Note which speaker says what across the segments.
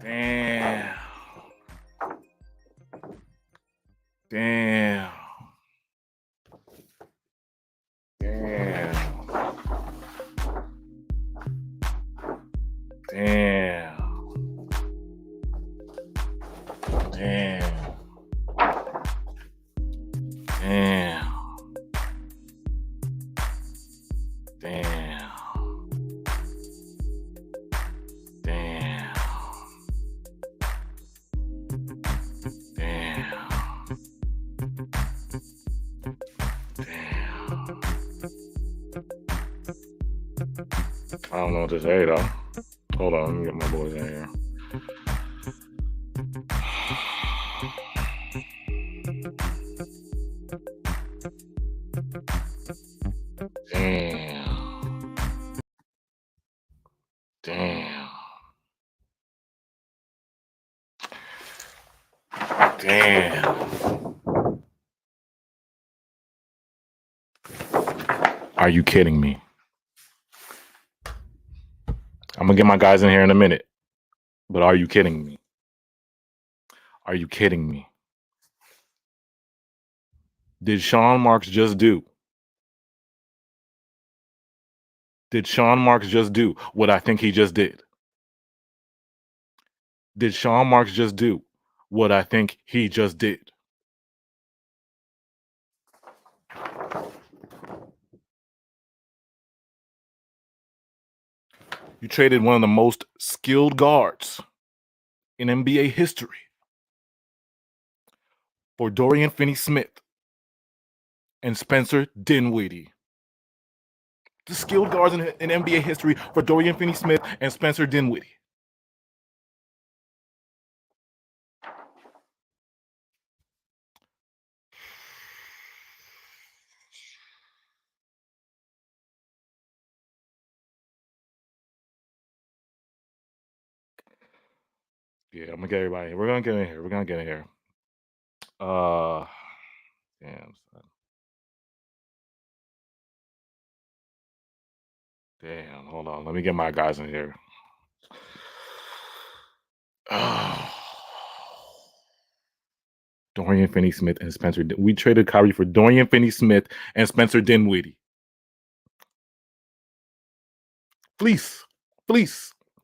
Speaker 1: Damn. Damn. Damn. Damn. Damn. Damn. Damn. Damn. Damn. Damn. I don't know what to say though. Hold on, let me get my boys in here. Damn. Damn. Damn. Are you kidding me? I'm gonna get my guys in here in a minute. But are you kidding me? Are you kidding me? Did Sean Marks just do? Did Sean Marks just do what I think he just did? Did Sean Marks just do what I think he just did? You traded one of the most skilled guards in NBA history for Dorian Finney-Smith and Spencer Dinwiddie. The skilled guards in NBA history for Dorian Finney-Smith and Spencer Dinwiddie. Yeah, I'm gonna get everybody here. We're gonna get in here. We're gonna get in here. Damn, son. Damn, hold on. Let me get my guys in here. Oh. Dorian Finney-Smith and Spencer. We traded Kyrie for Dorian Finney-Smith and Spencer Dinwiddie. Fleece.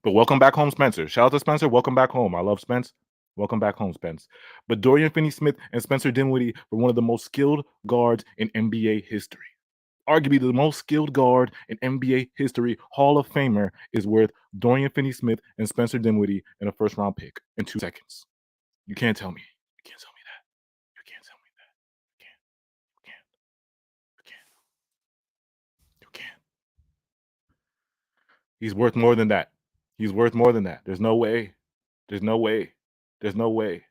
Speaker 1: But welcome back home, Spencer. Shout out to Spencer. Welcome back home. I love Spence. Welcome back home, Spence. But Dorian Finney-Smith and Spencer Dinwiddie were one of the most skilled guards in NBA history. Arguably the most skilled guard in NBA history, Hall of Famer, is worth Dorian Finney-Smith and Spencer Dinwiddie in a first-round pick in 2 seconds. You can't tell me. You can't tell me that. You can't tell me that. You can't. You can't. You can't. You can't. He's worth more than that. He's worth more than that. There's no way. There's no way. There's no way.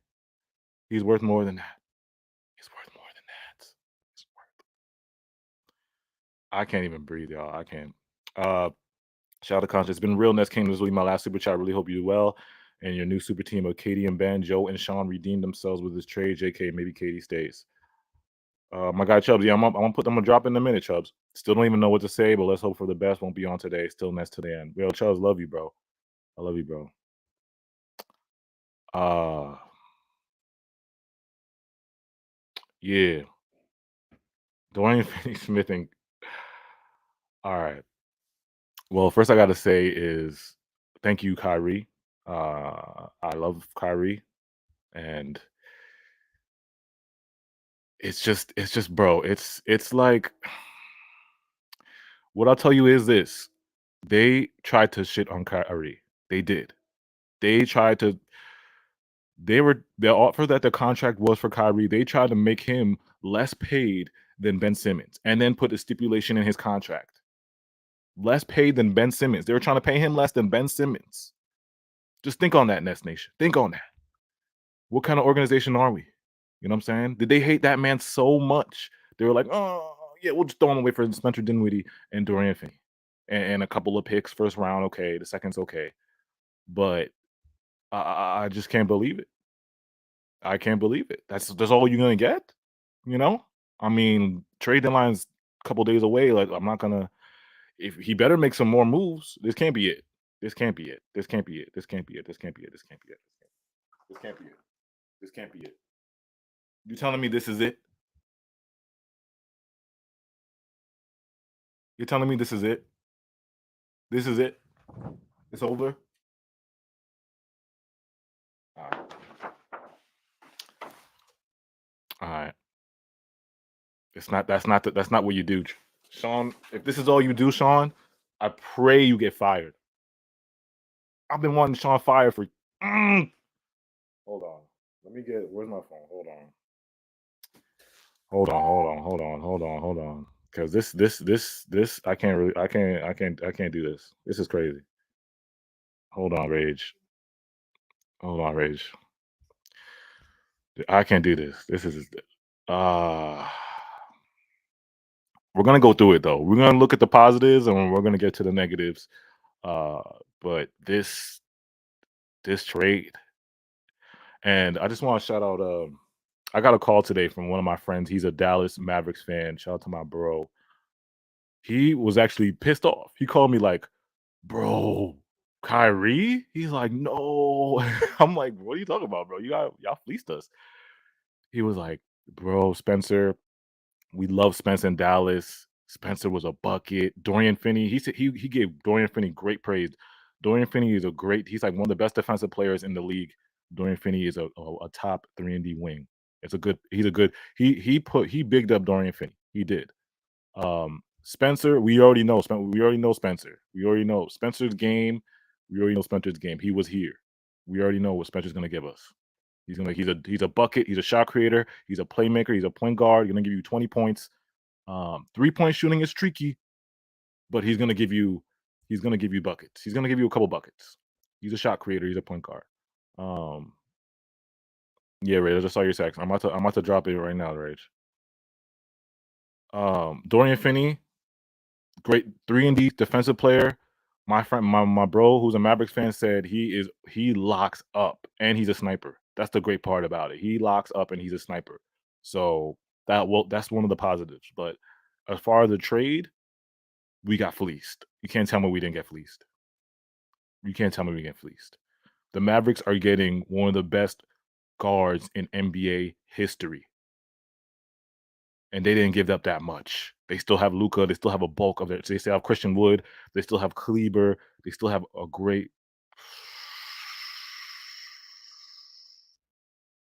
Speaker 1: He's worth more than that. He's worth more than that. He's worth. I can't even breathe, y'all. I can't. Shout out to Conscious. It's been real. Nets came this week. My last super chat. I really hope you do well. And your new super team of Katie and Ben, Joe and Sean redeemed themselves with this trade. JK, maybe Katie stays. My guy Chubbs, yeah, I'm gonna drop in a minute, Chubbs. Still don't even know what to say, but let's hope for the best. Won't be on today. Still Nets to the end. Yo, Chubbs, love you, bro. I love you, bro. Yeah. Dorian Finney-Smith and all right. Well, first I gotta say is thank you, Kyrie. I love Kyrie, and it's just, bro. It's like what I'll tell you is this: they tried to shit on Kyrie. They did. They tried to. The offer that the contract was for Kyrie. They tried to make him less paid than Ben Simmons, and then put a stipulation in his contract. Less paid than Ben Simmons. They were trying to pay him less than Ben Simmons. Just think on that, Nets Nation. Think on that. What kind of organization are we? You know what I'm saying? Did they hate that man so much? They were like, oh, yeah, we'll just throw him away for Spencer Dinwiddie and Dorian Finney. And a couple of picks, first round, okay. The second's okay. But I just can't believe it. I can't believe it. That's all you're going to get? You know? I mean, trade deadline's a couple days away. Like, I'm not going to. If he better make some more moves, this can't be it. This can't be it. This can't be it. This can't be it. This can't be it. This can't be it. This can't be it. This can't be it. You telling me this is it? You're telling me this is it? This is it? It's over? All right. All right. It's not. That's not what you do, Sean. If this is all you do, Sean, I pray you get fired. I've been wanting Sean fired for. Hold on. Let me get. Where's my phone? Hold on. Hold on. Because this, I can't really, I can't do this. This is crazy. Hold on, Rage. Hold on, Rage. I can't do this. This is, uh, we're gonna go through it though. We're gonna look at the positives and we're gonna get to the negatives. Uh, but this trade, and I just want to shout out. I got a call today from one of my friends. He's a Dallas Mavericks fan. Shout out to my bro. He was actually pissed off. He called me like, "Bro, Kyrie?" He's like, "No." I'm like, "What are you talking about, bro? Y'all fleeced us." He was like, "Bro, Spencer, we love Spencer in Dallas. Spencer was a bucket. Dorian Finney, he said he gave Dorian Finney great praise. Dorian Finney is a great, he's like one of the best defensive players in the league. Dorian Finney is a top 3 and D wing. It's a good, he's a good, he bigged up Dorian Finney. He did. Spencer, we already know. We already know Spencer. We already know Spencer's game. We already know Spencer's game. He was here. We already know what Spencer's gonna give us. He's a bucket. He's a shot creator. He's a playmaker. He's a point guard. He's gonna give you 20 points. 3-point shooting is tricky, but he's gonna give you buckets. He's gonna give you a couple buckets. He's a shot creator. He's a point guard. Um, yeah, Rage. I just saw your text. I'm about to drop it right now, Rage. Dorian Finney, great 3 and D defensive player. My friend, my bro, who's a Mavericks fan, said he locks up and he's a sniper. That's the great part about it. He locks up and he's a sniper. So that's one of the positives. But as far as the trade, we got fleeced. You can't tell me we didn't get fleeced. You can't tell me we get fleeced. The Mavericks are getting one of the best guards in NBA history. And they didn't give up that much. They still have Luca. They still have a bulk of it. They still have Christian Wood. They still have Kleber. They still have a great.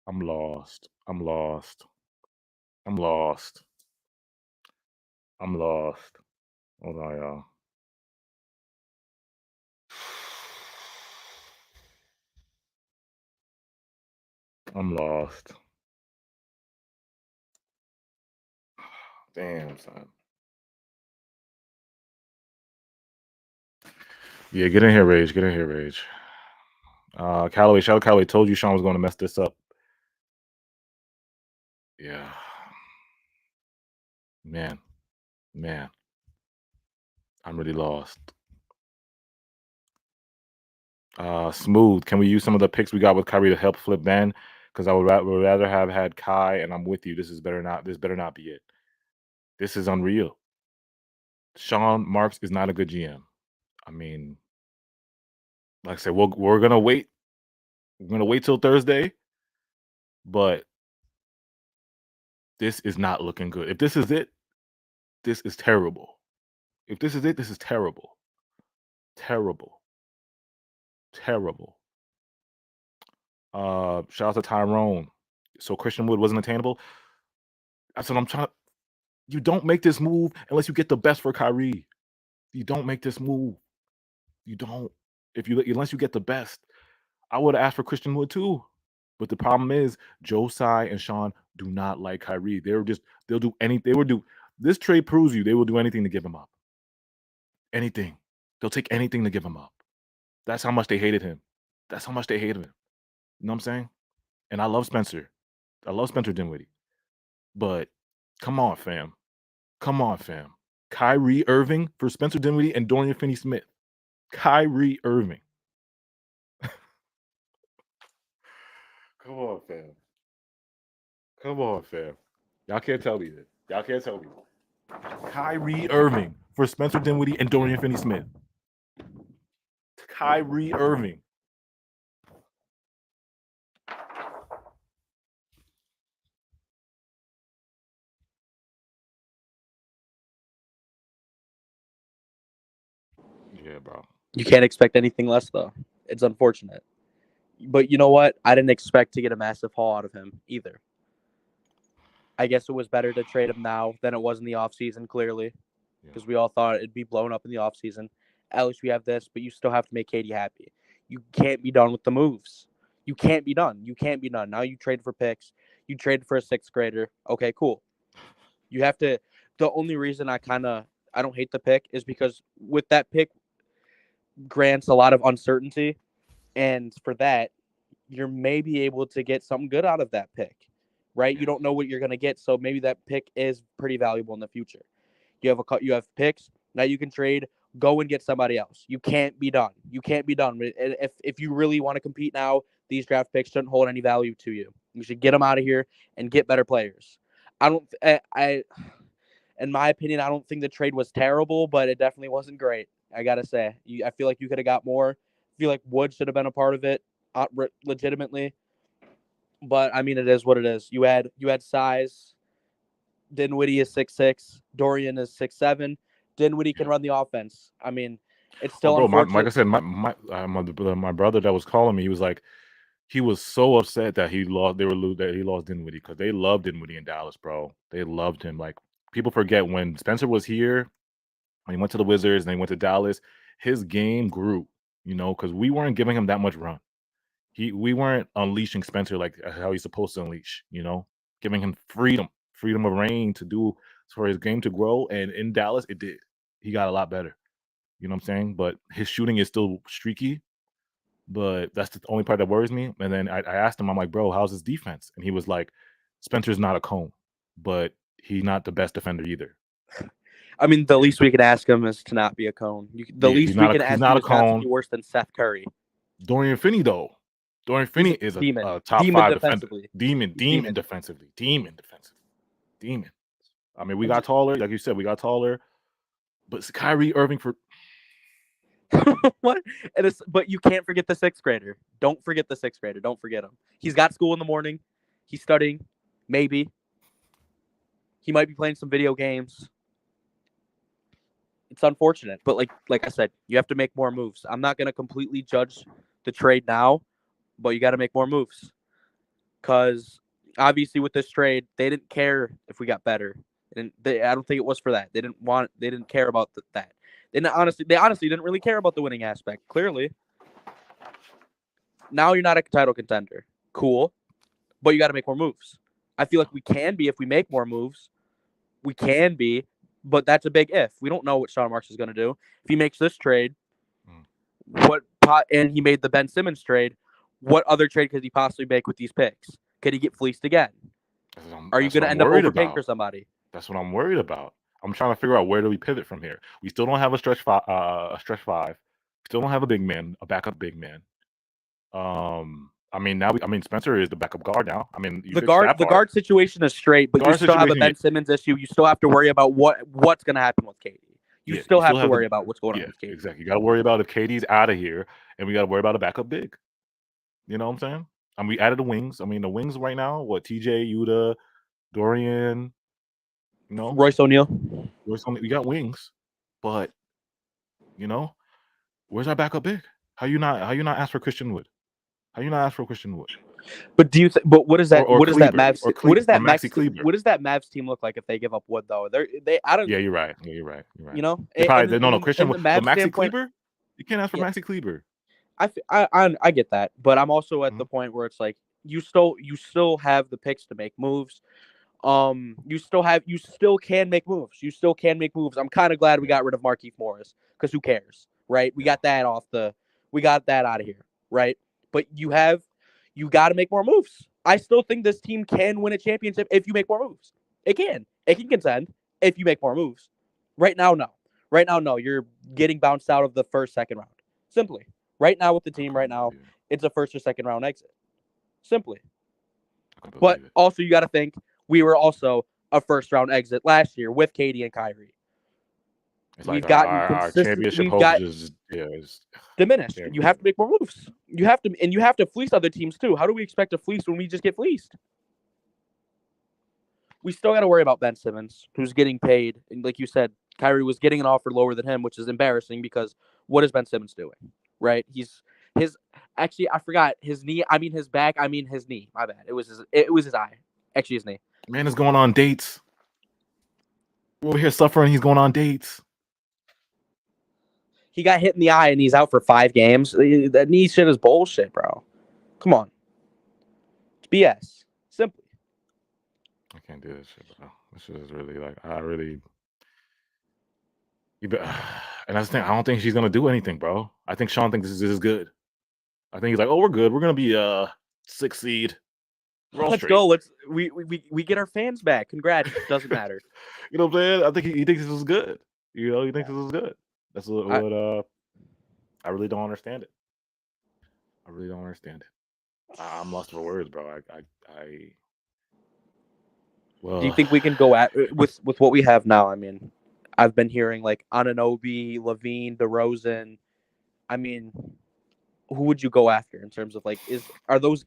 Speaker 1: I'm lost. I'm lost. I'm lost. I'm lost. Hold on, y'all. I'm lost. Damn, son. Yeah, get in here, Rage. Get in here, Rage. Callaway, shout out Callaway. Told you Sean was going to mess this up. Yeah. Man. I'm really lost. Smooth. Can we use some of the picks we got with Kyrie to help flip Ben? Because I would rather have had Kai, and I'm with you. This better not be it. This is unreal. Sean Marks is not a good GM. I mean, like I said, we're gonna wait. We're gonna wait till Thursday, but this is not looking good. If this is it, this is terrible. If this is it, this is terrible. Terrible. Terrible. Shout out to Tyrone. So Christian Wood wasn't attainable. That's what I'm trying. You don't make this move unless you get the best for Kyrie. You don't make this move. You don't. Unless you get the best. I would have asked for Christian Wood too. But the problem is Joe Tsai and Sean do not like Kyrie. They'll do anything. They would do this trade proves you they will do anything to give him up. Anything. They'll take anything to give him up. That's how much they hated him. That's how much they hated him. You know what I'm saying? And I love Spencer. I love Spencer Dinwiddie. But come on, fam. Come on, fam. Kyrie Irving for Spencer Dinwiddie and Dorian Finney-Smith. Kyrie Irving. Come on, fam. Come on, fam. Y'all can't tell me this. Y'all can't tell me. Kyrie Irving for Spencer Dinwiddie and Dorian Finney-Smith. Kyrie Irving. Yeah, bro.
Speaker 2: You can't expect anything less, though. It's unfortunate. But you know what? I didn't expect to get a massive haul out of him either. I guess it was better to trade him now than it was in the offseason, clearly, because we all thought it'd be blown up in the offseason. At least we have this, but you still have to make Katie happy. You can't be done with the moves. You can't be done. You can't be done. Now you trade for picks. You trade for a sixth grader. Okay, cool. You have to. The only reason I don't hate the pick is because with that pick grants a lot of uncertainty, and for that, you're maybe able to get something good out of that pick, right? You don't know what you're going to get, so maybe that pick is pretty valuable in the future. You have picks now. You can trade, go and get somebody else. You can't be done. You can't be done. If you really want to compete now, these draft picks shouldn't hold any value to you. You should get them out of here and get better players. In my opinion, I don't think the trade was terrible, but it definitely wasn't great. I gotta say, I feel like you could have got more. I feel like Wood should have been a part of it, legitimately. But I mean, it is what it is. You had size. Dinwiddie is 6'6". Dorian is 6'7". Dinwiddie can run the offense. I mean, it's still
Speaker 1: bro,
Speaker 2: unfortunate.
Speaker 1: like I said, my brother that was calling me, he was like, he was so upset that he lost. That he lost Dinwiddie because they loved Dinwiddie in Dallas, bro. They loved him. Like, people forget when Spencer was here, when he went to the Wizards and then he went to Dallas, his game grew. Because we weren't giving him that much run. We weren't unleashing Spencer like how he's supposed to unleash. Giving him freedom of reign to do for his game to grow. And in Dallas, it did. He got a lot better. You know what I'm saying? But his shooting is still streaky. But that's the only part that worries me. And then I asked him, I'm like, bro, how's his defense? And he was like, Spencer's not a cone, but he's not the best defender either.
Speaker 2: I mean, the least we can ask him is to not be a cone. The least we can ask him is not to be worse than Seth Curry.
Speaker 1: Dorian Finney, though. Dorian Finney is a top
Speaker 2: demon
Speaker 1: 5
Speaker 2: defensively.
Speaker 1: Demon defensively. Demon. I mean, we got taller. Like you said, we got taller. But Kyrie Irving for...
Speaker 2: What? But you can't forget the sixth grader. Don't forget the sixth grader. Don't forget him. He's got school in the morning. He's studying. Maybe. He might be playing some video games. It's unfortunate. But like I said, you have to make more moves. I'm not going to completely judge the trade now, but you got to make more moves. Because obviously with this trade, they didn't care if we got better. I don't think it was for that. They didn't care about that. They honestly didn't really care about the winning aspect. Clearly, now you're not a title contender. Cool, but you got to make more moves. I feel like we can be if we make more moves. We can be, but that's a big if. We don't know what Sean Marks is going to do. If he makes this trade, and he made the Ben Simmons trade, what other trade could he possibly make with these picks? Could he get fleeced again? Are you going to end up overpaying for somebody?
Speaker 1: That's what I'm worried about. I'm trying to figure out where do we pivot from here. We still don't have a stretch five. We still don't have a backup big man. I mean, Spencer is the backup guard now. I mean,
Speaker 2: the guard situation is straight, but you still have a Ben Simmons issue. You still have to worry about what's going to happen with KD. You still have to worry about what's going on with KD.
Speaker 1: Exactly. You got to worry about if KD's out of here, and we got to worry about a backup big. You know what I'm saying? I mean, we added the wings. I mean, the wings right now, TJ, Yuta, Dorian,
Speaker 2: Royce O'Neal.
Speaker 1: We got wings, but where's our backup big? How you not ask for Christian Wood? How you not ask for Christian Wood?
Speaker 2: But do you? But what is that?
Speaker 1: What
Speaker 2: is that Mavs? What is that Mavs team look like if they give up Wood though? I don't.
Speaker 1: Yeah, you're right. You're right. Christian Wood. But Maxi Kleber, you can't ask for Maxi Kleber.
Speaker 2: I get that, but I'm also at the point where it's like you still have the picks to make moves. You still can make moves. I'm kind of glad we got rid of Markieff Morris because who cares, right? We got that out of here, right? But you got to make more moves. I still think this team can win a championship if you make more moves. It can contend if you make more moves. Right now, no. You're getting bounced out of the first, second round. Simply. Right now with the team, it's a first or second round exit. Simply. But also, you got to think we were also a first round exit last year with KD and Kyrie.
Speaker 1: It's
Speaker 2: We've
Speaker 1: like
Speaker 2: gotten
Speaker 1: our
Speaker 2: consistent.
Speaker 1: championship
Speaker 2: We've
Speaker 1: hopes
Speaker 2: got
Speaker 1: is is
Speaker 2: diminished.
Speaker 1: terrible.
Speaker 2: You have to make more moves. You have to fleece other teams too. How do we expect to fleece when we just get fleeced? We still got to worry about Ben Simmons, who's getting paid. And like you said, Kyrie was getting an offer lower than him, which is embarrassing because what is Ben Simmons doing? Right? His actually I forgot his knee. I mean his back. I mean his knee. My bad. It was his eye. Actually his knee.
Speaker 1: Man is going on dates. We're over here suffering. He's going on dates.
Speaker 2: He got hit in the eye and he's out for 5 games. That knee shit is bullshit, bro. Come on. It's BS. Simply.
Speaker 1: I can't do this shit, bro. This shit is really like I really. And that's the thing. I don't think she's gonna do anything, bro. I think Sean thinks this is good. I think he's like, oh, we're good. We're gonna be 6th seed. We're all
Speaker 2: Let's
Speaker 1: straight.
Speaker 2: go. We get our fans back. Congrats. Doesn't matter.
Speaker 1: You know what I'm saying? I think he thinks this is good. You know, he thinks this is good. That's what I really don't understand it. I really don't understand it. I'm lost for words, bro. Well,
Speaker 2: Do you think we can go at with what we have now? I mean, I've been hearing like Anunoby, Levine, DeRozan. I mean, who would you go after in terms of like are those?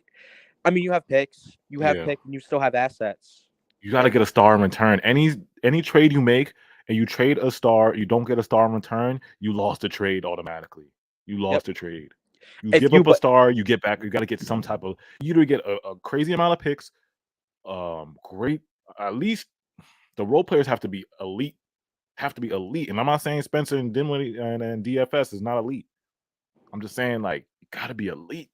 Speaker 2: I mean, you have picks,
Speaker 1: yeah.
Speaker 2: and you still have assets.
Speaker 1: You got to get a star in return. Any trade you make and you trade a star, you don't get a star in return, you lost the trade automatically. You lost the trade. You give up a star, you get back. You got to get some type of. You either get a crazy amount of picks, great. At least the role players have to be elite. And I'm not saying Spencer and Dinwiddie and DFS is not elite. I'm just saying like you got to be elite,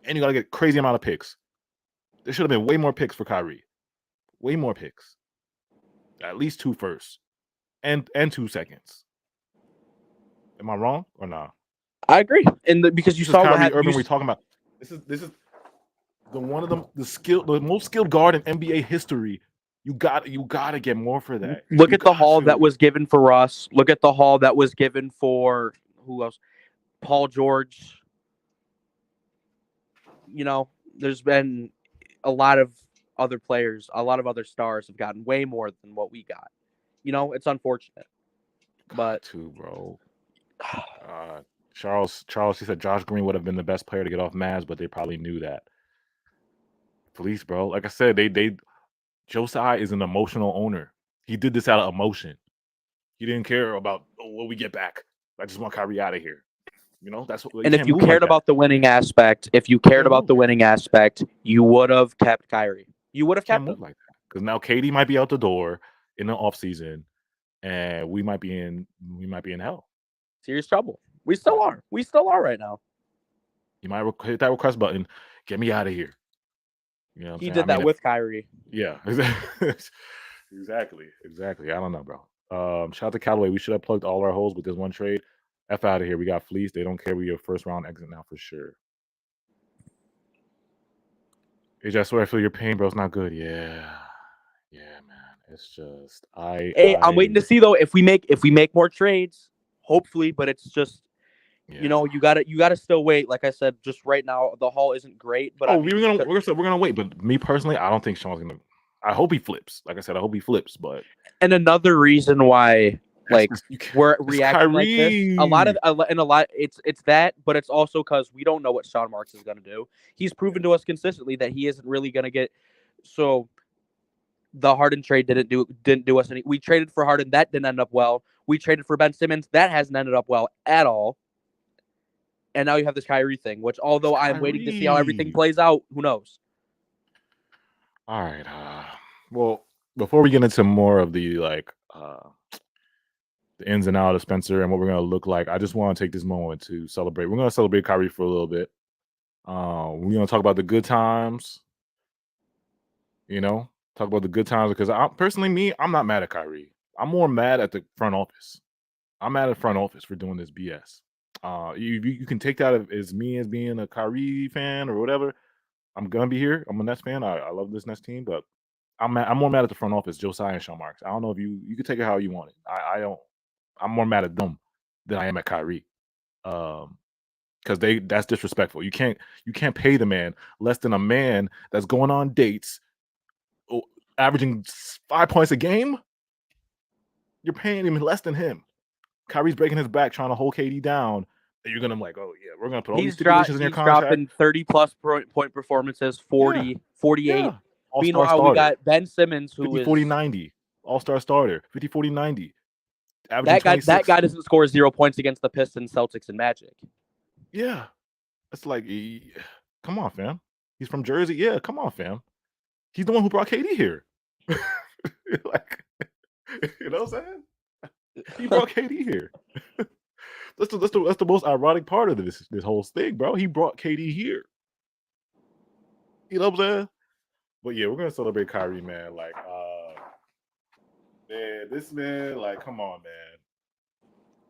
Speaker 1: and you got to get crazy amount of picks. There should have been way more picks for Kyrie. Way more picks. At least 2 firsts and 2 seconds. Am I wrong or not?
Speaker 2: I agree, because you saw
Speaker 1: Kyrie
Speaker 2: what happened.
Speaker 1: Irving we're talking about. This is the most skilled guard in NBA history. You got to get more for that.
Speaker 2: Look at the haul that was given for Russ. Look at the haul that was given for who else? Paul George. You know, there's been a lot of other players, a lot of other stars have gotten way more than what we got. You know, it's unfortunate. But
Speaker 1: too, bro. Charles, he said Josh Green would have been the best player to get off Mavs, but they probably knew that. Police, bro. Like I said, Josiah is an emotional owner. He did this out of emotion. He didn't care about what we get back. I just want Kyrie out of here. You know, that's what.
Speaker 2: And if you cared about the winning aspect, you would have kept Kyrie. You would have kept him
Speaker 1: like that because now Katie might be out the door in the off season, and we might be in hell.
Speaker 2: Serious trouble. We still are. We still are right now.
Speaker 1: You might hit that request button. Get me out of here. You know,
Speaker 2: he did that with Kyrie.
Speaker 1: Yeah, exactly. I don't know, bro. Shout out to Callaway. We should have plugged all our holes with this one trade. F out of here. We got fleeced. They don't care. We a first round exit now for sure. AJ, I swear I feel your pain, bro. It's not good. Yeah, man. It's just
Speaker 2: I'm waiting to see though if we make more trades. Hopefully, but it's just you know you gotta still wait. Like I said, just right now the haul isn't great. But
Speaker 1: we're gonna wait. But me personally, I don't think Sean's gonna. I hope he flips. Like I said, I hope he flips. But
Speaker 2: another reason why we're reacting like this, it's that, but it's also because we don't know what Sean Marks is gonna do. He's proven to us consistently that he isn't really gonna get. So the Harden trade didn't do us any. We traded for Harden, that didn't end up well. We traded for Ben Simmons, that hasn't ended up well at all. And now you have this Kyrie thing, which although I'm waiting to see how everything plays out, who knows?
Speaker 1: All right. Well, before we get into more of the the ins and outs of Spencer and what we're gonna look like, I just want to take this moment to celebrate. We're gonna celebrate Kyrie for a little bit. We're gonna talk about the good times. You know, talk about the good times because I'm not mad at Kyrie. I'm more mad at the front office. I'm mad at the front office for doing this BS. You can take that as me as being a Kyrie fan or whatever. I'm gonna be here. I'm a Nets fan. I love this Nets team, but I'm more mad at the front office, Josiah and Sean Marks. I don't know if you can take it how you want it. I don't. I'm more mad at them than I am at Kyrie, because that's disrespectful. You can't pay the man less than a man that's going on dates, averaging 5 points a game. You're paying him less than him. Kyrie's breaking his back trying to hold KD down. And you're gonna like, oh yeah, we're gonna put all these stipulations in your
Speaker 2: He's
Speaker 1: contract.
Speaker 2: dropping 30-plus point performances,
Speaker 1: Yeah,
Speaker 2: 40, 48.
Speaker 1: yeah. All-star
Speaker 2: Meanwhile, we
Speaker 1: starter.
Speaker 2: got Ben Simmons, who
Speaker 1: 50, 40,
Speaker 2: is
Speaker 1: 90. All-star starter. 50, 40, 90. Averaging 26.
Speaker 2: that guy doesn't score 0 points against the Pistons, Celtics, and Magic.
Speaker 1: Yeah. It's like, come on, fam. He's from Jersey. Yeah, come on, fam. He's the one who brought KD here. Like, you know what I'm saying? He brought KD here. That's the most ironic part of this whole thing, bro. He brought KD here. You know what I'm saying? But yeah, we're gonna celebrate Kyrie, man. Like, man, this man, like, come on, man.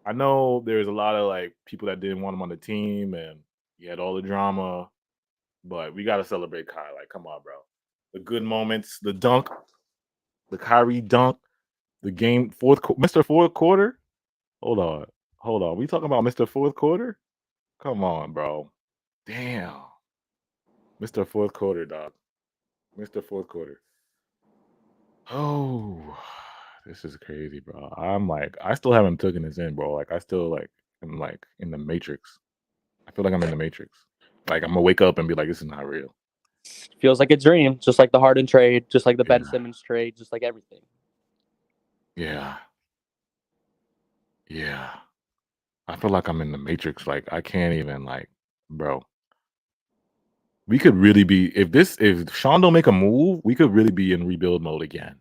Speaker 1: I know there's a lot of like people that didn't want him on the team, and he had all the drama. But we gotta celebrate Kyrie. Like, come on, bro. The good moments, the dunk, the Kyrie dunk, the game Mr. Fourth Quarter. Hold on. We talking about Mr. Fourth Quarter? Come on, bro. Damn. Mr. Fourth Quarter, dog. Mr. Fourth Quarter. Oh, this is crazy, bro. I'm like, I still haven't taken this in, bro. Like, I still like, I'm like in the Matrix. I feel like I'm in the Matrix. Like, I'm gonna wake up and be like, this is not real.
Speaker 2: Feels like a dream, just like the Harden trade, just like the Ben
Speaker 1: Yeah.
Speaker 2: Simmons trade, just like everything.
Speaker 1: Yeah. Yeah. I feel like I'm in the Matrix. Like, I can't even like, bro. We could really be if Sean don't make a move, we could really be in rebuild mode again.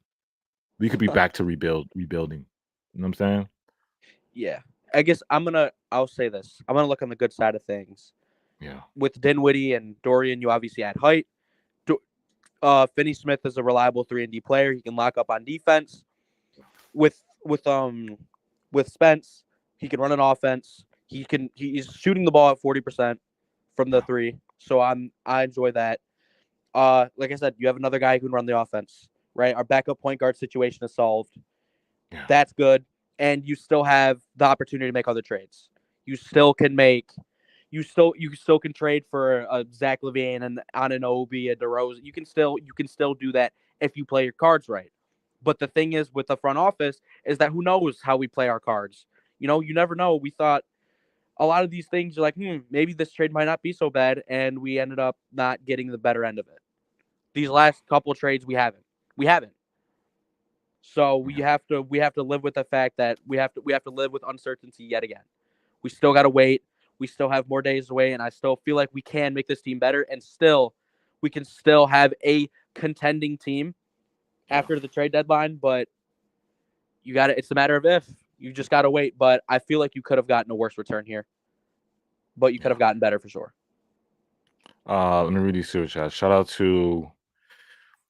Speaker 1: We could be back to rebuilding. You know what I'm saying?
Speaker 2: Yeah. I guess I'll say this. I'm gonna look on the good side of things.
Speaker 1: Yeah.
Speaker 2: With Dinwiddie and Dorian, you obviously add height. Finney Smith is a reliable 3-and-D player. He can lock up on defense. With Spence, he can run an offense. He's shooting the ball at 40% from the three. So I enjoy that. Like I said, you have another guy who can run the offense, right? Our backup point guard situation is solved.
Speaker 1: Yeah.
Speaker 2: That's good. And you still have the opportunity to make other trades. You still can trade for a Zach LaVine and Anunoby, a DeRozan. You can still do that if you play your cards right. But the thing is with the front office is that who knows how we play our cards. You know, you never know. We thought a lot of these things are like, maybe this trade might not be so bad, and we ended up not getting the better end of it. These last couple of trades we haven't. So we have to live with the fact that we have to live with uncertainty yet again. We still got to wait. We still have more days to wait, and I still feel like we can make this team better, and we can still have a contending team after the trade deadline. But it's a matter of if. You just got to wait. But I feel like you could have gotten a worse return here, but you could have gotten better for sure.
Speaker 1: Let me read these super chats. Shout out to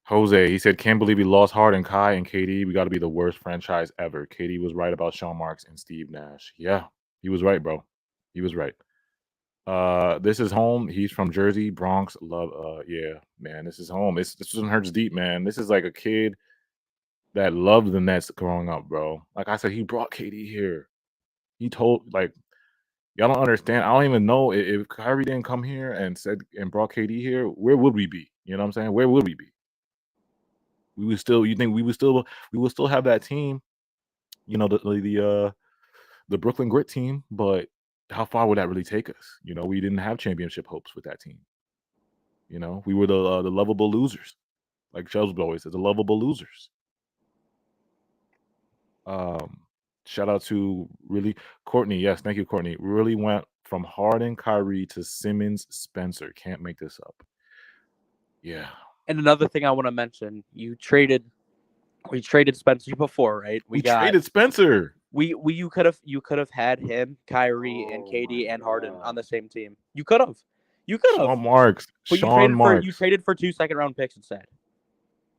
Speaker 1: Jose. He said, "Can't believe we lost Harden, Kai, and KD. We got to be the worst franchise ever." KD was right about Sean Marks and Steve Nash. Yeah, he was right, bro. He was right. This is home. He's from Jersey, Bronx. Love. Yeah, man, this is home. This one hurts deep, man. This is like a kid that loved the Nets growing up, bro. Like I said, he brought KD here. He told like y'all don't understand. I don't even know if Kyrie didn't come here and brought KD here, where would we be? You know what I'm saying? Where would we be? We would still. You think we would still have that team? You know the Brooklyn Grit team, but how far would that really take us? You know, we didn't have championship hopes with that team. You know, we were the lovable losers, like Chelsea always says, the lovable losers. Shout out to really Courtney. Yes, thank you, Courtney. Really went from Harden, Kyrie to Simmons, Spencer. Can't make this up. Yeah.
Speaker 2: And another thing I want to mention, we traded Spencer before, right?
Speaker 1: We traded Spencer.
Speaker 2: You could have had him, Kyrie, and KD and Harden on the same team. You could have.
Speaker 1: Sean Marks.
Speaker 2: But you traded for 2 second-round picks instead.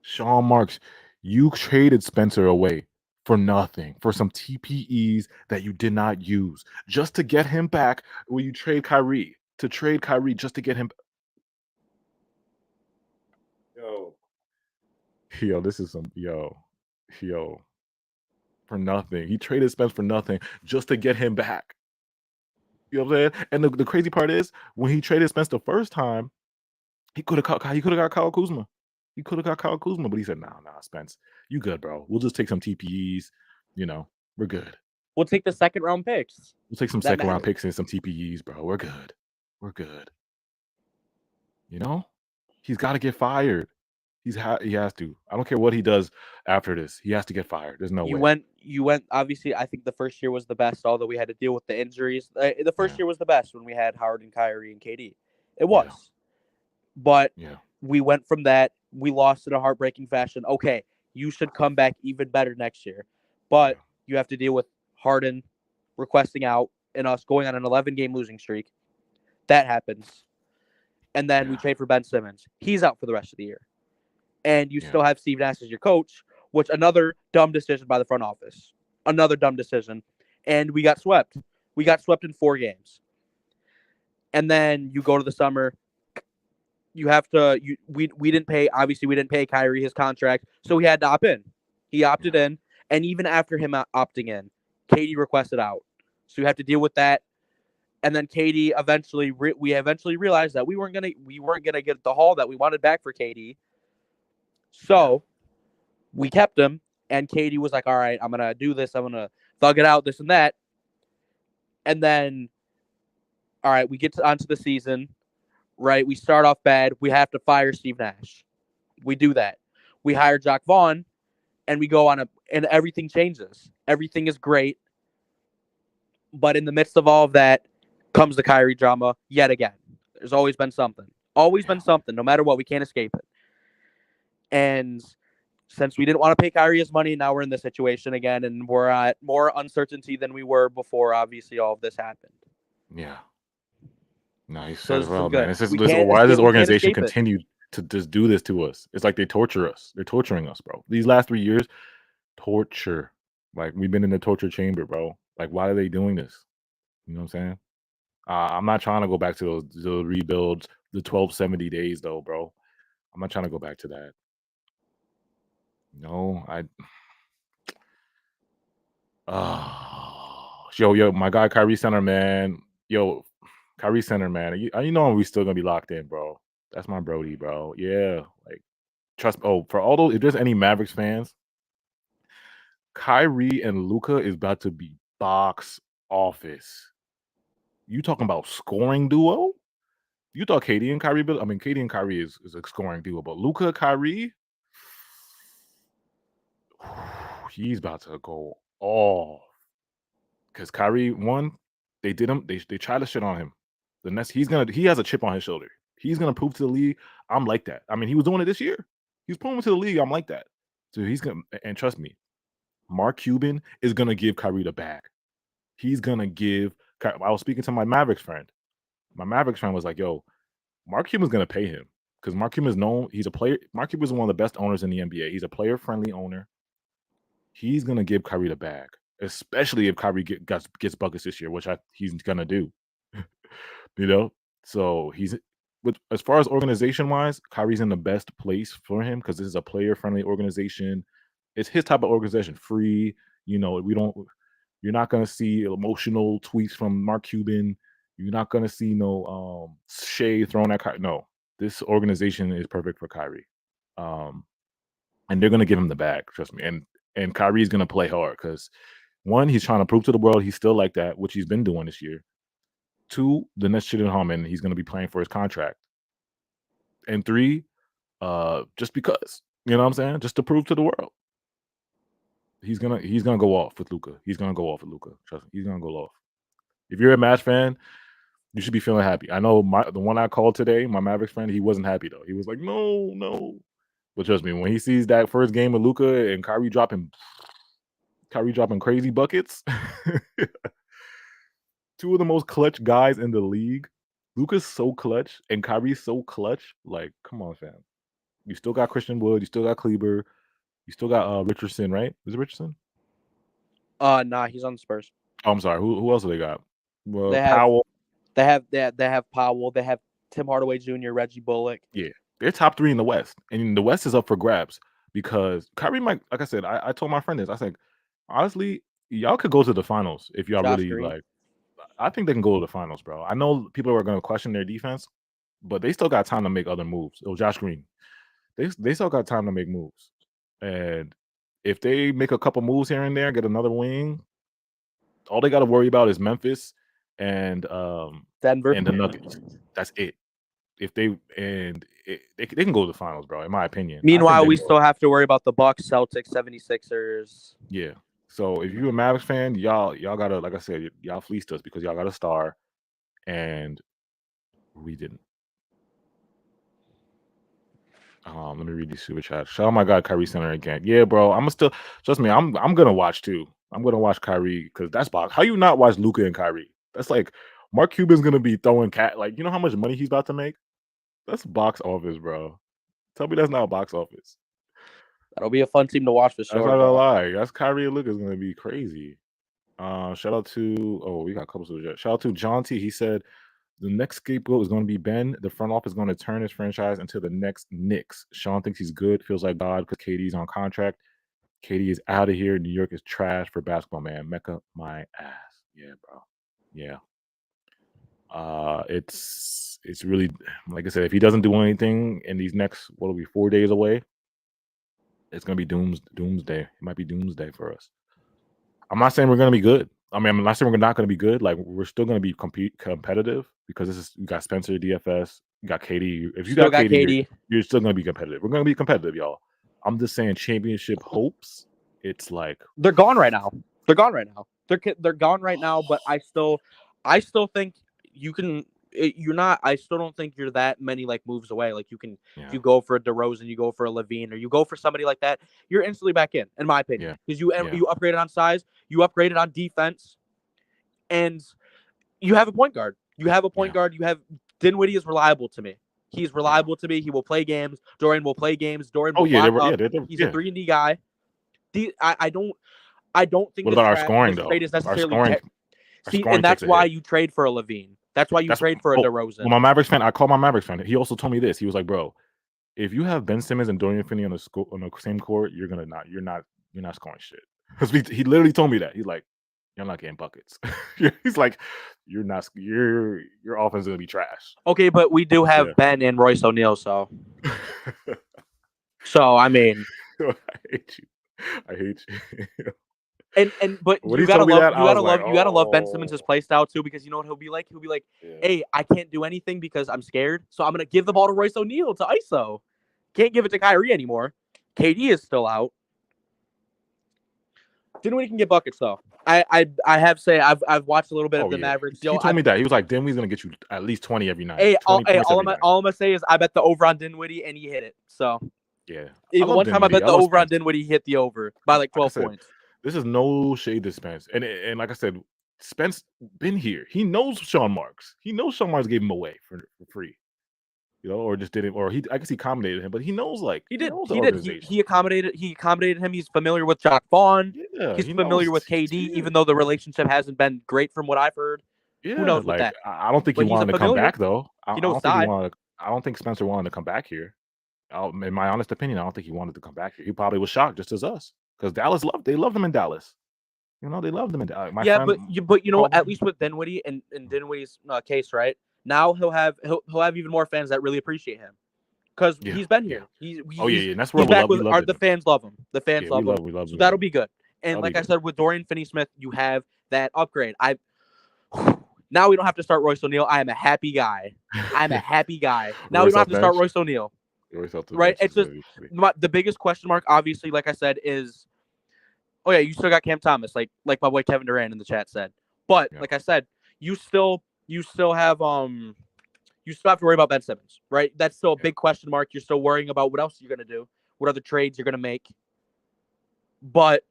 Speaker 1: Sean Marks, you traded Spencer away for nothing, for some TPEs that you did not use, just to get him back. Will you trade Kyrie? To trade Kyrie just to get him. Yo, this is some yo. For nothing. He traded Spence for nothing just to get him back. You know what I'm saying? And the crazy part is when he traded Spence the first time, he could have got Kyle Kuzma. But he said, nah, Spence, you good, bro. We'll just take some TPEs, you know. We're good.
Speaker 2: We'll take the second round picks.
Speaker 1: We'll take some
Speaker 2: That
Speaker 1: second round
Speaker 2: matters.
Speaker 1: picks and some TPEs, bro. We're good. We're good. You know, he's got to get fired. He has to. I don't care what he does after this. He has to get fired. There's no way.
Speaker 2: You went. Obviously, I think the first year was the best, although we had to deal with the injuries. The first
Speaker 1: Yeah.
Speaker 2: year was the best when we had Howard and Kyrie and KD. It
Speaker 1: Yeah.
Speaker 2: was, but
Speaker 1: Yeah.
Speaker 2: we went from that. We lost in a heartbreaking fashion. Okay, you should come back even better next year, but
Speaker 1: Yeah.
Speaker 2: you have to deal with Harden requesting out and us going on an 11-game losing streak. That happens, and then we
Speaker 1: Yeah.
Speaker 2: trade for Ben Simmons. He's out for the rest of the year, and you
Speaker 1: Yeah.
Speaker 2: still have Steve Nash as your coach, which another dumb decision by the front office. Another dumb decision. And we got swept. We got swept in 4 games. And then you go to the summer. You have to we didn't pay, obviously we didn't pay Kyrie his contract, so he had to opt in. He opted
Speaker 1: Yeah.
Speaker 2: in, and even after him opting in, Katie requested out. So you have to deal with that. And then Katie eventually we eventually realized that we weren't gonna get the haul that we wanted back for Katie. So we kept him, and Katie was like, all right, I'm going to do this. I'm going to thug it out, this and that. And then, all right, we get onto the season, right? We start off bad. We have to fire Steve Nash. We do that. We hire Jacques Vaughn, and we go on and everything changes. Everything is great. But in the midst of all of that comes the Kyrie drama yet again. There's always been something. Always been something. No matter what, we can't escape it. And since we didn't want to pay Kyrie his money, now we're in this situation again, and we're at more uncertainty than we were before. Obviously, all of this happened.
Speaker 1: Yeah. No, you
Speaker 2: So
Speaker 1: said it
Speaker 2: this
Speaker 1: well,
Speaker 2: isn't
Speaker 1: man.
Speaker 2: good.
Speaker 1: It's just,
Speaker 2: We can't
Speaker 1: why does this
Speaker 2: escape. We can't
Speaker 1: organization
Speaker 2: escape it.
Speaker 1: continue to just do this to us? It's like they torture us. They're torturing us, bro. These last 3 years, torture. Like we've been in the torture chamber, bro. Like why are they doing this? You know what I'm saying? I'm not trying to go back to those rebuilds, the 1270 days, though, bro. I'm not trying to go back to that. No, yo, my guy Kyrie Center, man. Yo, Kyrie Center, man. You know we still gonna be locked in, bro. That's my Brody, bro. Yeah, like trust. Oh, for all those, if there's any Mavericks fans, Kyrie and Luca is about to be box office. You talking about scoring duo? You thought Katie and Kyrie? I mean, Katie and Kyrie is a scoring duo, but Luca Kyrie, he's about to go off. Because Kyrie, one, they did him. They tried to shit on him. The next, he has a chip on his shoulder. He's gonna prove to the league, I'm like that. I mean, he was doing it this year. He's proving to the league, I'm like that. So he's gonna, and trust me, Mark Cuban is gonna give Kyrie the bag. He's gonna give. I was speaking to my Mavericks friend. My Mavericks friend was like, "Yo, Mark Cuban's gonna pay him because Mark Cuban is known. He's a player. Mark Cuban is one of the best owners in the NBA. He's a player-friendly owner. He's gonna give Kyrie the bag, especially if Kyrie gets buckets this year, which he's gonna do. You know, so he's with as far as organization wise, Kyrie's in the best place for him because this is a player-friendly organization. It's his type of organization, free. You know, we don't. You're not gonna see emotional tweets from Mark Cuban. You're not gonna see no shade thrown at Kyrie. No, this organization is perfect for Kyrie, and they're gonna give him the bag. Trust me. And Kyrie's gonna play hard because one, he's trying to prove to the world he's still like that, which he's been doing this year. Two, the next shit in Harmon, he's gonna be playing for his contract. And three, just because you know what I'm saying, just to prove to the world. He's gonna go off with Luca. He's gonna go off with Luca. Trust me, he's gonna go off. If you're a Mavs fan, you should be feeling happy. I know the one I called today, my Mavericks friend, he wasn't happy though. He was like, no, no. But trust me, when he sees that first game of Luca and Kyrie dropping crazy buckets, two of the most clutch guys in the league. Luca's so clutch and Kyrie's so clutch. Like, come on, fam. You still got Christian Wood. You still got Kleber. You still got Richardson, right? Is it Richardson?
Speaker 2: Nah, he's on the Spurs.
Speaker 1: Oh, I'm sorry. Who else do they got? Well,
Speaker 2: They have
Speaker 1: Powell.
Speaker 2: they have Powell. They have Tim Hardaway Jr., Reggie Bullock.
Speaker 1: Yeah, they're top 3 in the West, and the West is up for grabs because Kyrie might. Like I said, I told my friend this. I said, honestly, y'all could go to the finals if y'all
Speaker 2: Josh
Speaker 1: really
Speaker 2: Green.
Speaker 1: like. I think they can go to the finals, bro. I know people are going to question their defense, but they still got time to make other moves. Oh, Josh Green, they still got time to make moves, and if they make a couple moves here and there, get another wing, all they got to worry about is Memphis and
Speaker 2: Denver.
Speaker 1: the Nuggets. That's it. If they they can go to the finals, bro. In my opinion.
Speaker 2: Meanwhile, we still have to worry about the Bucks, Celtics, 76ers.
Speaker 1: Yeah. So if you're a Mavericks fan, y'all gotta, like I said, y'all fleeced us because y'all got a star, and we didn't. Let me read these super chats. Shout out my guy Kyrie Center again. Yeah, bro. I'm still trust me. I'm gonna watch too. I'm gonna watch Kyrie because that's box. How you not watch Luka and Kyrie? That's like Mark Cuban's gonna be throwing cat. Like, you know how much money he's about to make? That's box office, bro. Tell me that's not box office.
Speaker 2: That'll be a fun team to watch for sure.
Speaker 1: That's not gonna lie. That's Kyrie and Luka is gonna be crazy. Shout out to we got a couple of shout out to John T. He said the next scapegoat is going to be Ben. The front office is going to turn his franchise into the next Knicks. Sean thinks he's good, feels like God because KD's on contract. KD is out of here. New York is trash for basketball, man. Mecca my ass. Yeah, bro. Yeah. It's really, like I said, if he doesn't do anything in these next 4 days away, it's gonna be doomsday. It might be doomsday for us. I'm not saying we're gonna be good. I mean, I'm not saying we're not gonna be good. Like, we're still gonna be competitive because you got Spencer, DFS, you got KD. If you
Speaker 2: Still
Speaker 1: got KD,
Speaker 2: KD.
Speaker 1: you're still gonna be competitive. We're gonna be competitive, y'all. I'm just saying, championship hopes. It's like
Speaker 2: they're gone right now. They're gone right now. They're gone right now. But I still think you can. You're not. I still don't think you're that many like moves away. Like you can. If you go for a DeRozan, you go for a Levine, or you go for somebody like that, you're instantly back in my opinion. Because you upgraded on size, you upgraded on defense, and you have a point guard. You have a point guard. You have Dinwiddie is reliable to me. He's reliable to me. He will play games. Dorian will play games. Dorian will he's a 3-and-D guy. I don't think
Speaker 1: what about our scoring though?
Speaker 2: Trade is necessarily
Speaker 1: our scoring
Speaker 2: and that's why you trade for a Levine. That's why you trade for a DeRozan.
Speaker 1: Well, my Mavericks fan, I call my Mavericks fan. He also told me this. He was like, "Bro, if you have Ben Simmons and Dorian Finney on the same court, you're not scoring shit." Because he literally told me that. He's like, "You're not getting buckets." He's like, "Your offense is gonna be trash."
Speaker 2: Okay, but we do have Ben and Royce O'Neal, so I mean,
Speaker 1: I hate you.
Speaker 2: But you gotta love Ben Simmons' play style too, because you know what he'll be like? He'll be like, hey, I can't do anything because I'm scared, so I'm gonna give the ball to Royce O'Neal to ISO. Can't give it to Kyrie anymore. KD is still out. Dinwiddie can get buckets though. I have say I've watched a little bit of the Mavericks.
Speaker 1: He told me that. He was like, Dinwiddie's gonna get you at least 20 every night.
Speaker 2: Hey, all I'm gonna say is I bet the over on Dinwiddie and he hit it. So
Speaker 1: yeah.
Speaker 2: Even one time I bet the over on Dinwiddie, he hit the over by like 12 points.
Speaker 1: This is no shade to Spence. And like I said, Spence been here. He knows Sean Marks. He knows Sean Marks gave him away for free. You know, or just didn't, or I guess he accommodated him, but he knows
Speaker 2: he did. He accommodated him. He's familiar with Jacque Vaughn. Yeah, he's familiar with KD, even though the relationship hasn't been great from what I've heard.
Speaker 1: Yeah,
Speaker 2: who knows with that?
Speaker 1: I don't think he wanted to come back though.
Speaker 2: I
Speaker 1: don't think Spencer wanted to come back here. In my honest opinion, I don't think he wanted to come back here. He probably was shocked, just as us, because they loved him in Dallas. You know, they loved him in Dallas.
Speaker 2: But you know, at least with Dinwiddie and Dinwiddie's case, right? Now he'll have even more fans that really appreciate him because he's been here.
Speaker 1: And that's where
Speaker 2: the fans love him. The fans love him. So that'll be good. And like I said, with Dorian Finney-Smith, you have that upgrade. Now we don't have to start Royce O'Neal. I am a happy guy. I'm a happy guy. Now we don't have to start Royce O'Neal. Right? It's just the biggest question mark, obviously, like I said, is you still got Cam Thomas, like my boy Kevin Durant in the chat said. But like I said, you still have to worry about Ben Simmons, right? That's still a big question mark. You're still worrying about what else you're gonna do, what other trades you're gonna make. But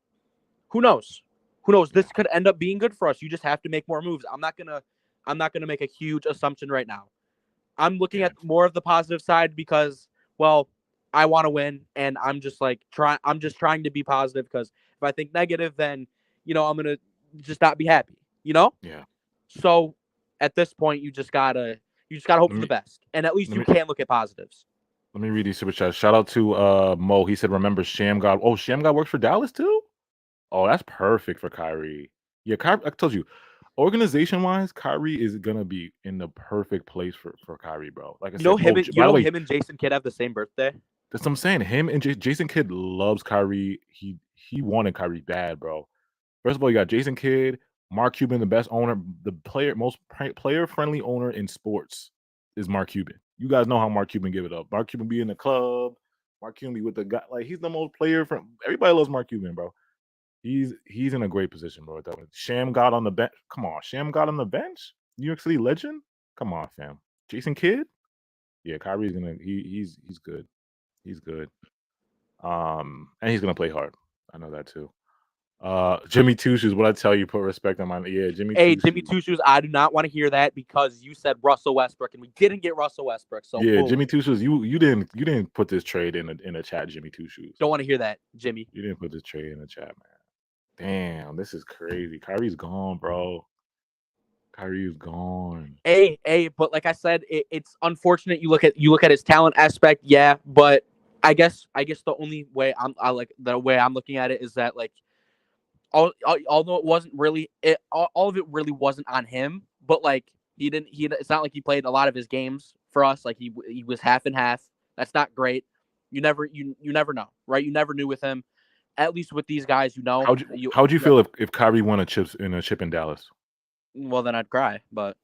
Speaker 2: who knows? Who knows? This could end up being good for us. You just have to make more moves. I'm not gonna make a huge assumption right now. I'm looking at more of the positive side because, well, I want to win, and I'm just trying to be positive, because if I think negative, then I'm gonna just not be happy.
Speaker 1: Yeah.
Speaker 2: So at this point, you just gotta hope for the best, and at least you can look at positives.
Speaker 1: Let me read these super chats. Shout out to Mo. He said, "Remember Sham God? Oh, Sham God works for Dallas too. Oh, that's perfect for Kyrie. Yeah, Kyrie. I told you, organization wise, Kyrie is gonna be in the perfect place for Kyrie, bro. Like I said,
Speaker 2: him and Jason Kidd have the same birthday.
Speaker 1: That's what I'm saying. Him and Jason Kidd loves Kyrie. He he wanted Kyrie bad, bro. First of all, you got Jason Kidd, Mark Cuban, the best owner, most player-friendly owner in sports is Mark Cuban. You guys know how Mark Cuban give it up. Mark Cuban be in the club. Mark Cuban be with the guy. Like, he's the most player-friendly. Everybody loves Mark Cuban, bro. He's in a great position, bro. That one. Sham got on the bench. Come on, Sham got on the bench. New York City legend. Come on, fam. Jason Kidd. Yeah, Kyrie's gonna. He's good. He's good. And he's gonna play hard. I know that too. Jimmy Two Shoes. What I tell you, put respect on my. Yeah, Jimmy
Speaker 2: Hey,
Speaker 1: Two
Speaker 2: Jimmy
Speaker 1: Shoes.
Speaker 2: Two Shoes, I do not want to hear that because you said Russell Westbrook and we didn't get Russell Westbrook. So
Speaker 1: Yeah,
Speaker 2: boom.
Speaker 1: Jimmy Two Shoes. You didn't put this trade in a chat. Jimmy Two Shoes.
Speaker 2: Don't want to hear that, Jimmy.
Speaker 1: You didn't put this trade in the chat, man. Damn, this is crazy. Kyrie's gone, bro. Kyrie's gone.
Speaker 2: But like I said, it's unfortunate. You look at his talent aspect, yeah. But I guess the only way I'm looking at it is that like, although it wasn't really all of it really wasn't on him, but like it's not like he played a lot of his games for us. Like he was half and half. That's not great. You never know, right? You never knew with him. At least with these guys,
Speaker 1: How'd you feel if Kyrie won a chip in Dallas?
Speaker 2: Well, then I'd cry, but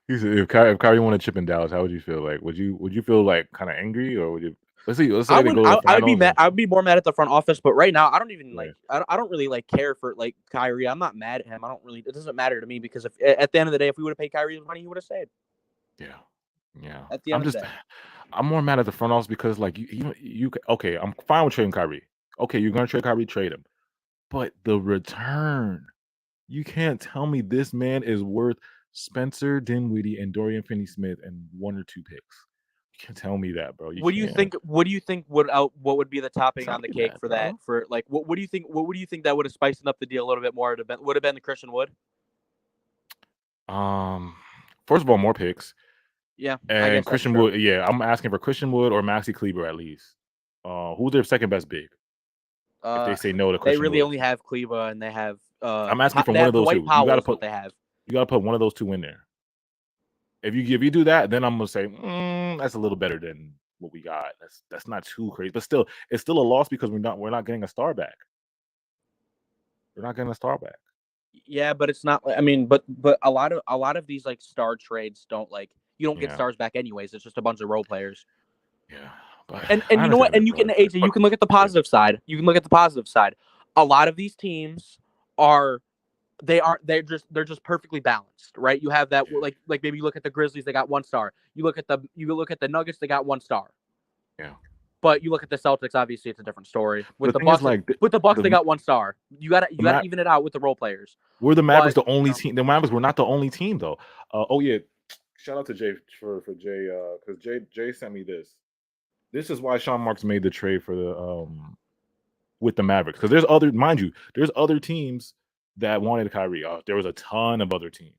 Speaker 1: He said if Kyrie won a chip in Dallas, how would you feel? Like, would you feel like kind of angry, or would you? Let's say
Speaker 2: I
Speaker 1: they
Speaker 2: would
Speaker 1: go to the
Speaker 2: I would be
Speaker 1: finals.
Speaker 2: mad. I would be more mad at the front office. But right now, I don't even
Speaker 1: Right.
Speaker 2: I don't really like care for like Kyrie. I'm not mad at him. I don't really. It doesn't matter to me because if at the end of the day, if we would have paid Kyrie his money, he would have stayed.
Speaker 1: Yeah.
Speaker 2: At the end of the day,
Speaker 1: I'm more mad at the front office because like you okay. I'm fine with trading Kyrie. Okay, you're gonna trade Kyrie, trade him, but the return. You can't tell me this man is worth Spencer Dinwiddie and Dorian Finney-Smith and 1 or 2 picks. You can't tell me that, bro. You
Speaker 2: what do you
Speaker 1: can't.
Speaker 2: think? What do you think would what would be the topping
Speaker 1: It's
Speaker 2: on
Speaker 1: not
Speaker 2: the
Speaker 1: like
Speaker 2: cake
Speaker 1: that,
Speaker 2: for
Speaker 1: bro.
Speaker 2: that? For like, what do you think? What do you think that would have spiced up the deal a little bit more? Would have been the Christian Wood?
Speaker 1: First of all, more picks.
Speaker 2: Yeah, I
Speaker 1: And
Speaker 2: guess
Speaker 1: Christian
Speaker 2: that's true.
Speaker 1: Wood, yeah, I'm asking for Christian Wood or Maxi Kleber at least. Who's their second best big? If they say no to
Speaker 2: They
Speaker 1: Christian
Speaker 2: really
Speaker 1: Wood.
Speaker 2: only have Kleba and they have
Speaker 1: I'm asking for
Speaker 2: they
Speaker 1: one
Speaker 2: have
Speaker 1: of those
Speaker 2: Dwight
Speaker 1: two.
Speaker 2: Powell is what they have.
Speaker 1: You gotta put one of those two in there. If you do that, then I'm gonna say that's a little better than what we got. That's not too crazy, but still, it's still a loss because we're not getting a star back. We're not getting a star back.
Speaker 2: Yeah, but it's not. I mean, but a lot of these like star trades don't like you don't get stars back anyways. It's just a bunch of role players.
Speaker 1: Yeah, but
Speaker 2: and you know what? And you can AJ, you can look at the positive side. You can look at the positive side. A lot of these teams they're just perfectly balanced, right? You have that like maybe you look at the Grizzlies, they got 1 star. You look at the Nuggets, they got 1 star.
Speaker 1: Yeah.
Speaker 2: But you look at the Celtics, obviously it's a different story. With the
Speaker 1: thing
Speaker 2: Bucks,
Speaker 1: is, like,
Speaker 2: with the Bucks, they got 1 star. You gotta even it out with the role players.
Speaker 1: We're the Mavericks,
Speaker 2: But,
Speaker 1: the only team. The Mavericks were not the only team though. Oh yeah, shout out to Jay for Jay because Jay sent me this. This is why Sean Marks made the trade for the with the Mavericks because there's other teams that wanted Kyrie. There was a ton of other teams.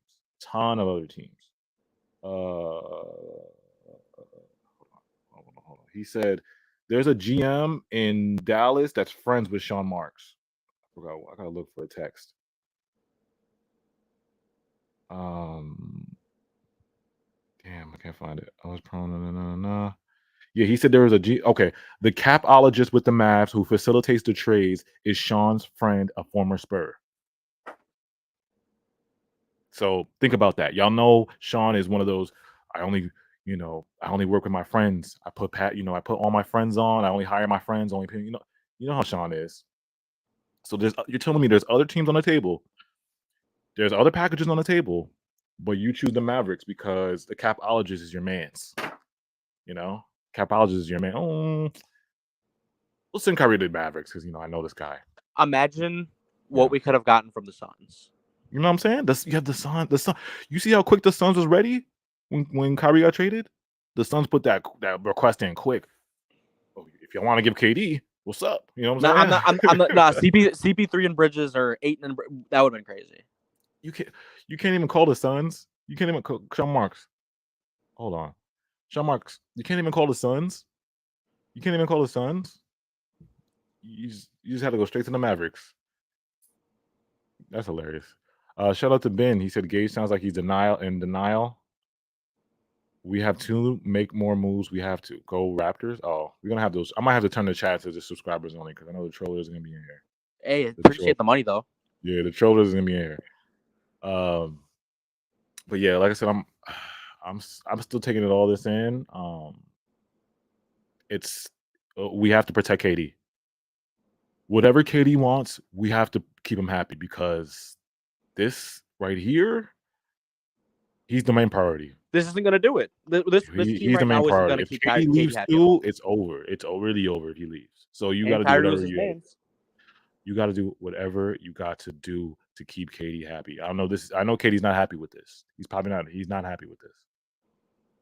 Speaker 1: Hold on. He said there's a GM in Dallas that's friends with Sean Marks. I gotta look for a text. Damn, I can't find it. I was prone. Yeah, he said there was okay. The capologist with the Mavs who facilitates the trades is Sean's friend, a former Spur. So think about that. Y'all know Sean is one of those. I only work with my friends. I put I put all my friends on. I only hire my friends. Only pay, you know how Sean is. So you're telling me there's other teams on the table. There's other packages on the table, but you choose the Mavericks because the capologist is your man's. Capologist is your man. Oh, we'll send Kyrie to the Mavericks because I know this guy.
Speaker 2: Imagine what we could have gotten from the Suns.
Speaker 1: You know what I'm saying? You have the Sun. You see how quick the Suns was ready when Kyrie got traded. The Suns put that request in quick. Oh, if you want to give KD, what's up? You know what I'm saying?
Speaker 2: I'm not. Nah, CP3 and Bridges or Ayton and that would have been crazy.
Speaker 1: You can't even call the Suns. You can't even call Sean Marks. Hold on, Sean Marks. You can't even call the Suns. You can't even call the Suns. You just have to go straight to the Mavericks. That's hilarious. Shout out to Ben. He said Gage sounds like he's in denial. We have to make more moves. We have to go Raptors. Oh, we're gonna have those. I might have to turn the chat to the subscribers only because I know the trollers are gonna be in here.
Speaker 2: Hey,
Speaker 1: The troll,
Speaker 2: appreciate the money though.
Speaker 1: yeah, the trollers are gonna be in here. Um, but yeah, like I said, I'm still taking it all this in. It's we have to protect KD. Whatever KD wants, we have to keep him happy because this right here, he's the main priority.
Speaker 2: This isn't gonna do it. This team
Speaker 1: He's the
Speaker 2: right
Speaker 1: main
Speaker 2: now isn't
Speaker 1: priority.
Speaker 2: gonna
Speaker 1: If
Speaker 2: keep
Speaker 1: KD
Speaker 2: KD
Speaker 1: leaves
Speaker 2: happy at
Speaker 1: too,
Speaker 2: all.
Speaker 1: it's over. It's really over if he leaves. So you got
Speaker 2: And
Speaker 1: to do
Speaker 2: Kyrie
Speaker 1: whatever
Speaker 2: loses
Speaker 1: you
Speaker 2: fans.
Speaker 1: got to do whatever you got to do to keep KD happy. I don't know this. I know KD's not happy with this. He's probably not. He's not happy with this.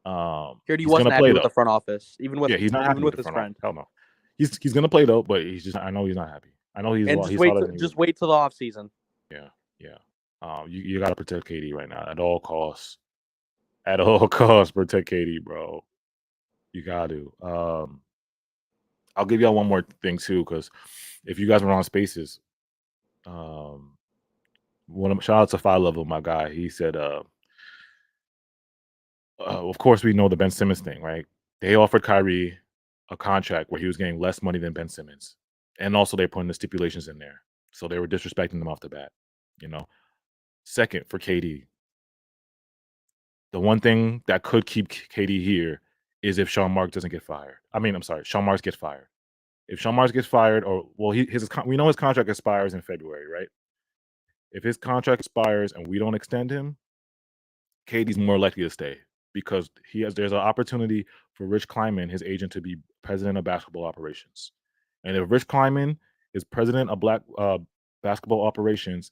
Speaker 2: KD
Speaker 1: He's gonna
Speaker 2: wasn't
Speaker 1: play
Speaker 2: happy with
Speaker 1: though.
Speaker 2: the front office, even with
Speaker 1: Yeah, he's not happy with the
Speaker 2: his
Speaker 1: front office.
Speaker 2: friend.
Speaker 1: Hell no. He's gonna play though, but he's just. I know he's not happy. I know
Speaker 2: And
Speaker 1: he saw that in the
Speaker 2: just wait till the off season.
Speaker 1: Yeah, yeah. You got to protect KD right now at all costs. At all costs, protect KD, bro. You got to. I'll give y'all one more thing too, because if you guys were on Spaces, um, shout out to Five Level, my guy. He said, of course we know the Ben Simmons thing, right? They offered Kyrie a contract where he was getting less money than Ben Simmons, and also they're putting the stipulations in there, so they were disrespecting them off the bat. You know. Second, for KD, the one thing that could keep KD here is if Sean Marks doesn't get fired. I mean, I'm sorry, Sean Marks gets fired. If Sean Marks gets fired, or well, we know his contract expires in February, right? If his contract expires and we don't extend him, KD's more likely to stay because there's an opportunity for Rich Kleiman, his agent, to be president of basketball operations. And if Rich Kleiman is president of basketball operations,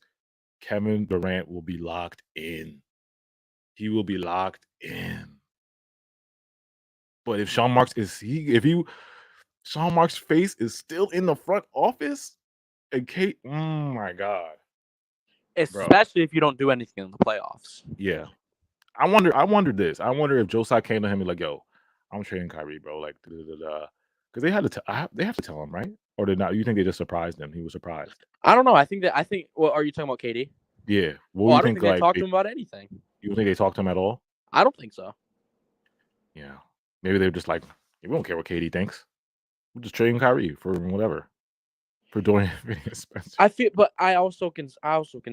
Speaker 1: Kevin Durant will be locked in. He will be locked in. But if Sean Marks Sean Marks' face is still in the front office, and Kate, oh my god, bro,
Speaker 2: Especially if you don't do anything in the playoffs.
Speaker 1: yeah. I wonder this. I wonder if Josiah came to him and be like, "Yo, I'm trading Kyrie, bro." Like, because they had to. They have to tell him, right? Or did not? You think they just surprised him? He was surprised.
Speaker 2: I don't know. I think. Well, are you talking about KD?
Speaker 1: Yeah. What
Speaker 2: Oh,
Speaker 1: do
Speaker 2: I
Speaker 1: you
Speaker 2: don't
Speaker 1: think?
Speaker 2: think they
Speaker 1: Like,
Speaker 2: talked to him about anything.
Speaker 1: you think they talked to him at all?
Speaker 2: I don't think so.
Speaker 1: Yeah. Maybe they're just like, we don't care what KD thinks. We're just trading Kyrie for whatever. For doing Spencer.
Speaker 2: But I also can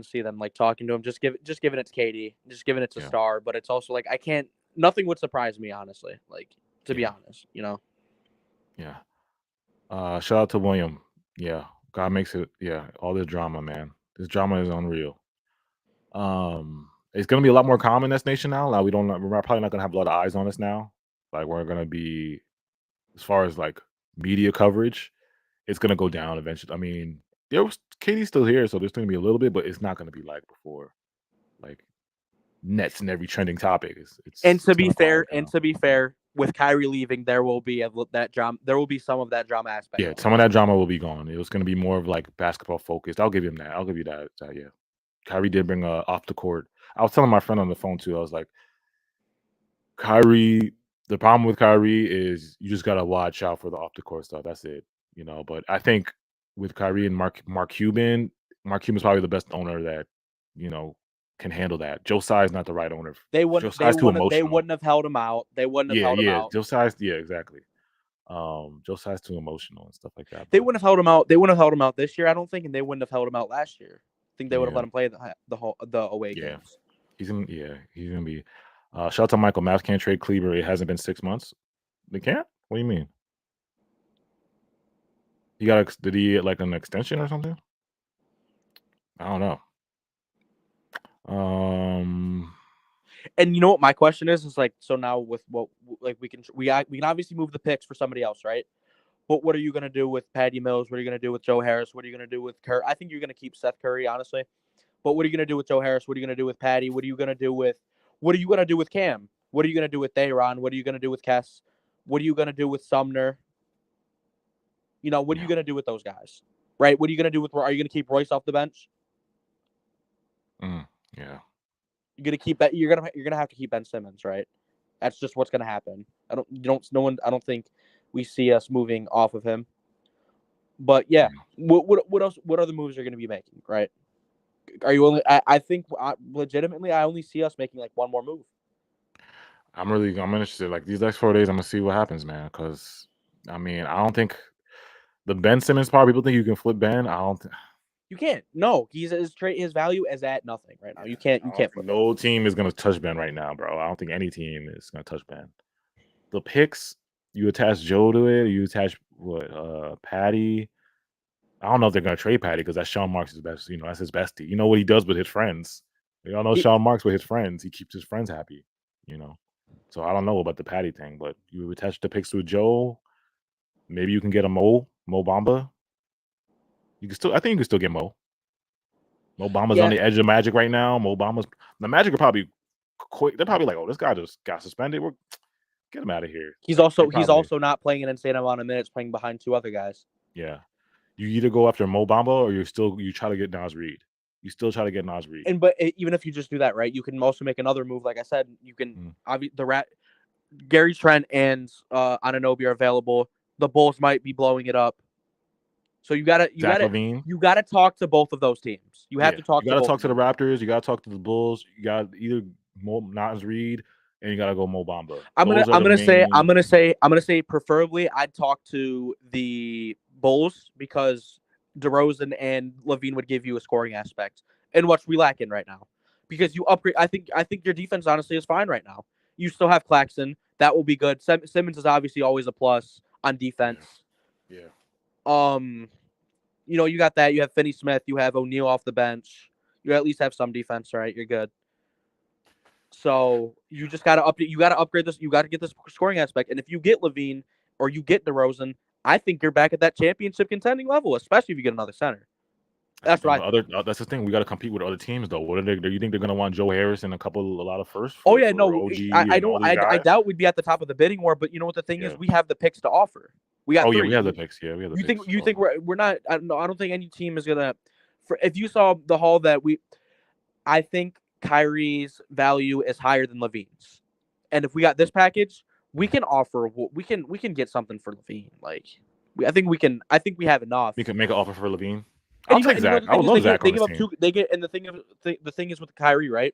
Speaker 2: see them like talking to him, just giving it to KD, just giving it to Star. But it's also like nothing would surprise me, honestly. Like, to be honest, you know.
Speaker 1: Yeah. Shout out to William. Yeah. God makes it. Yeah. All this drama, man. This drama is unreal. It's gonna be a lot more calm in this nation now. Like we're probably not gonna have a lot of eyes on us now. Like we're gonna be, as far as like media coverage, it's gonna go down eventually. I mean, Katie's still here, so there's gonna be a little bit, but it's not gonna be like before. Like Nets and every trending topic.
Speaker 2: And to
Speaker 1: it's
Speaker 2: be
Speaker 1: gonna quiet
Speaker 2: fair, with Kyrie leaving, there will be that drama. There will be some of that drama aspect.
Speaker 1: Yeah, some of that drama will be gone. It was gonna be more of like basketball focused. I'll give him that. I'll give you that. Yeah. Kyrie did bring off the court. I was telling my friend on the phone too. I was like, Kyrie. The problem with Kyrie is you just gotta watch out for the off the court stuff. That's it. But I think with Kyrie and Mark Cuban, Mark Cuban's probably the best owner that can handle that. Joe Tsai is not the right owner.
Speaker 2: They
Speaker 1: Joe Tsai's too emotional.
Speaker 2: They wouldn't have held him out.
Speaker 1: Joe Tsai's, yeah, exactly. Joe Tsai's too emotional and stuff like that.
Speaker 2: They wouldn't have held him out. They wouldn't have held him out this year, I don't think, and they wouldn't have held him out last year. I think they would have let him play the away games.
Speaker 1: He's gonna be. Shout out to Michael. Mavs can't trade Kleber. It hasn't been 6 months. They can't. What do you mean? Did he get like an extension or something? I don't know.
Speaker 2: And you know what my question is like, so now with what, like, we can obviously move the picks for somebody else, right? But what are you gonna do with Patty Mills? What are you gonna do with Joe Harris? What are you gonna do with Curry? I think you're gonna keep Seth Curry, honestly. But what are you gonna do with Joe Harris? What are you gonna do with Patty? What are you gonna do with Cam? What are you gonna do with Dayron? What are you gonna do with Kess? What are you gonna do with Sumner? What are you gonna do with those guys? Right? What are you gonna do with? Are you gonna keep Royce off the bench?
Speaker 1: Yeah.
Speaker 2: You're gonna keep that. You're gonna have to keep Ben Simmons, right? That's just what's gonna happen. I don't think we see us moving off of him. But yeah, what else? What other moves are going to be making? Right? Are you only? I think legitimately, I only see us making like one more move.
Speaker 1: I'm interested. Like these next 4 days, I'm gonna see what happens, man. Because I mean, I don't think the Ben Simmons part. People think you can flip Ben. I don't.
Speaker 2: You can't. No, his value is at nothing right now. You can't
Speaker 1: I don't
Speaker 2: flip
Speaker 1: think
Speaker 2: it.
Speaker 1: no team is gonna touch Ben right now, bro. I don't think any team is gonna touch Ben. The picks, you attach Joe to it. You attach what? Patty. I don't know if they're gonna trade Patty because that's Sean Marks' best. You know, that's his bestie. You know what he does with his friends. We all know
Speaker 2: He-
Speaker 1: Sean Marks with his friends. He keeps his friends happy. You know, so I don't know about the Patty thing, but you attach the picks to Joe. Maybe you can get a Mo Bamba. You can still, I think you can still get Mo. Mo Bamba's on
Speaker 2: yeah,
Speaker 1: the edge of Magic right now. The Magic are probably quick. They're probably like, oh, this guy just got suspended. Get him out of here.
Speaker 2: he's
Speaker 1: Like they
Speaker 2: he's
Speaker 1: probably,
Speaker 2: also not playing an insane amount of minutes, playing behind two other guys.
Speaker 1: yeah. You either go after Mo Bamba or you try to get Nas Reed. You still try to get Nas Reed.
Speaker 2: Even if you just do that, right, you can also make another move. Like I said, you can
Speaker 1: Mm.
Speaker 2: Gary Trent and Anunoby are available. The Bulls might be blowing it up. So you
Speaker 1: Zach LaVine.
Speaker 2: gotta talk to both of those teams. You have
Speaker 1: Yeah,
Speaker 2: to talk
Speaker 1: you
Speaker 2: to
Speaker 1: got to
Speaker 2: both
Speaker 1: talk
Speaker 2: of
Speaker 1: to the
Speaker 2: them.
Speaker 1: Raptors. You got to talk to the Bulls. You got either Nas Reed and you got to go Mo Bamba.
Speaker 2: I'm
Speaker 1: Those are the main.
Speaker 2: I'm gonna say preferably I'd talk to the Bulls because DeRozan and Levine would give you a scoring aspect, and what we lack in right now. Because you upgrade, I think your defense honestly is fine right now. You still have Claxton, that will be good. Simmons is obviously always a plus on defense.
Speaker 1: Yeah.
Speaker 2: You know, you got that. You have Finney Smith. You have O'Neal off the bench. You at least have some defense, right? You're good. So you just got to update. You got to upgrade this. You got to get this scoring aspect. And if you get Levine or you get DeRozan, I think you're back at that championship contending level, especially if you get another center. That's what I think.
Speaker 1: That's the thing. We got to compete with other teams, though. What are they? Do you think they're gonna want Joe Harris and a lot of firsts
Speaker 2: Oh
Speaker 1: for
Speaker 2: yeah, no,
Speaker 1: OG
Speaker 2: I
Speaker 1: and
Speaker 2: don't.
Speaker 1: all these
Speaker 2: I
Speaker 1: guys?
Speaker 2: doubt we'd be at the top of the bidding war. But you know what the thing is?
Speaker 1: Yeah.
Speaker 2: We have the picks to offer. We got
Speaker 1: Oh yeah,
Speaker 2: three.
Speaker 1: we have the picks. Yeah, we have the picks.
Speaker 2: You think we're not? I don't think any team is gonna. If you saw the haul that I think Kyrie's value is higher than Levine's. And if we got this package, we can offer we can get something for Levine. Like I think we have enough.
Speaker 1: We can make an offer for Levine. I'll take
Speaker 2: And you know
Speaker 1: Zach.
Speaker 2: the
Speaker 1: I
Speaker 2: thing
Speaker 1: would
Speaker 2: is
Speaker 1: love Zach
Speaker 2: they
Speaker 1: on
Speaker 2: give
Speaker 1: this
Speaker 2: up
Speaker 1: team.
Speaker 2: two they get and the thing is with Kyrie, right?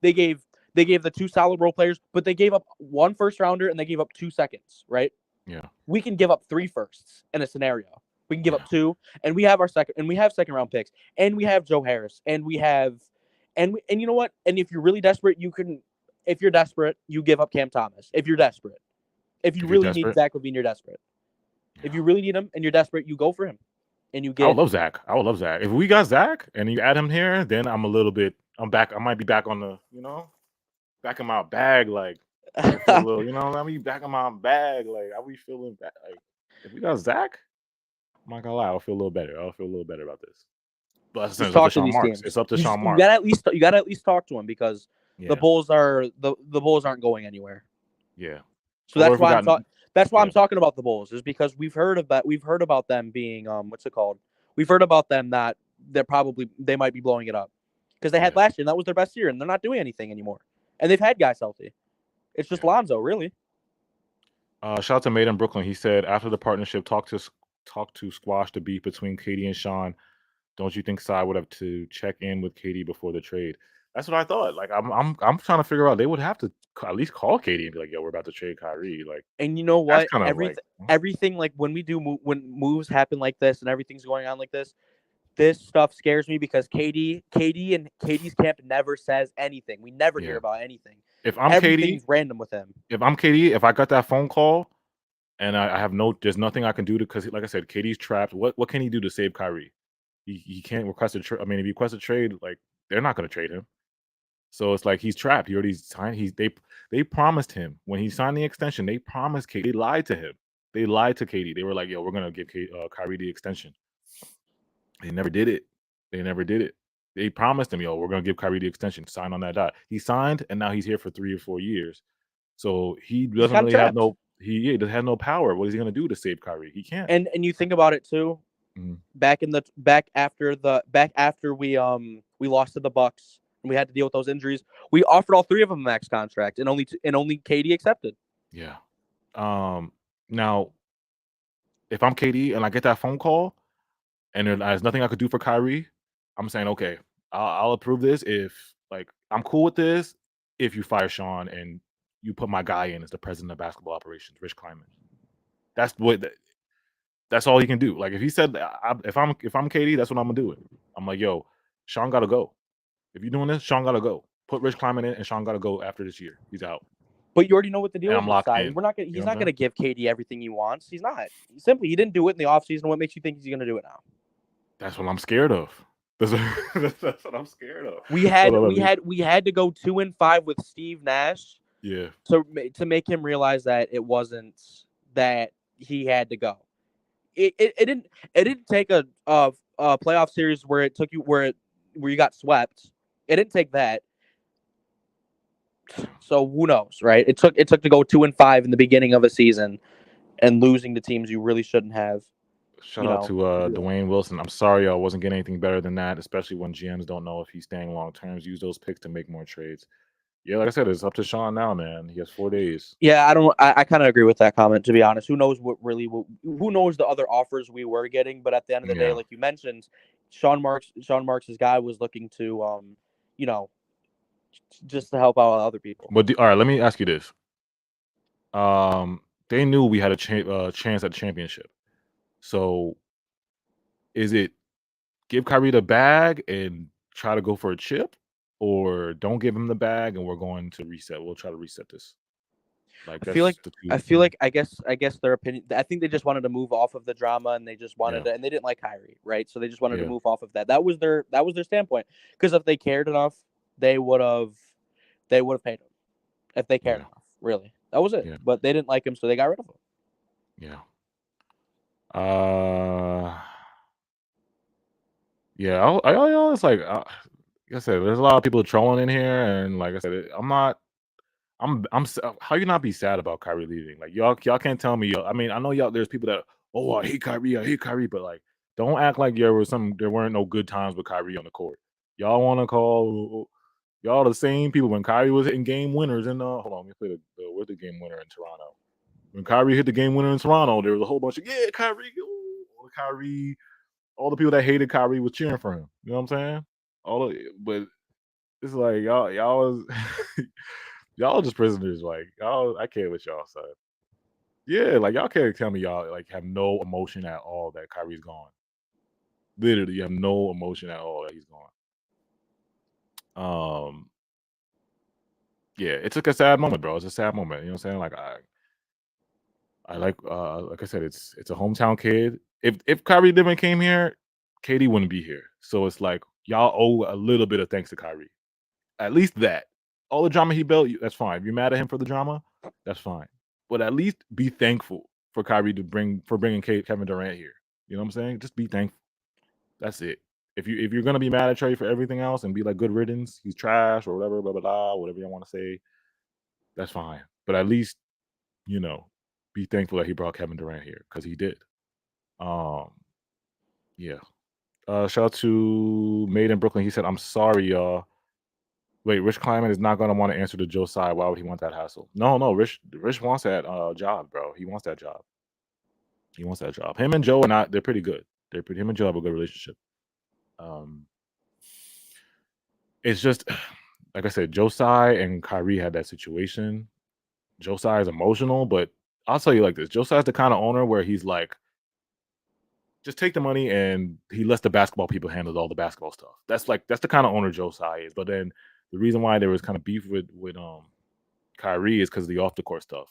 Speaker 2: They gave the two solid role players, but they gave up one first rounder and they gave up 2 seconds, right?
Speaker 1: Yeah.
Speaker 2: We can give up 3 firsts in a scenario. We can give up 2 and we have second round picks and we have Joe Harris and we have and you know what? And if you're really desperate, if you're desperate, you give up Cam Thomas. If you're desperate. If you
Speaker 1: If you're
Speaker 2: really need
Speaker 1: desperate,
Speaker 2: Zach LaVine, you're desperate.
Speaker 1: yeah.
Speaker 2: If you really need him and you're desperate, you go for him. And you
Speaker 1: I would
Speaker 2: get
Speaker 1: love Zach. I would love Zach. If we got Zach and you add him here, then I'm a little bit. I'm back. I might be back on the. Back in my bag. Like I feel a little. I mean, back in my bag. Like I be feeling bad. Like if we got Zach, I'm not gonna lie. I'll feel a little better. I'll feel a little better about this. But
Speaker 2: just
Speaker 1: it's up to
Speaker 2: talk to
Speaker 1: Sean
Speaker 2: these
Speaker 1: Marks. It's
Speaker 2: teams.
Speaker 1: up to Sean
Speaker 2: You
Speaker 1: Marks.
Speaker 2: gotta at least talk to him because the
Speaker 1: Yeah.
Speaker 2: Bulls aren't going anywhere.
Speaker 1: Yeah.
Speaker 2: So
Speaker 1: Or if we got.
Speaker 2: that's why
Speaker 1: Yeah.
Speaker 2: I'm talking about the Bulls, is because we've heard about them being what's it called? We've heard about them that they might be blowing it up. Because they had last year and that was their best year and they're not doing anything anymore. And they've had guys healthy. It's just Lonzo, really.
Speaker 1: Shout out to Made in Brooklyn. He said after the partnership talk to squash the beef between Katie and Sean. Don't you think Sai would have to check in with Katie before the trade? That's what I thought. Like I'm trying to figure out. They would have to at least call Katie and be like, "Yo, we're about to trade Kyrie." Like,
Speaker 2: and you know
Speaker 1: that's
Speaker 2: what?
Speaker 1: kind of like
Speaker 2: Everything like when when moves happen like this and everything's going on like this stuff scares me because Katie and Katie's camp never says anything. We never hear about anything.
Speaker 1: If I'm
Speaker 2: Everything's
Speaker 1: Katie,
Speaker 2: random with him.
Speaker 1: If I'm Katie, if I got that phone call and I have there's nothing I can do because, like I said, Katie's trapped. What can he do to save Kyrie? He can't request a trade. I mean, if he requests a trade, like they're not going to trade him. So it's like he's trapped. He already signed. They promised him when he signed the extension. They promised Katie. They lied to him. They lied to Katie. They were like, "Yo, we're gonna give Kyrie the extension." They never did it. They never did it. They promised him, "Yo, we're gonna give Kyrie the extension." Sign on that dot. He signed, and now he's here for 3 or 4 years. So he
Speaker 2: He's
Speaker 1: doesn't
Speaker 2: kind of
Speaker 1: really have
Speaker 2: trapped.
Speaker 1: no. He doesn't have no power. What is he gonna do to save Kyrie? He can't.
Speaker 2: And you think about it too. Back after we lost to the Bucks and we had to deal with those injuries, we offered all 3 of them max contract and only Katie accepted.
Speaker 1: Yeah. Now, if I'm KD and I get that phone call and there's nothing I could do for Kyrie, I'm saying, okay, I'll approve this if like I'm cool with this if you fire Sean and you put my guy in as the president of basketball operations, Rich Kleiman. That's what. That's all he can do. Like if he said, if I'm KD, that's what I'm gonna do. It. I'm like, yo, Sean gotta go. If you're doing this, Sean gotta go. Put Rich Kleiman in, and Sean gotta go after this year. He's out.
Speaker 2: But you already know what the deal
Speaker 1: And
Speaker 2: is
Speaker 1: I'm
Speaker 2: with
Speaker 1: locked
Speaker 2: Cy.
Speaker 1: in.
Speaker 2: We're not gonna.
Speaker 1: You
Speaker 2: He's
Speaker 1: know what
Speaker 2: not
Speaker 1: I'm
Speaker 2: gonna give KD everything he wants. He's not. Simply, he didn't do it in the offseason. What makes you think he's gonna do it now?
Speaker 1: That's what I'm scared of. That's what I'm scared of.
Speaker 2: We had to go 2-5 with Steve Nash
Speaker 1: Yeah.
Speaker 2: to make him realize that it wasn't that he had to go. It didn't take a playoff series where it took you where you got swept. It didn't take that. So who knows, right? It took to go 2-5 in the beginning of a season and losing to teams you really shouldn't have.
Speaker 1: Shout out to Dwayne Wilson. I'm sorry I wasn't getting anything better than that, especially when GMs don't know if he's staying long terms. Use those picks to make more trades. Yeah, like I said, it's up to Sean now, man. He has 4 days.
Speaker 2: Yeah, I kind of agree with that comment, to be honest. Who knows who knows the other offers we were getting, but at the end of the day, like you mentioned, Sean Marks' guy was looking to just to help out other people.
Speaker 1: But all right, let me ask you this. They knew we had a chance at the championship. So is it give Kyrie the bag and try to go for a chip, or don't give him the bag and we're going to reset? We'll try to reset this. Like
Speaker 2: I guess their opinion. I think they just wanted to move off of the drama, and they just wanted to, and they didn't like Kyrie, right? So they just wanted to move off of that. That was their standpoint. Because if they cared enough, they would have paid him. If they cared enough, really, that was it. But they didn't like him, so they got rid of him.
Speaker 1: Yeah. Yeah. I it's like I said, there's a lot of people trolling in here, and like I said, I'm not. How you not be sad about Kyrie leaving? Like y'all can't tell me. I mean, I know y'all. There's people that I hate Kyrie, but like don't act like there weren't no good times with Kyrie on the court. Y'all want to call y'all the same people when Kyrie was hitting game winners in hold on, let me play where's the game winner in Toronto? When Kyrie hit the game winner in Toronto, there was a whole bunch of Kyrie, Kyrie. All the people that hated Kyrie was cheering for him. You know what I'm saying? But it's like y'all was. Y'all just prisoners, like y'all. I can't let y'all side. Yeah, like y'all can't tell me y'all like have no emotion at all that Kyrie's gone. Literally, you have no emotion at all that he's gone. Yeah, it's like a sad moment, bro. It's a sad moment. You know what I'm saying? Like I like I said, it's a hometown kid. If Kyrie Irving came here, KD wouldn't be here. So it's like y'all owe a little bit of thanks to Kyrie. At least that. All the drama he built, that's fine. If you're mad at him for the drama, that's fine. But at least be thankful for Kyrie for bringing Kevin Durant here. You know what I'm saying? Just be thankful. That's it. If you're gonna be mad at Trey for everything else and be like good riddance, he's trash or whatever, blah blah blah, whatever you want to say, that's fine. But at least be thankful that he brought Kevin Durant here because he did. Yeah. Shout out to Made in Brooklyn. He said, "I'm sorry, y'all. Wait, Rich Kleiman is not gonna want to answer to Joe Tsai. Why would he want that hassle? No, Rich wants that job, bro. He wants that job. He wants that job. Him and Joe are not. They're pretty good. Him and Joe have a good relationship. It's just like I said, Joe Tsai and Kyrie had that situation. Joe Tsai is emotional, but I'll tell you like this: Joe Tsai is the kind of owner where he's like, just take the money and he lets the basketball people handle all the basketball stuff. That's the kind of owner Joe Tsai is. But then the reason why there was kind of beef with Kyrie is because of the off the court stuff.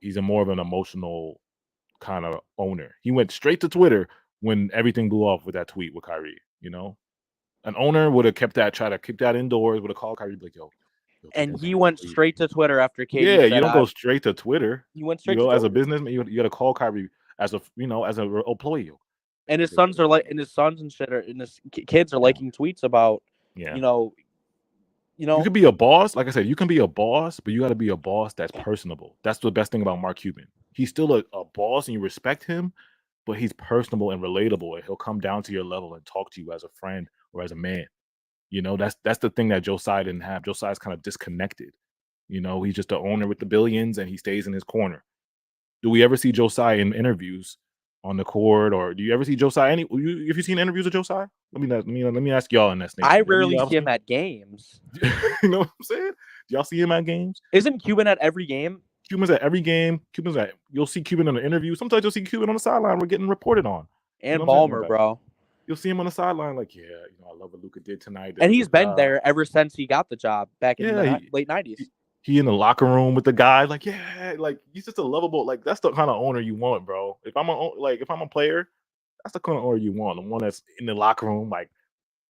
Speaker 1: He's a more of an emotional kind of owner. He went straight to Twitter when everything blew off with that tweet with Kyrie. An owner would have try to keep that indoors, would have called Kyrie, like, yo.
Speaker 2: And he went straight to Twitter after KD.
Speaker 1: Yeah, you don't go straight to Twitter.
Speaker 2: He went straight to
Speaker 1: as a businessman, you got to call Kyrie as an employee.
Speaker 2: And his sons are like, and his sons and shit and his kids are liking tweets about, you
Speaker 1: could be a boss. Like I said, you can be a boss, but you got to be a boss that's personable. That's the best thing about Mark Cuban. He's still a boss and you respect him, but he's personable and relatable. And he'll come down to your level and talk to you as a friend or as a man. That's the thing that Joe Tsai didn't have. Joe Tsai's kind of disconnected. He's just the owner with the billions and he stays in his corner. Do we ever see Joe Tsai in interviews on the court, or do you ever see Josiah? If you seen interviews of Josiah? Let me ask y'all in this
Speaker 2: I
Speaker 1: nation.
Speaker 2: rarely see him at games.
Speaker 1: You know what I'm saying? Do y'all see him at games?
Speaker 2: Isn't Cuban at every game?
Speaker 1: Cuban's at every game. You'll see Cuban in an interview. Sometimes you'll see Cuban on the sideline. We're getting reported on.
Speaker 2: And
Speaker 1: you know what I'm saying?
Speaker 2: Ballmer, bro.
Speaker 1: You'll see him on the sideline, like, yeah, I love what Luka did tonight.
Speaker 2: And he's been there ever since he got the job back in the late 90s.
Speaker 1: He in the locker room with the guys, like, yeah, like he's just a lovable, like that's the kind of owner you want, bro. If I'm a player, that's the kind of owner you want. The one that's in the locker room, like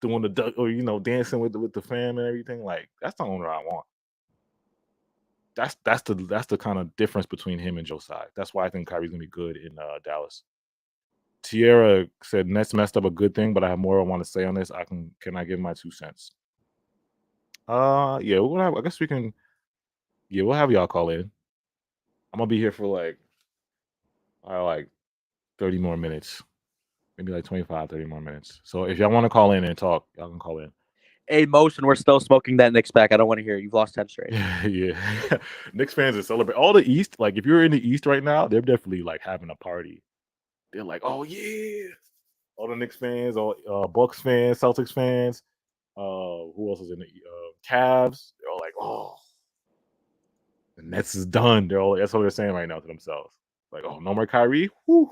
Speaker 1: doing the duck or dancing with the fam and everything. Like that's the owner I want. That's the kind of difference between him and Josiah. That's why I think Kyrie's gonna be good in Dallas. Tierra said Nets messed up a good thing, but I have more I want to say on this. Can I give my 2 cents? Yeah, I guess we can. Yeah, we'll have y'all call in. I'm gonna be here for like 30 more minutes, maybe like 25, 30 more minutes. So if y'all want to call in and talk, y'all can call in.
Speaker 2: Hey, Motion, we're still smoking that Knicks back. I don't want to hear it. You've lost 10 straight.
Speaker 1: Yeah. Knicks fans are celebrating. All the East, like if you're in the East right now, they're definitely like having a party. They're like, oh yeah. All the Knicks fans, all Bucks fans, Celtics fans, who else is in the Cavs? They're all like, oh, the Nets is done. That's what they're saying right now to themselves. Like, oh, no more Kyrie. Whew.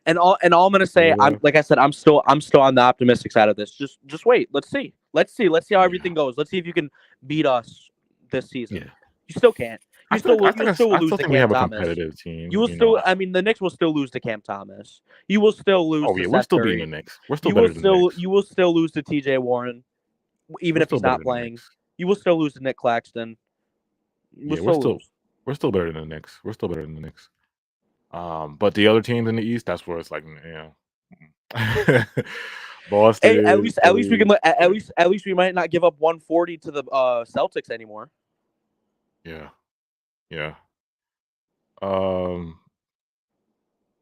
Speaker 2: And all I'm gonna say, I'm like I said, I'm still on the optimistic side of this. Just wait. Let's see how everything goes. Let's see if you can beat us this season.
Speaker 1: Yeah.
Speaker 2: You still can't. You still will lose to Cam Thomas.
Speaker 1: We have a competitive team.
Speaker 2: You will still. I mean, the Knicks will still lose to Cam Thomas. You will still lose.
Speaker 1: Oh yeah, we're still beating the Knicks. We're still better than the Knicks.
Speaker 2: You will still lose to T.J. Warren, even if he's not playing. You will still lose to Nick Claxton.
Speaker 1: We're still better than the Knicks. We're still better than the Knicks. But the other teams in the East, that's where it's like, Boston.
Speaker 2: Hey, at least we can at least we might not give up 140 to the Celtics anymore.
Speaker 1: Yeah. I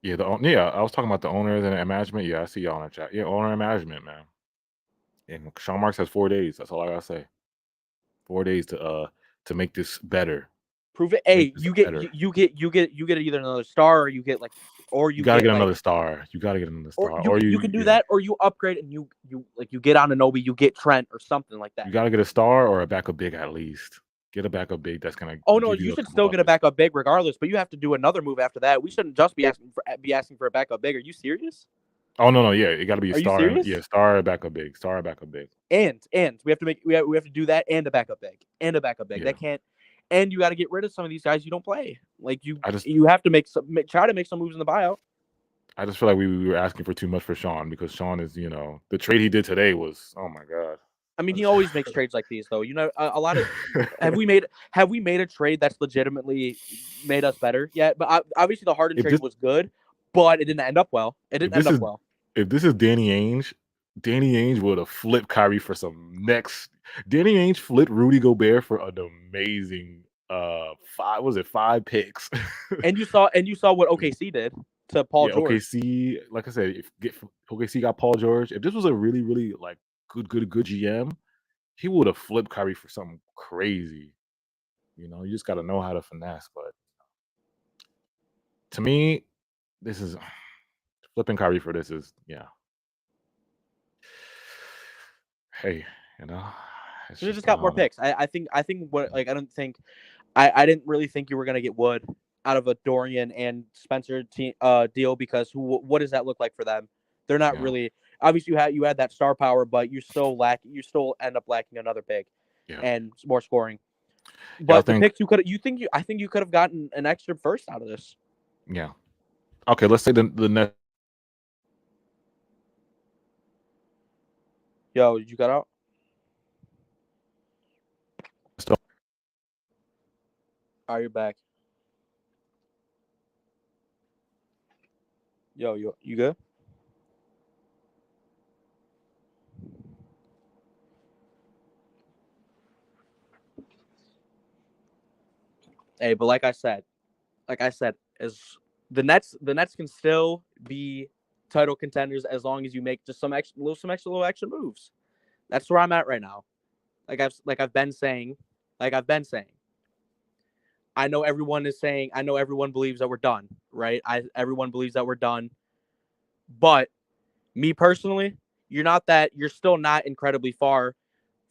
Speaker 1: was talking about the owners and management. Yeah, I see y'all in the chat. Yeah, owner and management, man. And Sean Marks has 4 days. That's all I gotta say. 4 days to make this better.
Speaker 2: Prove it. Hey, you get either another star or you get like, or you
Speaker 1: gotta get another star. You gotta get another star.
Speaker 2: Or you can do that, or you upgrade and you get Anunoby, you get Trent or something like that.
Speaker 1: You gotta get a star or a backup big at least. Get a backup big that's gonna.
Speaker 2: Oh no, you should still get a backup big regardless, but you have to do another move after that. We shouldn't just be asking for a backup big. Are you serious?
Speaker 1: Oh no, yeah, it got to be a star.
Speaker 2: Yeah,
Speaker 1: star, backup big, backup big.
Speaker 2: And we have to do that and a backup big
Speaker 1: Yeah.
Speaker 2: That can't. And you got to get rid of some of these guys you don't play. Like you have to try to make some moves in the buyout.
Speaker 1: I just feel like we were asking for too much for Sean because Sean is, the trade he did today was, oh my god.
Speaker 2: I mean, he always makes trades like these, though. A lot of have we made a trade that's legitimately made us better yet? But obviously, the Harden trade was good, but it didn't end up well.
Speaker 1: If this is Danny Ainge would have flipped Kyrie for some next. Danny Ainge flipped Rudy Gobert for an amazing 5 picks.
Speaker 2: and you saw what OKC did to Paul George.
Speaker 1: OKC, like I said, if OKC got Paul George, if this was a really, really like good GM, he would have flipped Kyrie for something crazy. You just got to know how to finesse. But to me, this is flipping Kyrie for this is Hey,
Speaker 2: you just got more picks. I think what I didn't really think you were gonna get Wood out of a Dorian and Spencer deal because what does that look like for them? They're not really. Obviously, you had that star power, but you still end up lacking another big and more scoring. But the picks I think you could have gotten an extra first out of this.
Speaker 1: Yeah. Okay, let's say the next.
Speaker 2: Yo, did you got out? Are you back? Yo, you good? Hey, but like I said, as the Nets can still be title contenders as long as you make just some extra little moves. That's where I'm at right now. I've been saying. I know everyone believes that we're done, right? Everyone believes that we're done. But me personally, you're still not incredibly far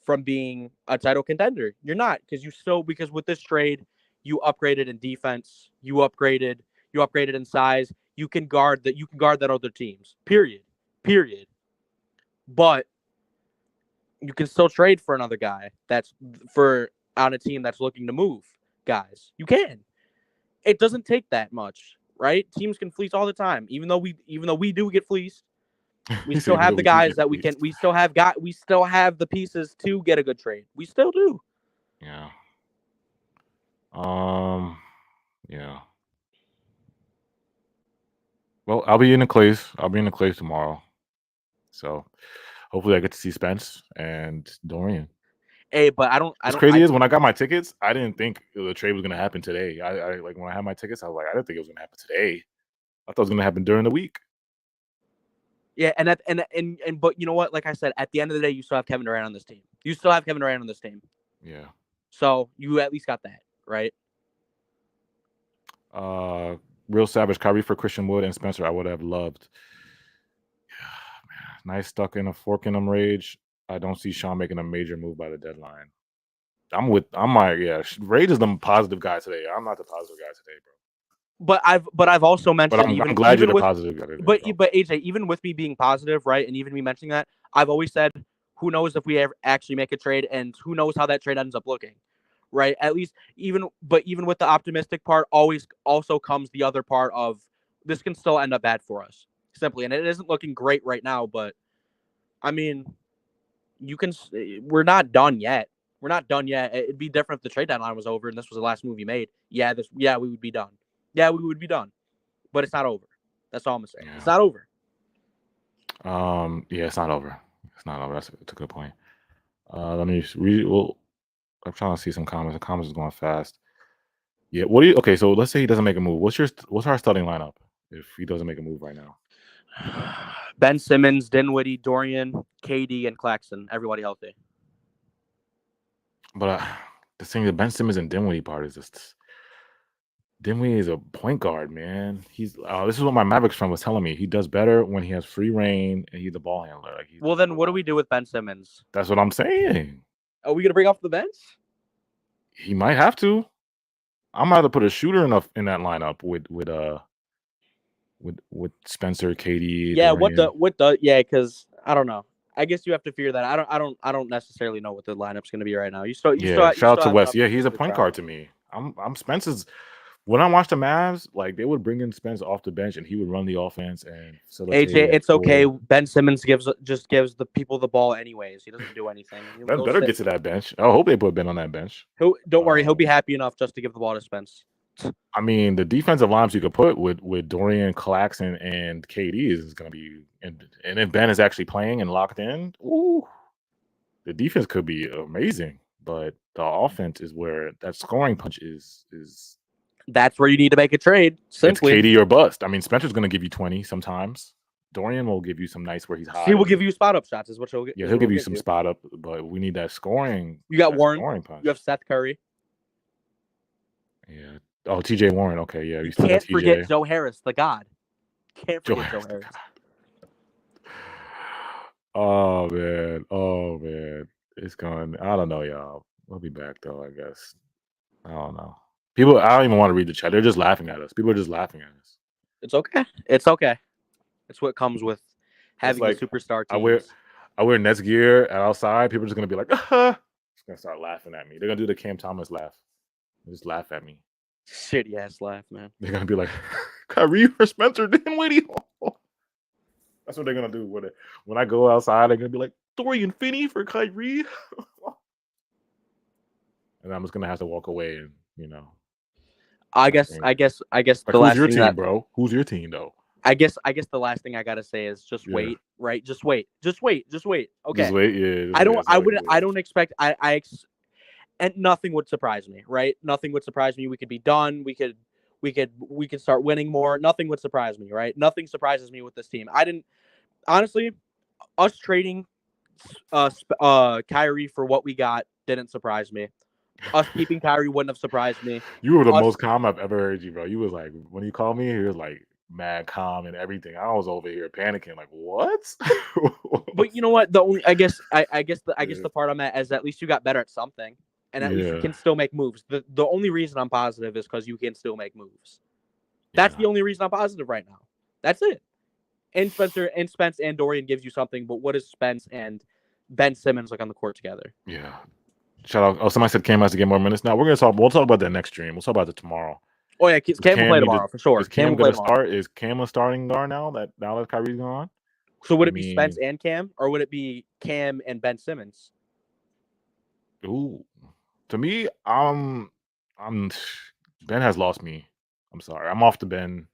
Speaker 2: from being a title contender. You're not, because with this trade, you upgraded in defense, you upgraded in size. You can guard that other teams. Period. Period. But you can still trade for another guy that's for on a team that's looking to move guys. You can. It doesn't take that much, right? Teams can fleece all the time. Even though we do get fleeced, we
Speaker 1: You
Speaker 2: still
Speaker 1: say,
Speaker 2: have
Speaker 1: no,
Speaker 2: the
Speaker 1: we do
Speaker 2: guys
Speaker 1: get
Speaker 2: that
Speaker 1: fleeced.
Speaker 2: we still have the pieces to get a good trade. We still do.
Speaker 1: Yeah. Um. Yeah. Well, I'll be in the Clays. I'll be in the Clays tomorrow. So hopefully I get to see Spence and Dorian.
Speaker 2: Hey, but
Speaker 1: What's crazy is when I got my tickets, I didn't think the trade was gonna happen today. I like when I had my tickets, I was like, I didn't think it was gonna happen today. I thought it was gonna happen during the week.
Speaker 2: yeah, and but you know what? Like I said, at the end of the day, you still have Kevin Durant on this team. You still have Kevin Durant on this team.
Speaker 1: Yeah.
Speaker 2: So you at least got that, right?
Speaker 1: Real Savage, Kyrie for Christian Wood and Spencer. I would have loved. Yeah, man. Nice stuck in a fork in them rage. I don't see Sean making a major move by the deadline. I'm like, yeah, Rage is the positive guy today. I'm not the positive guy today, bro.
Speaker 2: But I've also
Speaker 1: But
Speaker 2: mentioned
Speaker 1: I'm glad you're
Speaker 2: even
Speaker 1: the
Speaker 2: with
Speaker 1: positive guy today, bro.
Speaker 2: but AJ, even with me being positive, right, and even me mentioning that, I've always said, who knows if we ever actually make a trade, and who knows how that trade ends up looking, right? At least even with the optimistic part, always also comes the other part of this can still end up bad for us, simply, and it isn't looking great right now. But I mean, you can. We're not done yet. We're not done yet. It'd be different if the trade deadline was over and this was the last move you made. Yeah, we would be done. Yeah, we would be done. But it's not over. That's all I'm gonna say.
Speaker 1: Yeah.
Speaker 2: It's not over.
Speaker 1: Yeah, it's not over. It's not over. That's a good point. Let me read. Well, I'm trying to see some comments. The comments is going fast. Yeah. What do you? Okay, so let's say he doesn't make a move. What's our starting lineup if he doesn't make a move right now?
Speaker 2: Ben Simmons, Dinwiddie, Dorian, KD, and Claxton. Everybody healthy.
Speaker 1: But the thing, the Ben Simmons and Dinwiddie part is just Dinwiddie is a point guard, man. This is what my Mavericks friend was telling me. He does better when he has free reign and he's a ball handler. Like
Speaker 2: Well, then what do we do with Ben Simmons?
Speaker 1: That's what I'm saying.
Speaker 2: Are we gonna bring off the bench?
Speaker 1: He might have to. I'm about to put a shooter in that lineup with Spencer, KD,
Speaker 2: Yeah.
Speaker 1: Dorian.
Speaker 2: Yeah. Because I don't know. I guess you have to figure that. I don't necessarily know what the lineup's gonna be right now.
Speaker 1: Yeah, shout out to
Speaker 2: have
Speaker 1: Wes.
Speaker 2: enough
Speaker 1: Yeah,
Speaker 2: to
Speaker 1: he's a point
Speaker 2: try.
Speaker 1: guard to me. I'm Spencer's. When I watched the Mavs, like they would bring in Spence off the bench and he would run the offense and facilitate
Speaker 2: AJ,
Speaker 1: and
Speaker 2: it's okay.
Speaker 1: score.
Speaker 2: Ben Simmons just gives the people the ball anyways. He doesn't do anything.
Speaker 1: Ben better get to that bench. I hope they put Ben on that bench.
Speaker 2: Don't worry, he'll be happy enough just to give the ball to Spence.
Speaker 1: I mean, the defensive lines you could put with Dorian, Claxton, and KD is going to be, and if Ben is actually playing and locked in, ooh, the defense could be amazing. But the offense is where that scoring punch is.
Speaker 2: That's where you need to make a trade. Simply,
Speaker 1: it's KD or bust. I mean, Spencer's going to give you 20 sometimes. Dorian will give you some nights where he's hot.
Speaker 2: He will give you spot up shots, is what he'll get.
Speaker 1: Yeah, he'll give you some spot up, but we need that scoring.
Speaker 2: You got Warren.
Speaker 1: Scoring punch.
Speaker 2: You have Seth Curry.
Speaker 1: Yeah. Oh, TJ Warren. Okay, yeah.
Speaker 2: You can't forget Joe Harris, the God. Can't forget Joe Harris.
Speaker 1: Oh man. It's going. I don't know, y'all. We'll be back though, I guess. I don't know. People, I don't even want to read the chat. They're just laughing at us. People are just laughing at us.
Speaker 2: It's okay. It's okay. It's what comes with having
Speaker 1: like,
Speaker 2: the superstar teams.
Speaker 1: I wear Nets gear outside. People are just gonna be like, just gonna start laughing at me. They're gonna do the Cam Thomas laugh. They just laugh at me.
Speaker 2: Shitty ass laugh, man.
Speaker 1: They're gonna be like, Kyrie or Spencer Dinwiddie. That's what they're gonna do with it. When I go outside, they're gonna be like, Dorian Finney for Kyrie. And I'm just gonna have to walk away and,
Speaker 2: I guess like, the
Speaker 1: who's
Speaker 2: last
Speaker 1: your
Speaker 2: thing
Speaker 1: team, bro? Who's your team though?
Speaker 2: I guess the last thing I gotta say is just wait, right? Just wait. Okay.
Speaker 1: Just wait, yeah.
Speaker 2: I don't expect and nothing would surprise me, right? Nothing would surprise me. We could be done. We could start winning more. Nothing would surprise me, right? Nothing surprises me with this team. Honestly, us trading Kyrie for what we got didn't surprise me. Us keeping Kyrie wouldn't have surprised me.
Speaker 1: You were the most calm I've ever heard you, bro. You was like, when you called me, he was like, mad calm and everything. I was over here panicking, like, what?
Speaker 2: But you know what? The only I guess
Speaker 1: Yeah.
Speaker 2: the part I'm at is at least you got better at something, and at least you
Speaker 1: Yeah.
Speaker 2: can still make moves. The only reason I'm positive is because you can still make moves. That's
Speaker 1: Yeah.
Speaker 2: the only reason I'm positive right now. That's it. And Spence and Dorian gives you something, but what does Spence and Ben Simmons look on the court together?
Speaker 1: Yeah. Shout out. Oh, somebody said Cam has to get more minutes. Now we'll talk about that next stream. We'll talk about it tomorrow.
Speaker 2: Oh yeah, Cam will play
Speaker 1: need to-
Speaker 2: tomorrow for sure.
Speaker 1: Is
Speaker 2: Cam
Speaker 1: Cam
Speaker 2: will play
Speaker 1: gonna
Speaker 2: tomorrow.
Speaker 1: start? Is Cam a starting guard now that Kyrie's gone?
Speaker 2: So would
Speaker 1: I
Speaker 2: it be Spence and Cam, or would it be Cam and Ben Simmons?
Speaker 1: Ooh, to me, I'm Ben has lost me. I'm sorry. I'm off to Ben.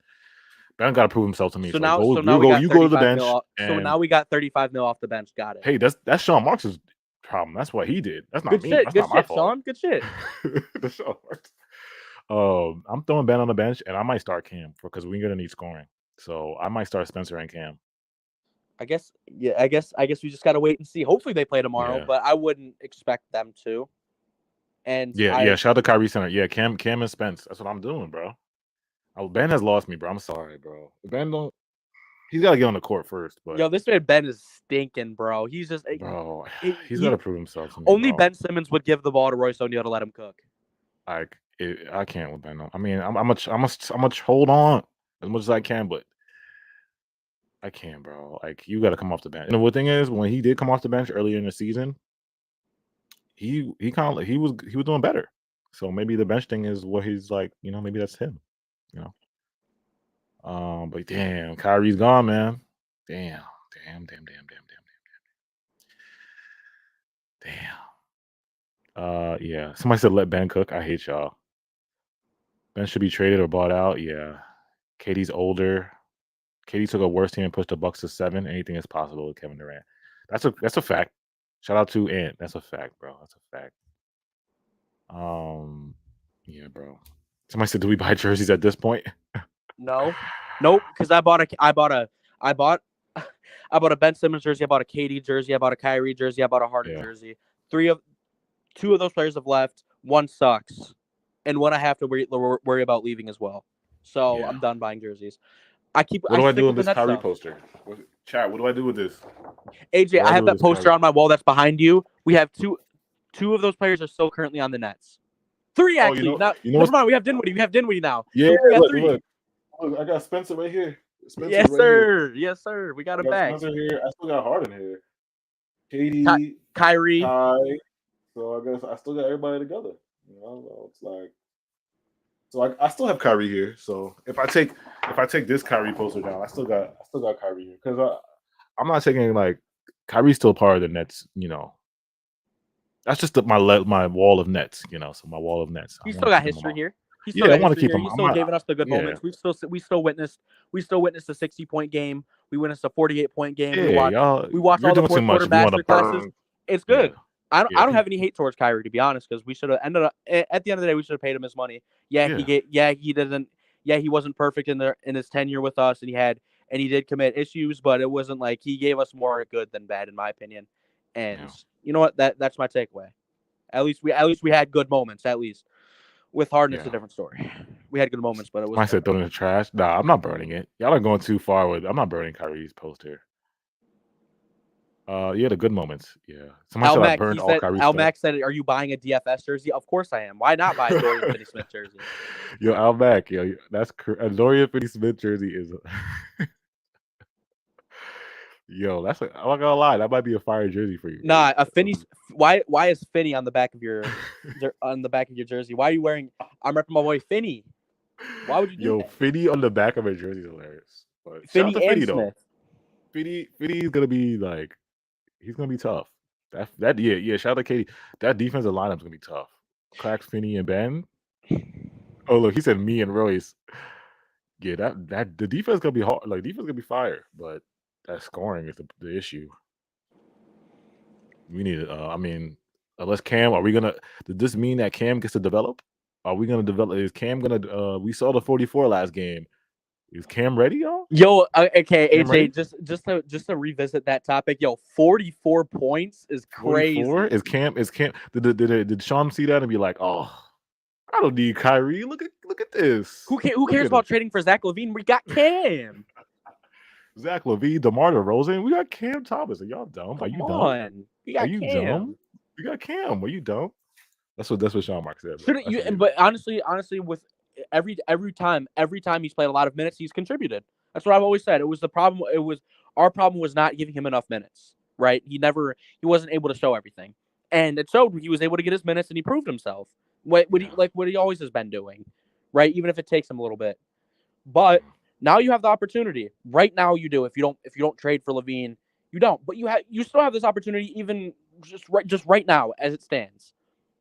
Speaker 1: Ben got to prove himself to me.
Speaker 2: So
Speaker 1: So
Speaker 2: now
Speaker 1: go,
Speaker 2: we
Speaker 1: go to the
Speaker 2: 35
Speaker 1: bench.
Speaker 2: mil. So now we got 35 mil off the bench. Got it.
Speaker 1: Hey, that's Sean Marks' problem. That's what he did. That's not
Speaker 2: Good
Speaker 1: me.
Speaker 2: shit.
Speaker 1: That's
Speaker 2: Good
Speaker 1: not my
Speaker 2: shit,
Speaker 1: fault.
Speaker 2: Sean. Good shit.
Speaker 1: That's Sean Marks. I'm throwing Ben on the bench, and I might start Cam because we're gonna need scoring. So I might start Spencer and Cam.
Speaker 2: I guess we just gotta wait and see. Hopefully they play tomorrow,
Speaker 1: Yeah.
Speaker 2: but I wouldn't expect them to. And
Speaker 1: Yeah. Shout out to Kyrie Center. Yeah, Cam and Spence. That's what I'm doing, bro. Oh, Ben has lost me, bro. I'm sorry, bro. Ben don't. He's got to get on the court first. But
Speaker 2: yo, this man Ben is stinking, bro. He's just
Speaker 1: bro. He's got to prove himself to me.
Speaker 2: Only
Speaker 1: bro.
Speaker 2: Ben Simmons would give the ball to Royce O'Neal to let him cook.
Speaker 1: I can't with Ben. I mean, I'm much hold on as much as I can, but I can't, bro. Like you got to come off the bench. And the thing is, when he did come off the bench earlier in the season, he was doing better. So maybe the bench thing is what he's like. Maybe that's him. But damn, Kyrie's gone, man. Damn. Yeah. Somebody said let Ben cook. I hate y'all. Ben should be traded or bought out. Yeah. KD's older. KD took a worse team and pushed the Bucks to 7. Anything is possible with Kevin Durant. That's a fact. Shout out to Ant. That's a fact, bro. That's a fact. Yeah, bro. Somebody said, do we buy jerseys at this point?
Speaker 2: No, nope. Because I bought a Ben Simmons jersey. I bought a KD jersey. I bought a Kyrie jersey. I bought a Harden jersey. Two of those players have left. One sucks, and one I have to worry about leaving as well. So I'm done buying jerseys.
Speaker 1: What do I do with this Kyrie poster? Chat, what do I do with this?
Speaker 2: AJ, I have that poster on my wall that's behind you. We have two of those players are still currently on the Nets. 3 actually. Never mind. We have Dinwiddie now.
Speaker 1: Yeah,
Speaker 2: Look,
Speaker 1: I got Spencer right here.
Speaker 2: Yes, sir. Yes, sir. We got him back.
Speaker 1: Spencer here. I still got Harden here. KD,
Speaker 2: Kyrie.
Speaker 1: So I guess I still got everybody together. It's like. So I still have Kyrie here. So if I take this Kyrie poster down, I still got Kyrie here because I'm not taking like Kyrie's still part of the Nets. That's just my wall of Nets. So my wall of Nets.
Speaker 2: He's still got history here.
Speaker 1: I want to keep him.
Speaker 2: He's still giving us the good moments. We still witnessed a 60-point game. We witnessed a 48-point game.
Speaker 1: Yeah,
Speaker 2: we watched all the fourth quarter master classes. It's good.
Speaker 1: Yeah.
Speaker 2: I don't have any hate towards Kyrie, to be honest, because we should have ended up at the end of the day. We should have paid him his money. He wasn't perfect in his tenure with us, and he did commit issues, but it wasn't like he gave us more good than bad, in my opinion. And you know what? That's my takeaway. At least we had good moments. At least with Harden, it's a different story. We had good moments, but it was.
Speaker 1: I said throw it in the trash. Nah, I'm not burning it. Y'all are going too far with. I'm not burning Kyrie's poster. The good moments. Yeah. Somebody said I burned all Kyrie's
Speaker 2: Al Mac said, "Are you buying a DFS jersey?" Of course I am. Why not buy a Dorian Finney-Smith jersey?
Speaker 1: Yo, Al Mac, that's a Dorian Finney-Smith jersey is. Yo, I'm not gonna lie, that might be a fire jersey for you.
Speaker 2: Nah, a Finney. Why is Finney on the back of your jersey? Why are you wearing? I'm repping my boy Finney. Why would you do that?
Speaker 1: Finney on the back of a jersey is hilarious. But
Speaker 2: Finney and
Speaker 1: Finney,
Speaker 2: Smith.
Speaker 1: Finney's gonna be like, he's gonna be tough. Shout out to Katie. That defensive lineup's gonna be tough. Cracks, Finney, and Ben. Oh look, he said me and Royce. Yeah, that the defense gonna be hard. Like defense gonna be fire, but that scoring is the issue. We need it. Unless Cam, did this mean that Cam gets to develop? Are we gonna develop? Is Cam gonna? We saw the 44 last game. Is Cam ready, y'all?
Speaker 2: Yo, okay, AJ, just to revisit that topic. Yo, 44 points is crazy.
Speaker 1: 44? Is Cam? Did Sean see that and be like, oh, I don't need Kyrie. Look Look at this.
Speaker 2: Who
Speaker 1: Look
Speaker 2: cares
Speaker 1: at
Speaker 2: about
Speaker 1: it.
Speaker 2: trading for Zach LaVine? We got Cam.
Speaker 1: Zach LaVine, DeMar DeRozan. We got Cam Thomas. Are y'all dumb? Are
Speaker 2: Come
Speaker 1: you dumb?
Speaker 2: on. We got
Speaker 1: Are you
Speaker 2: Cam.
Speaker 1: dumb? We got Cam. Are you dumb? That's what Sean Mark said.
Speaker 2: Shouldn't you? But honestly, with every time he's played a lot of minutes, he's contributed. That's what I've always said. It was the problem. Our problem was not giving him enough minutes. Right? He wasn't able to show everything, and it showed. He was able to get his minutes, and he proved himself. What he always has been doing, right? Even if it takes him a little bit, but now you have the opportunity. Right now, you do. If you don't trade for LaVine, you don't. But you still have this opportunity, even just right now as it stands.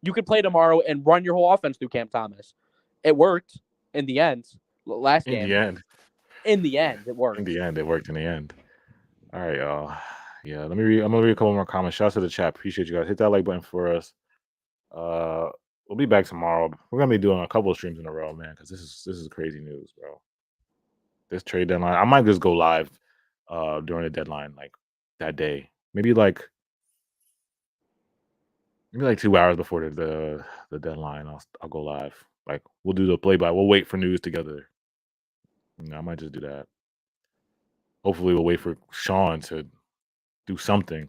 Speaker 2: You could play tomorrow and run your whole offense through Cam Thomas. It worked in the end. Last game. In the end, it worked.
Speaker 1: In the end, it worked. In the end. All right, y'all. Yeah, I'm gonna read a couple more comments. Shout out to the chat. Appreciate you guys. Hit that like button for us. We'll be back tomorrow. We're gonna be doing a couple of streams in a row, man, because this is crazy news, bro. This trade deadline. I might just go live during the deadline, like that day. Maybe like 2 hours before the deadline. I'll go live. Like we'll do the play-by. We'll wait for news together. I might just do that. Hopefully, we'll wait for Sean to do something.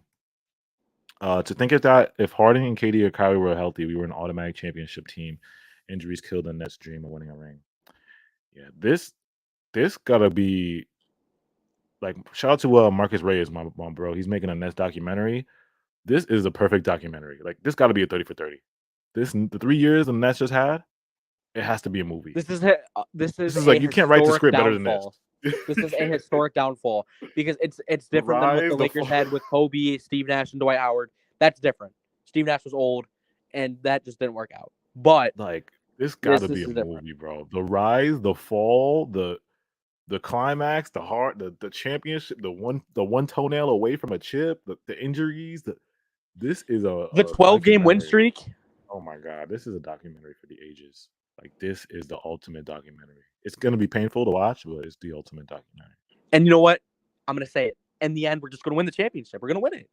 Speaker 1: To think of that, if Harden and KD or Kyrie were healthy, we were an automatic championship team. Injuries killed the Nets' dream of winning a ring. Yeah, this gotta be like shout out to Marcus Reyes, my bro. He's making a Nets documentary. This is a perfect documentary. Like this got to be a 30 for 30. The 3 years the Nets just had, it has to be a movie.
Speaker 2: This is
Speaker 1: like you can't write the script better than this.
Speaker 2: This is a historic downfall because it's different than what the Lakers had with Kobe, Steve Nash, and Dwight Howard. That's different. Steve Nash was old, and that just didn't work out. But
Speaker 1: like this got to be a movie, bro. The rise, the fall, the climax, the championship, the one toenail away from a chip, the injuries. This is the
Speaker 2: 12-game win streak.
Speaker 1: Oh my God, this is a documentary for the ages. Like this is the ultimate documentary. It's gonna be painful to watch, but it's the ultimate documentary.
Speaker 2: And you know what? I'm gonna say it. In the end, we're just gonna win the championship. We're gonna win it.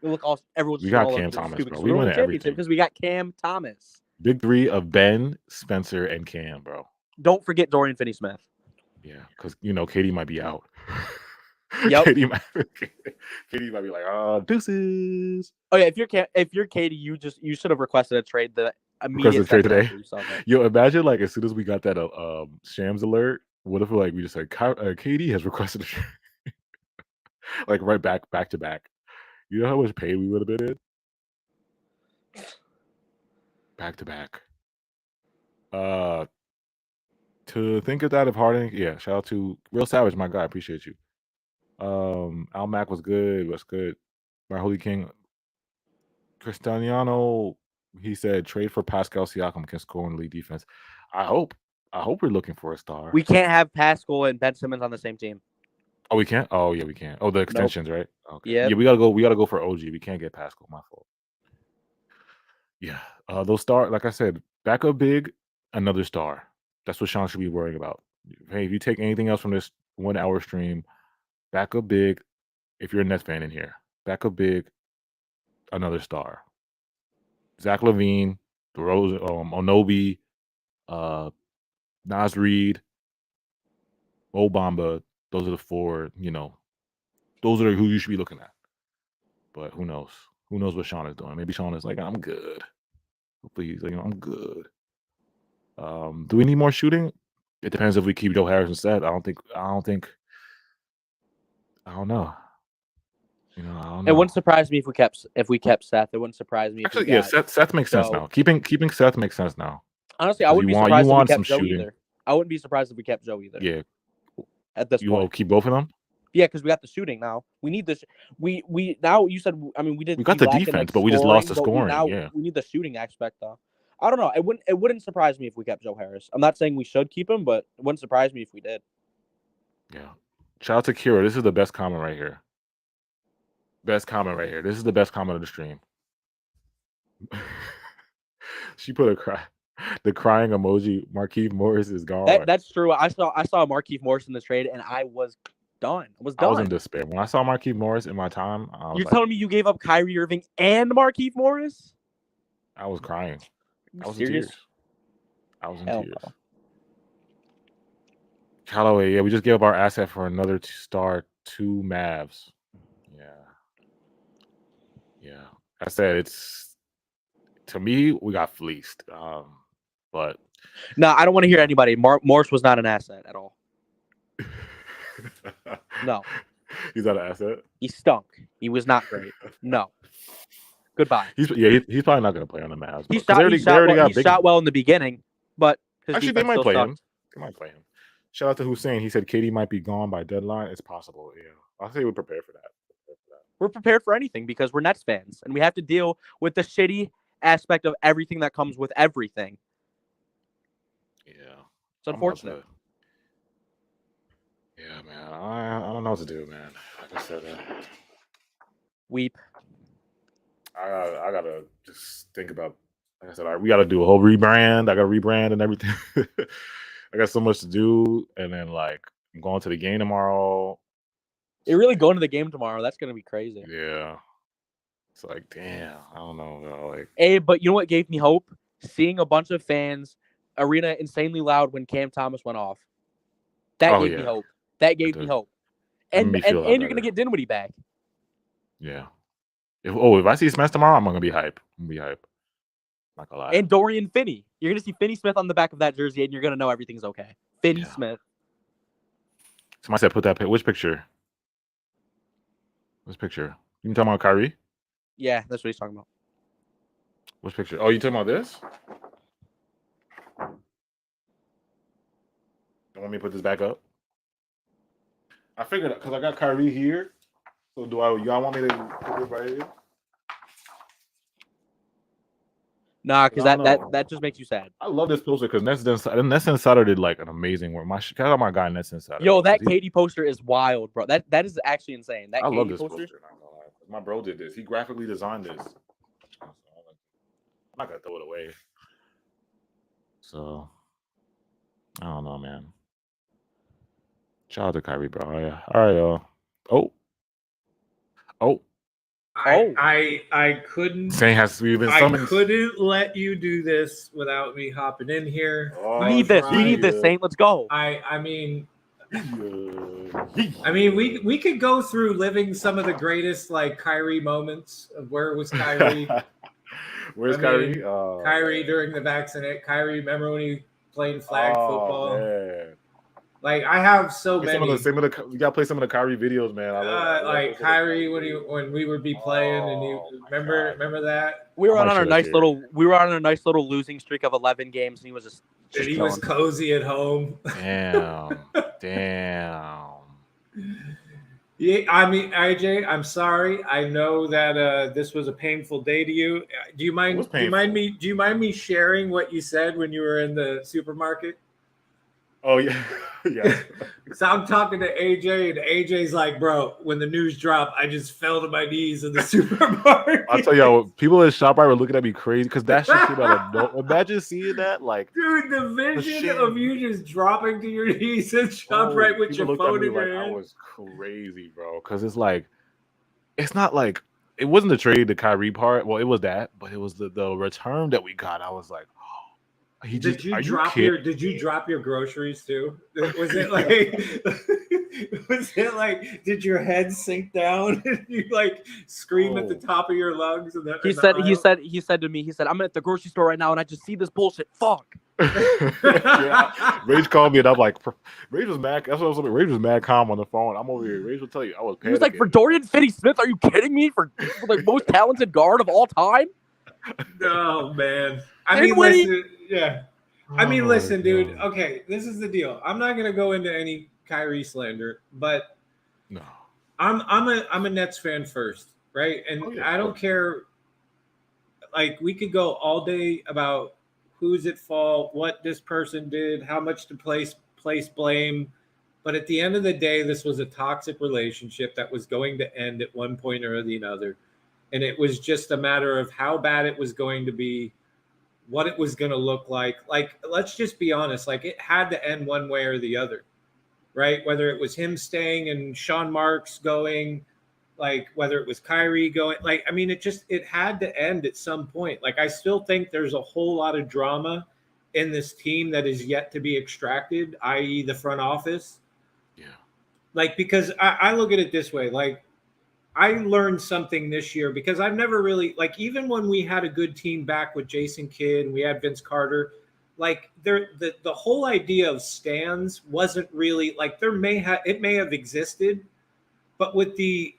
Speaker 2: Look, everyone's
Speaker 1: we got Cam Thomas, bro. We
Speaker 2: win
Speaker 1: the championship
Speaker 2: because we got Cam Thomas.
Speaker 1: Big three of Ben, Spencer, and Cam, bro.
Speaker 2: Don't forget Dorian Finney-Smith.
Speaker 1: Yeah, because KD might be out.
Speaker 2: Yep.
Speaker 1: KD might be like, deuces.
Speaker 2: Oh yeah, if you're KD, you should have requested a trade the immediate
Speaker 1: trade today. Yo, imagine like as soon as we got that Shams alert, what if we just said KD has requested a trade, like right back to back. You know how much pain we would have been in? Back to back. To think of that of Harden, yeah. Shout out to Real Savage, my guy. Appreciate you. Al Mac was good. What's good? My Holy King. Cristiano, he said trade for Pascal Siakam, can score in league defense. I hope we're looking for a star.
Speaker 2: We can't have Pascal and Ben Simmons on the same team.
Speaker 1: Oh, we can't? Oh, yeah, we can. Oh, the extensions, right? Okay.
Speaker 2: Yeah.
Speaker 1: Yeah, we gotta go for OG. We can't get Pascal. My fault. Yeah. Those stars, like I said, backup big, another star. That's what Sean should be worrying about. Hey, if you take anything else from this 1 hour stream, backup big, if you're a Nets fan in here, backup big, another star. Zach LaVine, DeRozan, Onobi, Nas Reed, Mo Bamba. Those are the four, those are who you should be looking at. But who knows? Who knows what Sean is doing? Maybe Sean is like, I'm good. Hopefully he's like, I'm good. Do we need more shooting? It depends if we keep Joe Harris instead. I don't know. I don't know.
Speaker 2: It wouldn't surprise me if we kept Seth. It wouldn't surprise me.
Speaker 1: Actually, yeah, Seth makes sense now. Keeping Seth makes sense now.
Speaker 2: Honestly, I wouldn't be surprised if we kept Joe either. I wouldn't be surprised if we kept Joe either.
Speaker 1: Yeah.
Speaker 2: At this point,
Speaker 1: you will keep both of them.
Speaker 2: Yeah, because we got the shooting now. We need this. We now. You said. I mean, we did.
Speaker 1: We got the defense, but we just lost the scoring.
Speaker 2: We need the shooting aspect though. I don't know. It wouldn't surprise me if we kept Joe Harris. I'm not saying we should keep him, but it wouldn't surprise me if we did.
Speaker 1: Yeah. Shout out to Kira. This is the best comment right here. Best comment right here. This is the best comment of the stream. She put the crying emoji. Markieff Morris is gone.
Speaker 2: That's true. I saw Markieff Morris in this trade, and I was done. I was in
Speaker 1: despair when I saw Markieff Morris in my time.
Speaker 2: You're telling me you gave up Kyrie Irving and Markieff Morris?
Speaker 1: I was crying. I was
Speaker 2: serious?
Speaker 1: in tears. I was in tears.
Speaker 2: No.
Speaker 1: Callaway, yeah, we just gave up our asset for another star, 2 Mavs. Yeah. I said it's to me, we got fleeced. But
Speaker 2: No, I don't want to hear anybody. Morse was not an asset at all. No.
Speaker 1: He's not an asset.
Speaker 2: He stunk. He was not great. No. Goodbye.
Speaker 1: He's probably not going to play on the Mavs.
Speaker 2: He
Speaker 1: They
Speaker 2: shot well in the beginning, but his
Speaker 1: actually they
Speaker 2: defense
Speaker 1: might
Speaker 2: still
Speaker 1: play
Speaker 2: sucked.
Speaker 1: him. They might play him. Shout out to Hussein. He said KD might be gone by deadline. It's possible. Yeah, I'll say we're prepared for that.
Speaker 2: We're prepared for anything because we're Nets fans, and we have to deal with the shitty aspect of everything that comes with everything.
Speaker 1: Yeah,
Speaker 2: it's unfortunate.
Speaker 1: Yeah, man. I don't know what to do, man. Like I said,
Speaker 2: weep.
Speaker 1: I gotta just think about. Like I said, we gotta do a whole rebrand. I gotta rebrand and everything. I got so much to do, and then like I'm going to the game tomorrow.
Speaker 2: You're really going to the game tomorrow? That's gonna be crazy.
Speaker 1: Yeah. It's like, damn, I don't know, bro. Like,
Speaker 2: hey, but you know what gave me hope? Seeing a bunch of fans, arena insanely loud when Cam Thomas went off. That gave me hope. That gave me hope. And you're gonna get Dinwiddie back.
Speaker 1: Yeah. If I see Smith tomorrow, I'm gonna be hype. Not gonna lie.
Speaker 2: And Dorian Finney. You're gonna see Finney Smith on the back of that jersey, and you're gonna know everything's okay. Finney Smith.
Speaker 1: Somebody said put that which picture? Which picture? You talking about Kyrie?
Speaker 2: Yeah, that's what he's talking about.
Speaker 1: Which picture? Oh, you talking about this? You want me to put this back up? I figured because I got Kyrie here. So y'all want me to put this right here?
Speaker 2: Nah, because that just makes you sad.
Speaker 1: I love this poster because Nets Insider did like an amazing work. Shout out my guy Nets Insider.
Speaker 2: Yo, that KD poster is wild, bro. That is actually insane.
Speaker 1: I love this poster. My bro did this. He graphically designed this. I'm not gonna throw it away. So I don't know, man. Shout out to Kyrie, bro. Yeah. All right, y'all.
Speaker 3: I couldn't.
Speaker 1: Saying has been summoned.
Speaker 3: I couldn't let you do this without me hopping in here.
Speaker 2: We need this. We need this, Saint. Let's go.
Speaker 3: I mean, we could go through living some of the greatest like Kyrie moments of where was Kyrie.
Speaker 1: Where's Kyrie?
Speaker 3: Kyrie during the vaccinate. Kyrie, remember when he played flag football?
Speaker 1: Man.
Speaker 3: Like I have so many.
Speaker 1: We gotta play some of the Kyrie videos, man.
Speaker 3: Like Kyrie when we would be playing, and you remember that
Speaker 2: we were on a nice little losing streak of 11 games, and he was just
Speaker 3: he was cozy at home.
Speaker 1: Damn.
Speaker 3: Yeah, I mean, IJ, I'm sorry. I know that this was a painful day to you. Do you mind me sharing what you said when you were in the supermarket?
Speaker 1: Oh yeah. Yeah.
Speaker 3: So I'm talking to AJ, and AJ's like, bro, when the news dropped, I just fell to my knees in the supermarket.
Speaker 1: I'll tell you, people at ShopRite were looking at me crazy because that shit came out of imagine seeing that, like,
Speaker 3: dude, the vision of you just dropping to your knees at ShopRite with your phone in your hand.
Speaker 1: I was crazy, bro, because it's like, it's not like it wasn't the trade, the Kyrie part. Well, it was that, but it was the return that we got. I was like,
Speaker 3: Did you drop your groceries too? Was it like did your head sink down and you like scream at the top of your lungs? And he
Speaker 2: said to me, I'm at the grocery store right now and I just see this bullshit. Fuck.
Speaker 1: Rage called me and I'm like, Rage was mad. That's what I was saying. Rage was mad calm on the phone. I'm over here. Rage will tell you, I was panicking.
Speaker 2: He was like, for Dorian Finney-Smith, are you kidding me? For the most talented guard of all time?
Speaker 3: Oh man. I mean, listen, yeah. I mean, listen, dude. Okay, this is the deal. I'm not gonna go into any Kyrie slander, but
Speaker 1: no,
Speaker 3: I'm a Nets fan first, right? And I don't care. Like, we could go all day about who's at fault, what this person did, how much to place blame, but at the end of the day, this was a toxic relationship that was going to end at one point or the other, and it was just a matter of how bad it was going to be. What it was going to look like. Like, let's just be honest. Like, it had to end one way or the other, right? Whether it was him staying and Sean Marks going, like whether it was Kyrie going, like, I mean, it had to end at some point. Like, I still think there's a whole lot of drama in this team that is yet to be extracted, i.e. the front office.
Speaker 1: Yeah.
Speaker 3: Like, because I look at it this way, like, I learned something this year because I've never really, like, even when we had a good team back with Jason Kidd and we had Vince Carter, like, the whole idea of stands wasn't really, like, it may have existed, but with the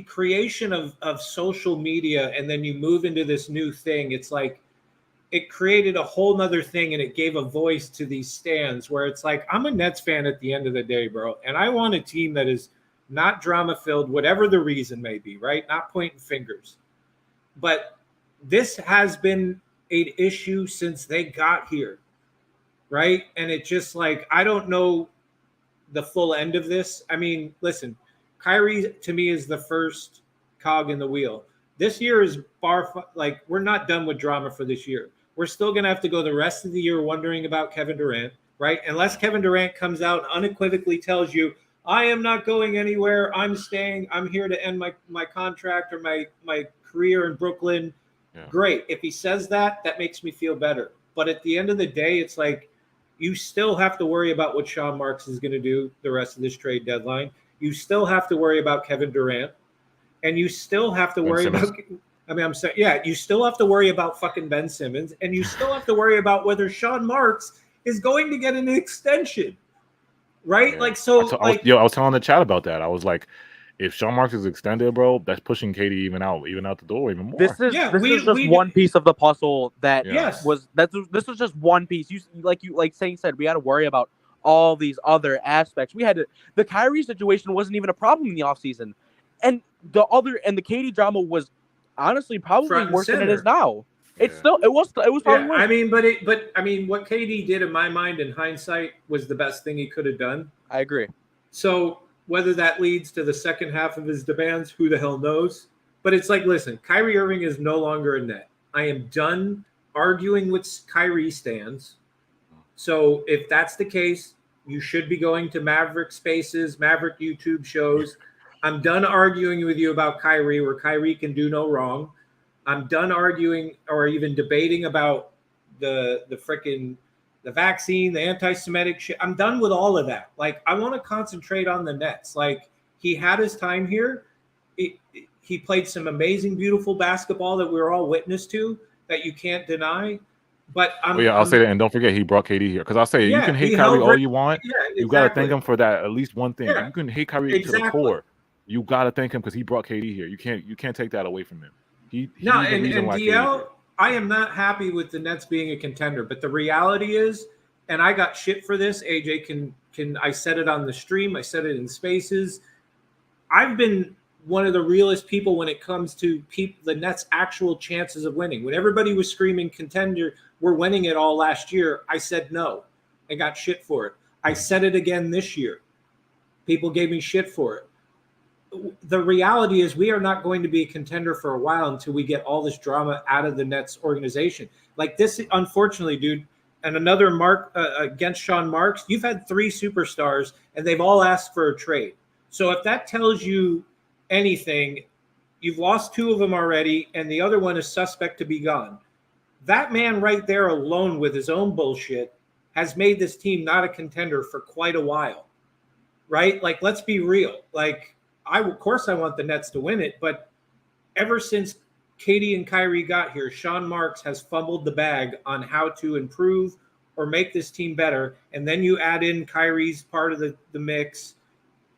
Speaker 3: creation of social media, and then you move into this new thing, it's like it created a whole nother thing, and it gave a voice to these stands where it's like, I'm a Nets fan at the end of the day, bro, and I want a team that is not drama filled, whatever the reason may be, right? Not pointing fingers. But this has been an issue since they got here, right? And it just, like, I don't know the full end of this. I mean, listen, Kyrie to me is the first cog in the wheel. This year is like, we're not done with drama for this year. We're still going to have to go the rest of the year wondering about Kevin Durant, right? Unless Kevin Durant comes out and unequivocally tells you, I am not going anywhere. I'm staying. I'm here to end my contract or my career in Brooklyn. Yeah. Great. If he says that, that makes me feel better. But at the end of the day, it's like, you still have to worry about what Sean Marks is going to do the rest of this trade deadline. You still have to worry about Kevin Durant. And you still have to worry about – I mean, I'm saying, yeah, you still have to worry about fucking Ben Simmons. And you still have to worry about whether Sean Marks is going to get an extension. Right? Yeah. Like, so
Speaker 1: I was telling the chat about that. I was like, if Sean Marks is extended, bro, that's pushing KD even out the door even more.
Speaker 2: This is just one piece of the puzzle that this was just one piece. Like Saint said, we had to worry about all these other aspects. The Kyrie situation wasn't even a problem in the offseason. And the KD drama was honestly probably worse than it is now. It was probably worse.
Speaker 3: I mean, but what KD did in my mind in hindsight was the best thing he could have done.
Speaker 2: I agree.
Speaker 3: So whether that leads to the second half of his demands, who the hell knows? But it's like, listen, Kyrie Irving is no longer a Net. I am done arguing with Kyrie stans. So if that's the case, you should be going to Maverick Spaces, Maverick YouTube shows. I'm done arguing with you about Kyrie, where Kyrie can do no wrong. I'm done arguing or even debating about the vaccine, the anti-Semitic shit. I'm done with all of that. Like, I want to concentrate on the Nets. Like, he had his time here. He played some amazing, beautiful basketball that we were all witness to that you can't deny. But
Speaker 1: I'll say that, and don't forget he brought KD here, because I'll say you can hate Kyrie all you want. Yeah, exactly. You got to thank him for that. At least one thing. Yeah. You can hate Kyrie to the core. You got to thank him because he brought KD here. You can't take that away from him. And
Speaker 3: DL, I am not happy with the Nets being a contender, but the reality is, and I got shit for this. AJ can I said it on the stream. I said it in Spaces. I've been one of the realest people when it comes to the Nets' actual chances of winning. When everybody was screaming contender, we're winning it all last year, I said no. I got shit for it. I said it again this year. People gave me shit for it. The reality is we are not going to be a contender for a while until we get all this drama out of the Nets organization. Like this, unfortunately, dude, and another mark against Sean Marks, you've had 3 superstars and they've all asked for a trade. So if that tells you anything, you've lost 2 of them already and the other one is suspect to be gone. That man right there alone with his own bullshit has made this team not a contender for quite a while, right? Like, let's be real. Like, of course I want the Nets to win it, but ever since KD and Kyrie got here, Sean Marks has fumbled the bag on how to improve or make this team better. And then you add in Kyrie's part of the mix.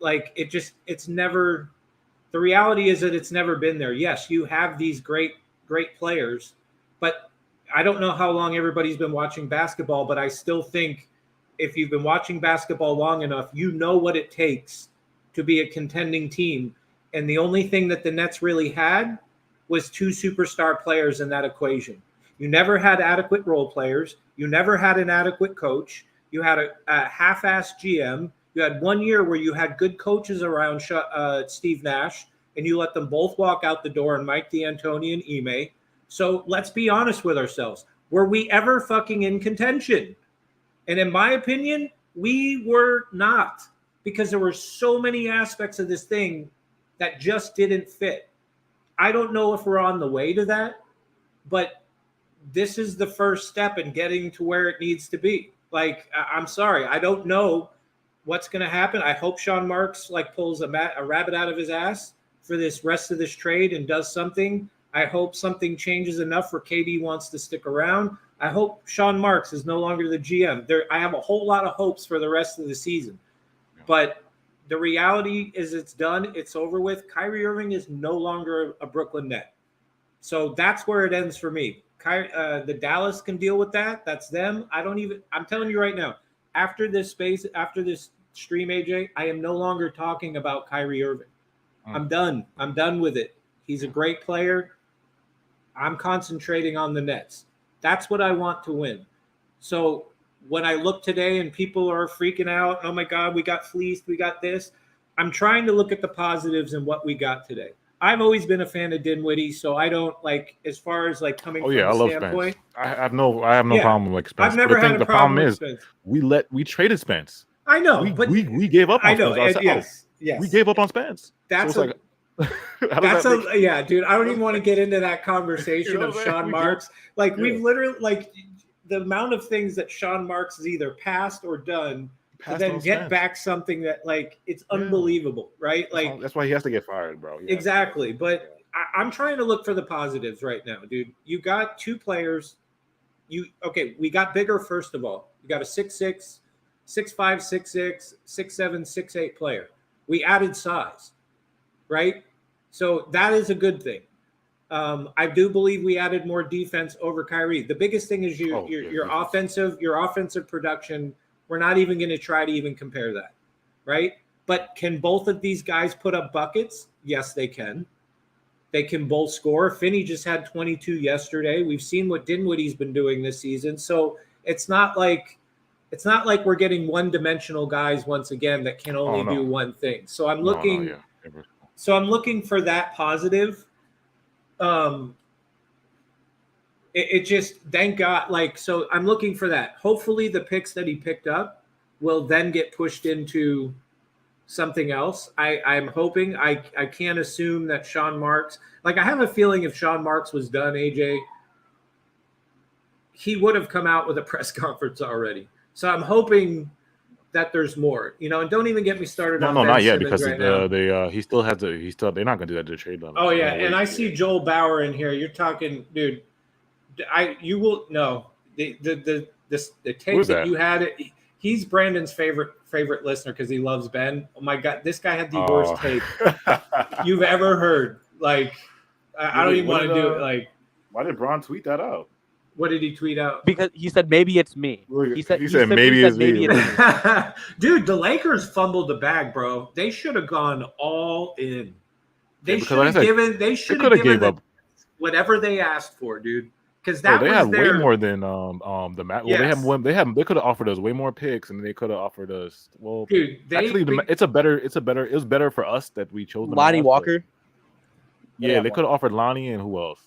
Speaker 3: Like, it's never – the reality is that it's never been there. Yes, you have these great players, but I don't know how long everybody's been watching basketball, but I still think if you've been watching basketball long enough, you know what it takes to be a contending team. And the only thing that the Nets really had was 2 superstar players in that equation. You never had adequate role players. You never had an adequate coach. You had a half-assed GM. You had 1 year where you had good coaches around Steve Nash, and you let them both walk out the door, and Mike D'Antoni and Ime. So let's be honest with ourselves. Were we ever fucking in contention? And in my opinion, we were not, because there were so many aspects of this thing that just didn't fit. I don't know if we're on the way to that, but this is the first step in getting to where it needs to be. Like, I'm sorry, I don't know what's going to happen. I hope Sean Marks like pulls a rabbit out of his ass for this rest of this trade and does something. I hope something changes enough where KD wants to stick around. I hope Sean Marks is no longer the GM. I have a whole lot of hopes for the rest of the season. But the reality is it's done. It's over with. Kyrie Irving is no longer a Brooklyn Net. So that's where it ends for me. The Dallas can deal with that. That's them. I'm telling you right now, after this stream, AJ, I am no longer talking about Kyrie Irving. I'm done. I'm done with it. He's a great player. I'm concentrating on the Nets. That's what I want to win. So when I look today and people are freaking out, oh my God, we got fleeced, we got this. I'm trying to look at the positives in what we got today. I've always been a fan of Dinwiddie, so I don't like as far as like coming from
Speaker 1: I
Speaker 3: the
Speaker 1: love
Speaker 3: standpoint.
Speaker 1: Spence. I have no problem with Spence.
Speaker 3: I've never had a problem with Spence.
Speaker 1: We traded Spence.
Speaker 3: I know,
Speaker 1: but we gave up on Spence.
Speaker 3: Yes.
Speaker 1: We gave up on Spence.
Speaker 3: That's
Speaker 1: so
Speaker 3: yeah, dude. I don't even want to get into that conversation of Sean Marks. Like we've literally like the amount of things that Sean Marks has either passed or done to then get back something that like it's unbelievable, right? Like
Speaker 1: that's why he has to get fired, bro.
Speaker 3: Exactly. But I'm trying to look for the positives right now, dude. You got two players. We got bigger first of all. You got a 6'6", 6'5", 6'6", 6'7", 6'8" player. We added size, right? So that is a good thing. I do believe we added more defense over Kyrie. The biggest thing is your offensive production. We're not even going to try to even compare that, right? But can both of these guys put up buckets? Yes, they can. They can both score. Finney just had 22 yesterday. We've seen what Dinwiddie's been doing this season. So it's not like we're getting one-dimensional guys once again that can only do one thing. So I'm looking. So I'm looking for that positive. It just, thank God, like, so I'm looking for that. Hopefully the picks that he picked up will then get pushed into something else. I'm hoping. I can't assume that Sean Marks, like, I have a feeling if Sean Marks was done, AJ, he would have come out with a press conference already. So I'm hoping that there's more, and don't even get me started on Ben
Speaker 1: not yet,
Speaker 3: Simmons
Speaker 1: because he still has to. They're not gonna do that to trade them.
Speaker 3: Oh yeah, and I see Joel Bauer in here. You're talking, dude. You will no the take that you had. He's Brandon's favorite listener because he loves Ben. Oh my God, this guy had the worst take you've ever heard. Like, I don't even want to do it. Like,
Speaker 1: why did Braun tweet that out?
Speaker 3: What did he tweet out?
Speaker 2: Because he said maybe it's me.
Speaker 1: He said maybe it's me.
Speaker 3: Dude, the Lakers fumbled the bag, bro. They should have gone all in. They should have given up whatever they asked for, dude. Because they
Speaker 1: had way more than the match. Well, they could have offered us way more picks, and they could have offered us. Well, dude, it was better for us that we chose
Speaker 2: Lonnie Walker.
Speaker 1: Yeah, they could have offered Lonnie and who else?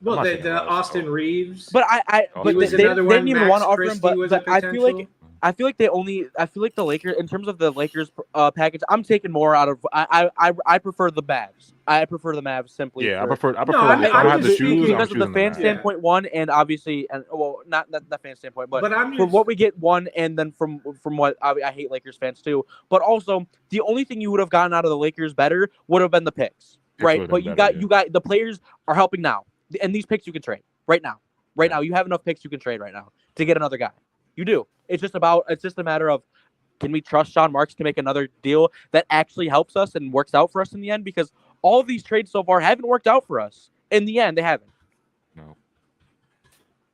Speaker 3: Well, the Austin Reeves,
Speaker 2: but they didn't even want to offer him. But I feel like the Lakers, in terms of the Lakers package, I'm taking more out of. I prefer the Mavs. I prefer the Mavs simply.
Speaker 1: Yeah, I prefer. I have the shoes
Speaker 2: because of the fan standpoint. One, and obviously, and not the fan standpoint, but from what we get, one, and then from what I hate Lakers fans too. But also, the only thing you would have gotten out of the Lakers better would have been the picks, right? But you got the players are helping now. And these picks you can trade right now. Right now, you have enough picks you can trade right now to get another guy. You do. It's just a matter of, can we trust Sean Marks to make another deal that actually helps us and works out for us in the end? Because all of these trades so far haven't worked out for us. In the end, they haven't.
Speaker 1: No.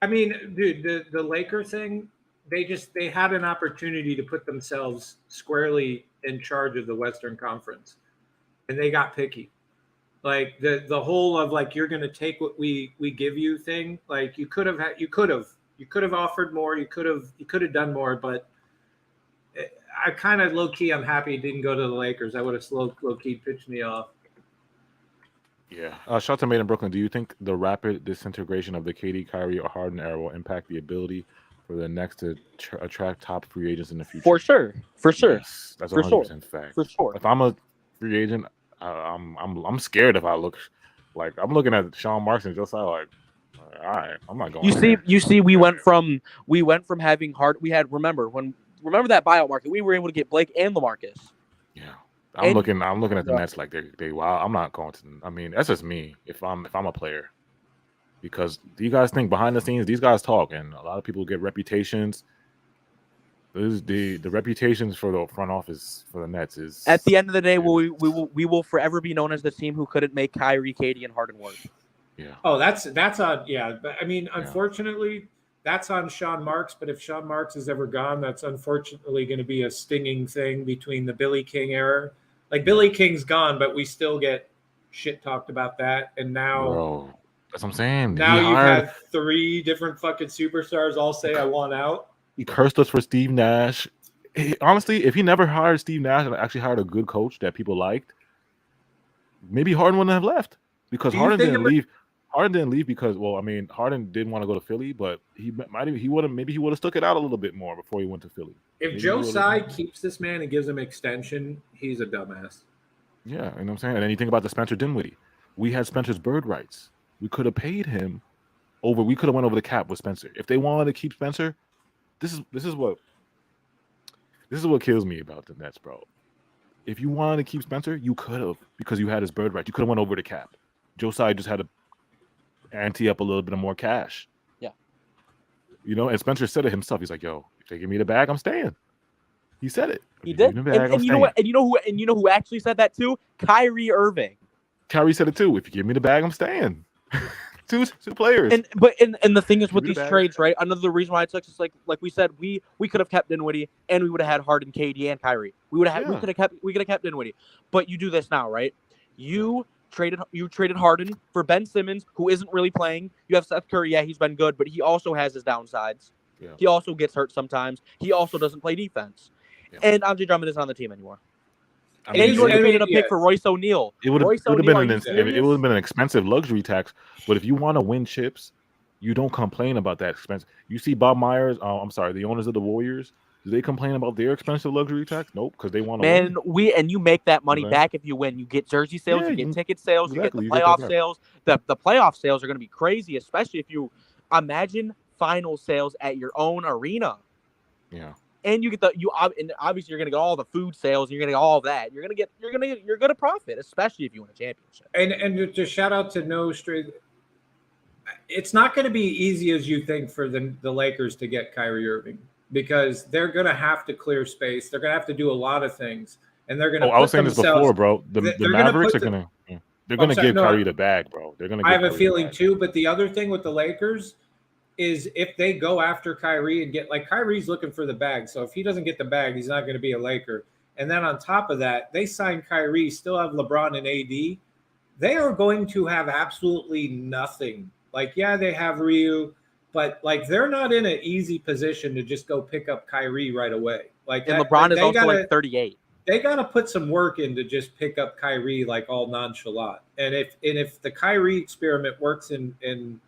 Speaker 3: I mean, dude, the Laker thing, they had an opportunity to put themselves squarely in charge of the Western Conference, and they got picky. Like the whole of like you're gonna take what we give you thing. Like you could have offered more. You could have done more. But I kind of low key. I'm happy it didn't go to the Lakers. I would have low key pitched me off.
Speaker 1: Yeah. Shout out to Made in Brooklyn. Do you think the rapid disintegration of the KD, Kyrie, or Harden era will impact the ability for the next to attract top free agents in the future?
Speaker 2: For sure. Yes,
Speaker 1: that's 100% fact.
Speaker 2: For sure.
Speaker 1: If I'm a free agent, I'm scared if I look like I'm looking at Sean Marks and just like All right, I'm not going.
Speaker 2: You see, we went from having remember that buyout market, we were able to get Blake and LaMarcus.
Speaker 1: Yeah, I'm looking at the Nets like they wow. I'm not going to. I mean, that's just me. If I'm a player, because do you guys think behind the scenes these guys talk, and a lot of people get reputations. The reputations for the front office for the Nets is
Speaker 2: at the end of the day, we will forever be known as the team who couldn't make Kyrie, KD, and Harden work.
Speaker 1: Yeah.
Speaker 3: Oh, that's on. Yeah, but I mean, unfortunately, that's on Sean Marks. But if Sean Marks is ever gone, that's unfortunately going to be a stinging thing between the Billy King era. Like Billy King's gone, but we still get shit talked about that. And now,
Speaker 1: bro, that's what I'm saying.
Speaker 3: Now you've had 3 different fucking superstars all say I want out.
Speaker 1: He cursed us for Steve Nash. Honestly, if he never hired Steve Nash and actually hired a good coach that people liked, maybe Harden wouldn't have left because Harden didn't leave. Harden didn't leave because, well, I mean, Harden didn't want to go to Philly, but he would have stuck it out a little bit more before he went to Philly.
Speaker 3: If Joe Tsai keeps this man and gives him extension, he's a dumbass.
Speaker 1: Yeah, you know what I'm saying? And then you think about the Spencer Dinwiddie. We had Spencer's bird rights. We could have paid him over. We could have went over the cap with Spencer. If they wanted to keep Spencer, this is what kills me about the Nets, bro. If you wanted to keep Spencer, you could have, because you had his bird rights. You could have went over the cap. Joe Tsai just had to ante up a little bit of more cash.
Speaker 2: Yeah.
Speaker 1: You know, and Spencer said it himself. He's like, "Yo, if they give me the bag, I'm staying." He said it.
Speaker 2: He did. And you know what? And you know who actually said that too? Kyrie Irving.
Speaker 1: Kyrie said it too. If you give me the bag, I'm staying. two players.
Speaker 2: And the thing is with these trades, right? Another reason why it took us, like we said, we could have kept Dinwiddie and we would have had Harden, KD, and Kyrie. We could have kept Dinwiddie. But you do this now, right? You traded Harden for Ben Simmons, who isn't really playing. You have Seth Curry, yeah, he's been good, but he also has his downsides. Yeah. He also gets hurt sometimes. He also doesn't play defense. Yeah. And Andre Drummond isn't on the team anymore. And you would have traded a pick for Royce O'Neal.
Speaker 1: It would have been an expensive luxury tax. But if you want to win chips, you don't complain about that expense. You see Bob Myers, the owners of the Warriors, do they complain about their expensive luxury tax? Nope, because they want to win.
Speaker 2: You make that money back if you win. You get jersey sales, you get ticket sales, you get the playoff sales. The playoff sales are going to be crazy, especially if you imagine final sales at your own arena.
Speaker 1: Yeah.
Speaker 2: And you get and obviously you're gonna get all the food sales. You're gonna get all of that. You're gonna profit, especially if you win a championship.
Speaker 3: And to shout out to No Straight, it's not going to be easy as you think for the Lakers to get Kyrie Irving, because they're going to have to clear space. They're going to have to do a lot of things, and they're going to.
Speaker 1: I was saying this before, bro. The Mavericks are going to. They're going to give Kyrie the bag, bro. They're going to.
Speaker 3: I have a feeling too, but the other thing with the Lakers is if they go after Kyrie and get, like, Kyrie's looking for the bag. So if he doesn't get the bag, he's not going to be a Laker. And then on top of that, they sign Kyrie, still have LeBron and AD. They are going to have absolutely nothing. Like, yeah, they have Ryu, but like they're not in an easy position to just go pick up Kyrie right away. Like,
Speaker 2: and LeBron is also like 38.
Speaker 3: They got to put some work in to just pick up Kyrie like all nonchalant. And if the Kyrie experiment works in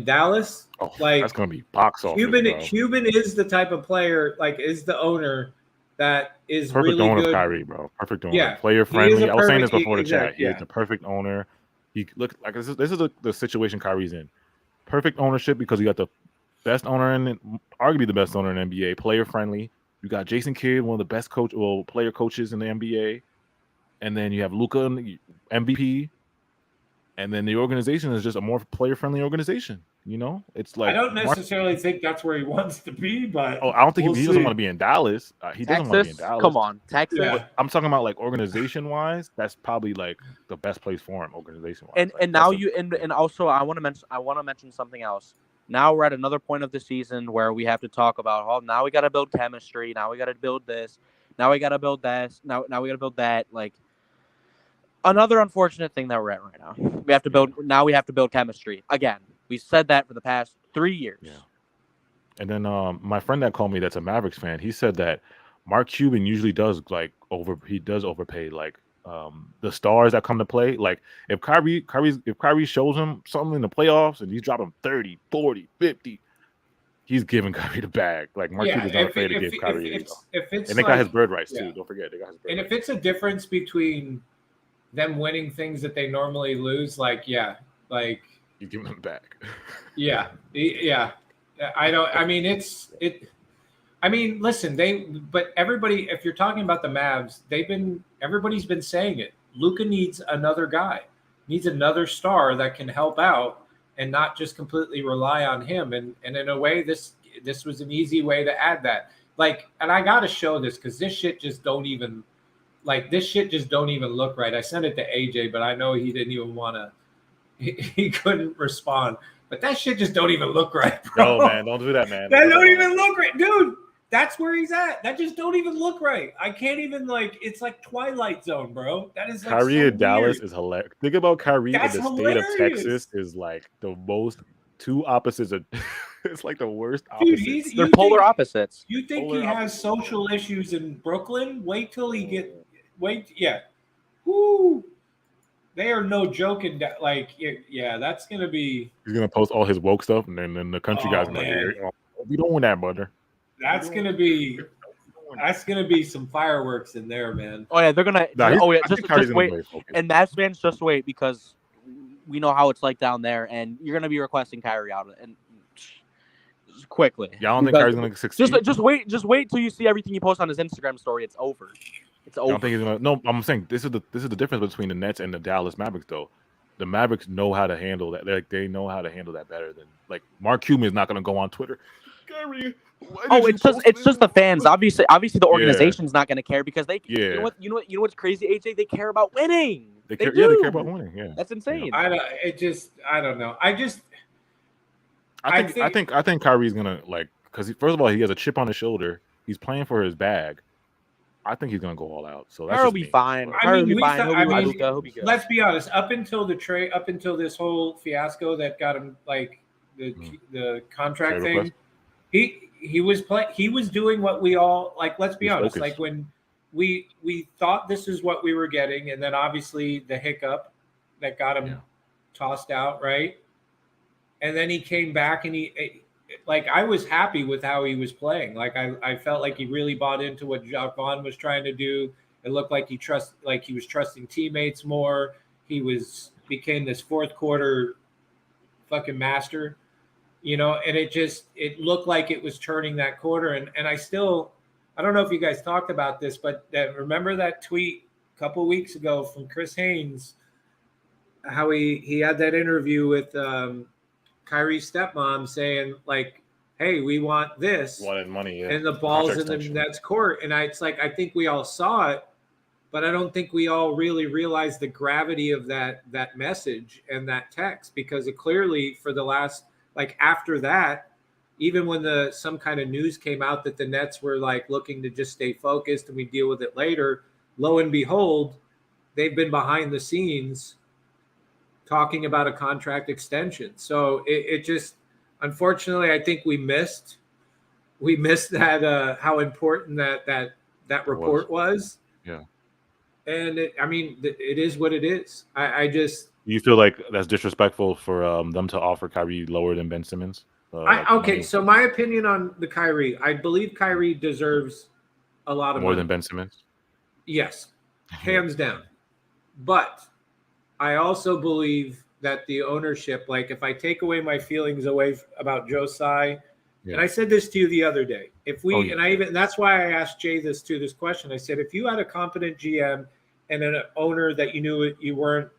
Speaker 3: Dallas, like,
Speaker 1: that's gonna be box office.
Speaker 3: Cuban is the type of player, like, is the owner that is
Speaker 1: perfect
Speaker 3: really
Speaker 1: owner
Speaker 3: good.
Speaker 1: Of Kyrie, bro. Perfect owner.
Speaker 3: Yeah,
Speaker 1: player friendly. I was saying this before the chat.
Speaker 3: Exactly,
Speaker 1: He's the perfect owner. He look like this is the situation Kyrie's in. Perfect ownership because you got the best owner arguably the best owner in the NBA. Player friendly. You got Jason Kidd, one of the best player coaches in the NBA, and then you have Luka, MVP. And then the organization is just a more player-friendly organization. You know, it's like
Speaker 3: I don't necessarily think that's where he wants to be, but
Speaker 1: I don't think he doesn't want to be in Dallas. He doesn't want to be in Dallas.
Speaker 2: Come on, Texas.
Speaker 3: Yeah.
Speaker 1: I'm talking about like organization-wise. That's probably like the best place for him, organization-wise.
Speaker 2: And now and also I want to mention something else. Now we're at another point of the season where we have to talk about now we got to build chemistry. Now we got to build this. Now we got to build that. Now we got to build that. Like. Another unfortunate thing that we're at right now. We have to build chemistry again. We said that for the past 3 years.
Speaker 1: Yeah. And then my friend that called me, that's a Mavericks fan, he said that Mark Cuban usually does overpay like the stars that come to play. Like if Kyrie shows him something in the playoffs and he's dropping 30, 40, 50, he's giving Kyrie the bag. Like Mark Cuban's not afraid to give Kyrie. And they got his bird rights too. Don't forget they got his bird rights.
Speaker 3: And if it's a difference between them winning things that they normally lose, like
Speaker 1: He's giving them back.
Speaker 3: Yeah. I mean, listen, but everybody, if you're talking about the Mavs, everybody's been saying it. Luka needs another guy, needs another star that can help out and not just completely rely on him. And in a way, this was an easy way to add that. Like, and I got to show this because this shit just don't even look right. I sent it to AJ, but I know he didn't even want to. He couldn't respond. But that shit just don't even look right, bro.
Speaker 1: No, man, don't do that, man.
Speaker 3: That don't even look right, dude. That's where he's at. That just don't even look right. I can't even it's like Twilight Zone, bro. That is like
Speaker 1: Kyrie
Speaker 3: so
Speaker 1: in Dallas
Speaker 3: weird.
Speaker 1: is hilarious. Think about Kyrie
Speaker 3: That's
Speaker 1: in the
Speaker 3: hilarious.
Speaker 1: state of Texas is like the most two opposites. It's like the worst
Speaker 3: Dude,
Speaker 1: opposites.
Speaker 2: They're polar opposites.
Speaker 3: You think
Speaker 1: Polar
Speaker 3: he has
Speaker 1: opposites.
Speaker 3: social issues in Brooklyn? Wait till he yeah. Woo. They are no joking. Yeah, that's gonna be.
Speaker 1: He's gonna post all his woke stuff, and then the country guys are like, "Yeah, we don't want that, brother."
Speaker 3: That's gonna be some fireworks in there, man.
Speaker 2: Oh yeah, they're gonna. Just wait. And Mavs fans, just wait because we know how it's like down there, and you're gonna be requesting Kyrie out and quickly.
Speaker 1: Y'all don't think Kyrie's gonna succeed?
Speaker 2: Just wait till you see everything he posts on his Instagram story. It's over. It's over.
Speaker 1: I don't think he's gonna. No, I'm saying this is the difference between the Nets and the Dallas Mavericks, though. The Mavericks know how to handle that. They know how to handle that better than Mark Cuban is not gonna go on Twitter. Kyrie.
Speaker 2: It's just the fans. Obviously the organization's not gonna care because they. You know what's crazy, AJ? They care about winning.
Speaker 1: They care about winning. Yeah,
Speaker 2: that's insane.
Speaker 3: I don't know.
Speaker 1: I think Kyrie's gonna because first of all he has a chip on his shoulder. He's playing for his bag. I think he's gonna go all out. So that's
Speaker 2: Kyrie will be fine.
Speaker 3: He'll be good. Let's be honest. Up until this whole fiasco that got him the contract thing, he was doing what we all let's be honest. Focused. Like when we thought this is what we were getting, and then obviously the hiccup that got him tossed out, right? And then he came back and I was happy with how he was playing. I felt like he really bought into what Jacques Vaughn was trying to do. It looked like he was trusting teammates more. He became this fourth quarter fucking master, and it looked like it was turning that quarter. And I don't know if you guys talked about this, but remember that tweet a couple of weeks ago from Chris Haynes, how he had that interview with Kyrie's stepmom saying hey, we want this.
Speaker 1: Wanted money, yeah.
Speaker 3: And the ball's in the Nets court. And I think we all saw it, but I don't think we all really realized the gravity of that message and that text, because it clearly for the last, after that, even when some kind of news came out that the Nets were looking to just stay focused and we deal with it later, lo and behold, they've been behind the scenes talking about a contract extension. So it just, unfortunately, I think we missed that how important that report was.
Speaker 1: Yeah.
Speaker 3: And it is what it is. I just.
Speaker 1: You feel like that's disrespectful for them to offer Kyrie lower than Ben Simmons?
Speaker 3: So my opinion on the Kyrie, I believe Kyrie deserves a lot of
Speaker 1: more
Speaker 3: money.
Speaker 1: Than Ben Simmons.
Speaker 3: Yes, hands down. But I also believe that the ownership, if I take away my feelings about Joe Tsai, and I said this to you the other day, that's why I asked Jay this question. I said, if you had a competent GM and an owner that you knew you weren't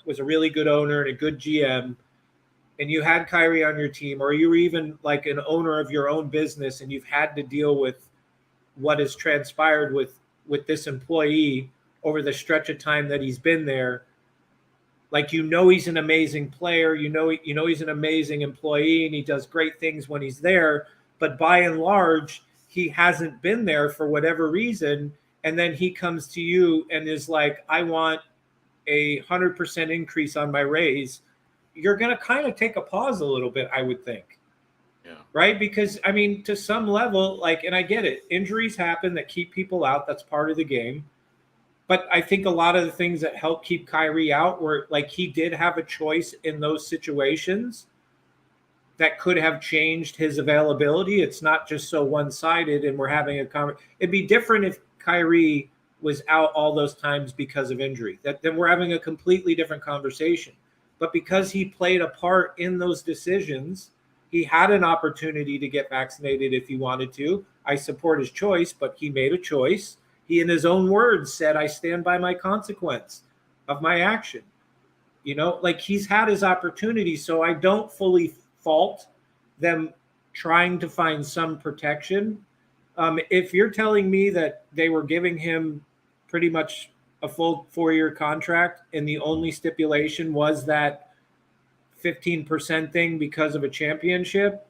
Speaker 3: was a really good owner and a good GM, and you had Kyrie on your team, or you were even an owner of your own business and you've had to deal with what has transpired with this employee over the stretch of time that he's been there, he's an amazing player, he's an amazing employee and he does great things when he's there, but by and large, he hasn't been there for whatever reason. And then he comes to you and is I want a 100% increase on my raise. You're going to kind of take a pause a little bit, I would think.
Speaker 1: Yeah.
Speaker 3: Right? Because, to some level, and I get it, injuries happen that keep people out. That's part of the game. But I think a lot of the things that help keep Kyrie out were he did have a choice in those situations that could have changed his availability. It's not just so one-sided and we're having a conversation. It'd be different if Kyrie was out all those times because of injury. Then we're having a completely different conversation. but because he played a part in those decisions, he had an opportunity to get vaccinated if he wanted to. I support his choice, but he made a choice. He, in his own words, said, I stand by my consequence of my action. Like he's had his opportunity. So I don't fully fault them trying to find some protection. If you're telling me that they were giving him pretty much a full 4-year contract and the only stipulation was that 15% thing because of a championship,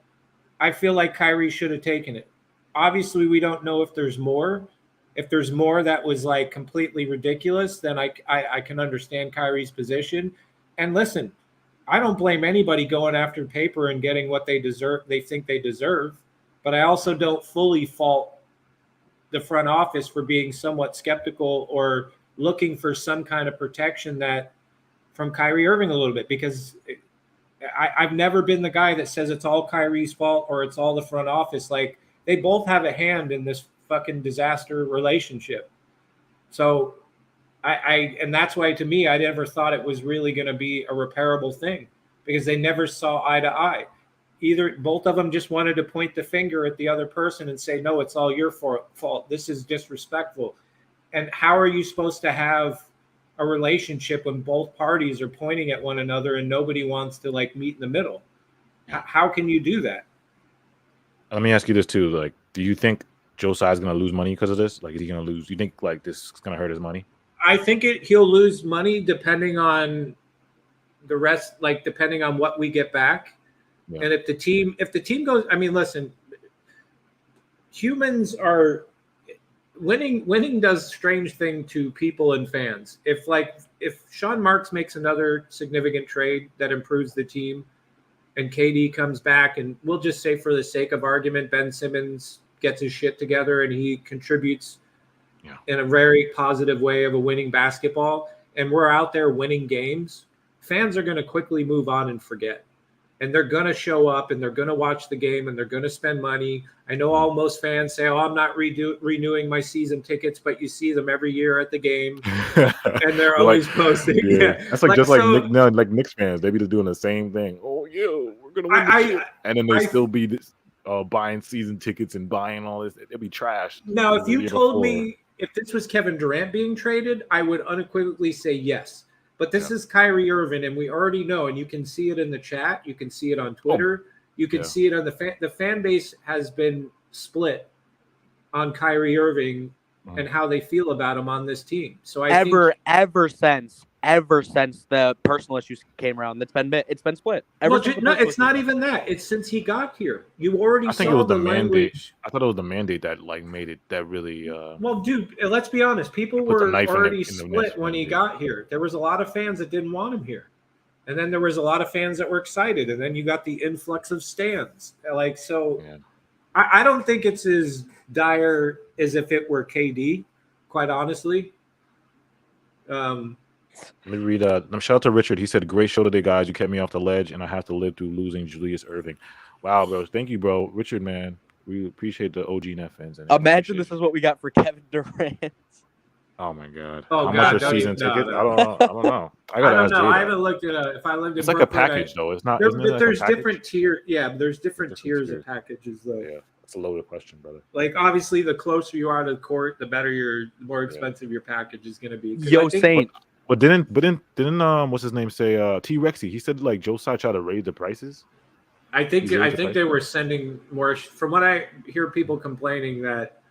Speaker 3: I feel like Kyrie should have taken it. Obviously, we don't know if there's more. If there's more that was like completely ridiculous, then I can understand Kyrie's position. And listen, I don't blame anybody going after paper and getting what they deserve, they think they deserve. But I also don't fully fault the front office for being somewhat skeptical or looking for some kind of protection that from Kyrie Irving a little bit, because I've never been the guy that says it's all Kyrie's fault or it's all the front office. Like they both have a hand in this fucking disaster relationship. So and that's why to me, I never thought it was really going to be a repairable thing because they never saw eye to eye. Both of them just wanted to point the finger at the other person and say, no, it's all your fault. This is disrespectful. And how are you supposed to have a relationship when both parties are pointing at one another and nobody wants to like meet in the middle? How can you do that?
Speaker 1: Let me ask you this too. Like, do you think Josiah's going to lose money because of this? Like, is he going to lose? You think like this is going to hurt his money?
Speaker 3: I think he'll lose money depending on the rest, like depending on what we get back. Yeah. And if the team goes, I mean, listen, humans are winning does strange thing to people and fans. If Sean Marks makes another significant trade that improves the team and KD comes back, and we'll just say for the sake of argument, Ben Simmons gets his shit together and he contributes in a very positive way of a winning basketball, and we're out there winning games, fans are going to quickly move on and forget. And they're going to show up and they're going to watch the game and they're going to spend money. I know most fans say, I'm not renewing my season tickets, but you see them every year at the game and they're always posting.
Speaker 1: Yeah. That's like just like Knicks fans. They be just doing the same thing. Oh, yeah, we're going to win and then they still be buying season tickets and buying all this. It'd be trash.
Speaker 3: Now, if you told me if this was Kevin Durant being traded, I would unequivocally say yes. But this is Kyrie Irving, and we already know, and you can see it in the chat. You can see it on Twitter. You can see it on the fan base has been split on Kyrie Irving and how they feel about him on this team. So
Speaker 2: ever since the personal issues came around, it's been split.
Speaker 3: It's not even that. It's since he got here. You already saw
Speaker 1: it was
Speaker 3: the
Speaker 1: mandate.
Speaker 3: language.
Speaker 1: I thought it was the mandate that like made it that really.
Speaker 3: Well, dude, let's be honest. People were already split when he got here. There was a lot of fans that didn't want him here, and then there was a lot of fans that were excited, and then you got the influx of stands. Like so, I don't think it's as dire as if it were KD. Quite honestly.
Speaker 1: Let me read. Shout out to Richard. He said, "Great show today, guys. You kept me off the ledge, and I have to live through losing Julius Irving." Wow, bro. Thank you, bro. Richard, man. We appreciate the OG Net fans.
Speaker 2: Imagine this is what we got for Kevin Durant.
Speaker 1: Oh my God.
Speaker 3: Oh,
Speaker 1: how much are season tickets? I don't know. I don't know.
Speaker 3: I haven't looked at it. If I lived in
Speaker 1: it's like Brooklyn, a package, though. It's not.
Speaker 3: There's different tiers. Yeah, there's different tiers of packages, though.
Speaker 1: Yeah. That's a loaded question, brother.
Speaker 3: Like obviously, the closer you are to the court, the more expensive your package is going to be.
Speaker 2: Saint.
Speaker 1: But didn't what's his name say T Rexy? He said like Josiah tried to raise the prices.
Speaker 3: I think they were sending more. From what I hear, people complaining that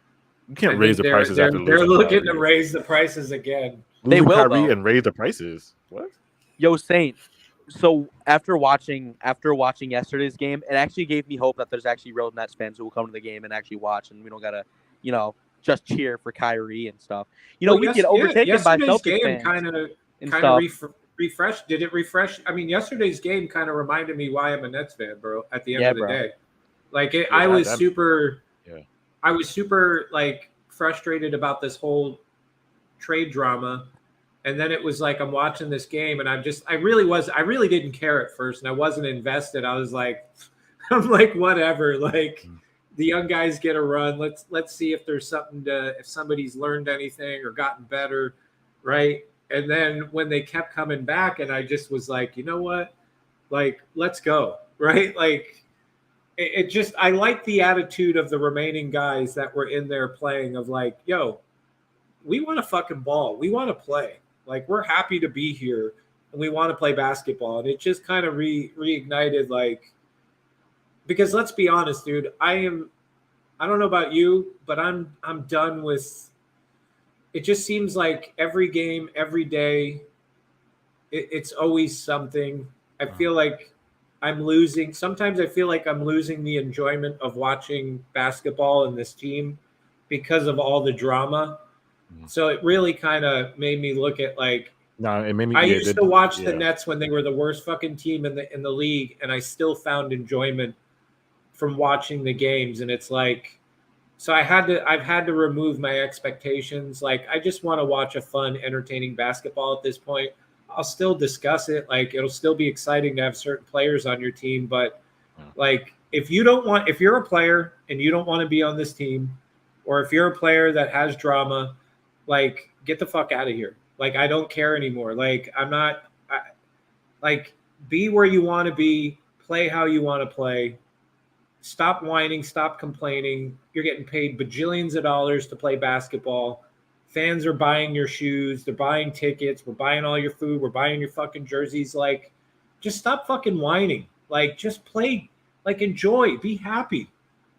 Speaker 1: you can't raise the prices after losing.
Speaker 3: They're looking to raise the prices again.
Speaker 1: They will Kyrie and raise the prices. What?
Speaker 2: Saint. So after watching yesterday's game, it actually gave me hope that there's actually real Nets fans who will come to the game and actually watch, and we don't gotta, just cheer for Kyrie and stuff. We get overtaken by Celtics fans.
Speaker 3: Kind of refreshed. Did it refresh? I mean, yesterday's game kind of reminded me why I'm a Nets fan, bro. At the end of the day, like I was super like frustrated about this whole trade drama. And then it was like, I'm watching this game and I really didn't care at first and I wasn't invested. I'm like, whatever, like the young guys get a run. Let's see if there's something if somebody's learned anything or gotten better. Right. And then when they kept coming back, and I just was like, you know what? Like, let's go, right? Like, it just, I like the attitude of the remaining guys that were in there playing of like, yo, we want to fucking ball. We want to play. Like, we're happy to be here and we want to play basketball. And it just kind of reignited, like, because let's be honest, dude, I don't know about you, but I'm done with, it just seems like every game, every day, it's always something. I feel like I'm losing. Sometimes I feel like I'm losing the enjoyment of watching basketball and this team because of all the drama. So it really kind of made me look at like,
Speaker 1: no, it made me.
Speaker 3: I used to watch the Nets when they were the worst fucking team in the league, and I still found enjoyment from watching the games. And it's like, so I've had to remove my expectations. Like, I just want to watch a fun, entertaining basketball at this point. I'll still discuss it. Like, it'll still be exciting to have certain players on your team. But like, if you're a player and you don't want to be on this team, or if you're a player that has drama, like, get the fuck out of here. Like, I don't care anymore. Like, like, be where you want to be, play how you want to play. Stop whining, stop complaining. You're getting paid bajillions of dollars to play basketball. Fans are buying your shoes. They're buying tickets. We're buying all your food. We're buying your fucking jerseys. Like, just stop fucking whining. Like, just play. Like, enjoy. Be happy.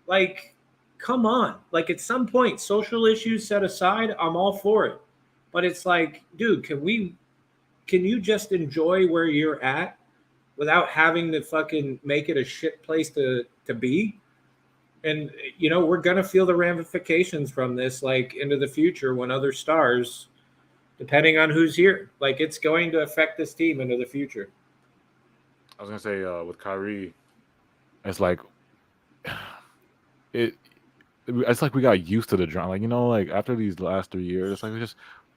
Speaker 3: Like, come on. Like, at some point, social issues set aside, I'm all for it. But it's like, dude, can you just enjoy where you're at without having to fucking make it a shit place to be? And, you know, we're going to feel the ramifications from this, like, into the future when other stars, depending on who's here, like, it's going to affect this team into the future.
Speaker 1: I was going to say, with Kyrie, it's like, it's like we got used to the drama. Like, you know, like, after these last 3 years, it's like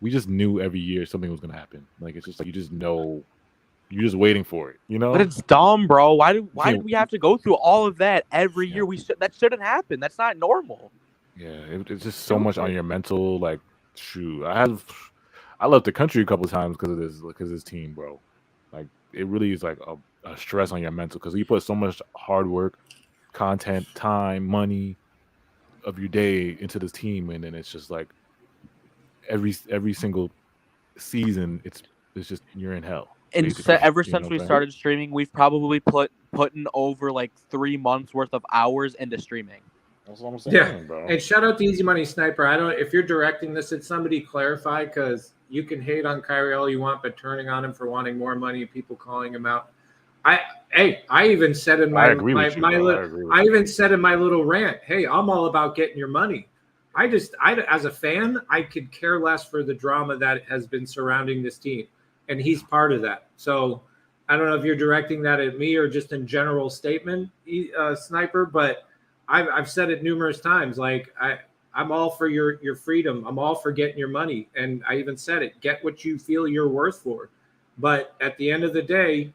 Speaker 1: we just knew every year something was going to happen. Like, it's just like, you just know. You're just waiting for it, you know?
Speaker 2: But it's dumb, bro. Why do we have to go through all of that every year? That shouldn't happen. That's not normal.
Speaker 1: Yeah, it's just so much on your mental. Like, shoot, I left the country a couple of times because of this team, bro. Like, it really is like a stress on your mental because you put so much hard work, content, time, money of your day into this team, and then it's just like every single season, it's just you're in hell.
Speaker 2: And ever since we started streaming, we've probably putting over like 3 months worth of hours into streaming.
Speaker 1: That's what I'm saying, bro.
Speaker 3: And shout out to Easy Money Sniper. I don't, if you're directing this, did somebody clarify? Because you can hate on Kyrie all you want, but turning on him for wanting more money, people calling him out. I even said in my even said in my little rant, hey, I'm all about getting your money. I as a fan, I could care less for the drama that has been surrounding this team. And he's part of that. So I don't know if you're directing that at me or just in general statement, Sniper, but I've said it numerous times. Like, I'm all for your freedom. I'm all for getting your money. And I even said it, get what you feel you're worth for. But at the end of the day,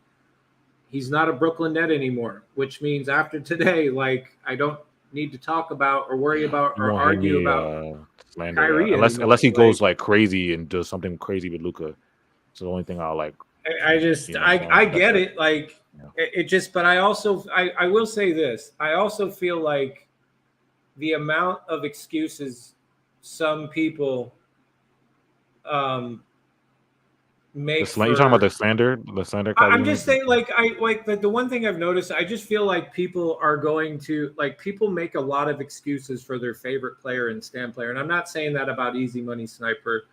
Speaker 3: he's not a Brooklyn Net anymore, which means after today, like, I don't need to talk about or worry about or argue about Kyrie
Speaker 1: unless he goes like crazy and does something crazy with Luka. So the only thing I'll like.
Speaker 3: I get it. Like, it just, but I also, I will say this. I also feel like the amount of excuses some people make.
Speaker 1: You're talking about the slander?
Speaker 3: I'm just saying, like, the one thing I've noticed, I just feel like people are going to, like, people make a lot of excuses for their favorite player and stand player. And I'm not saying that about Easy Money Sniper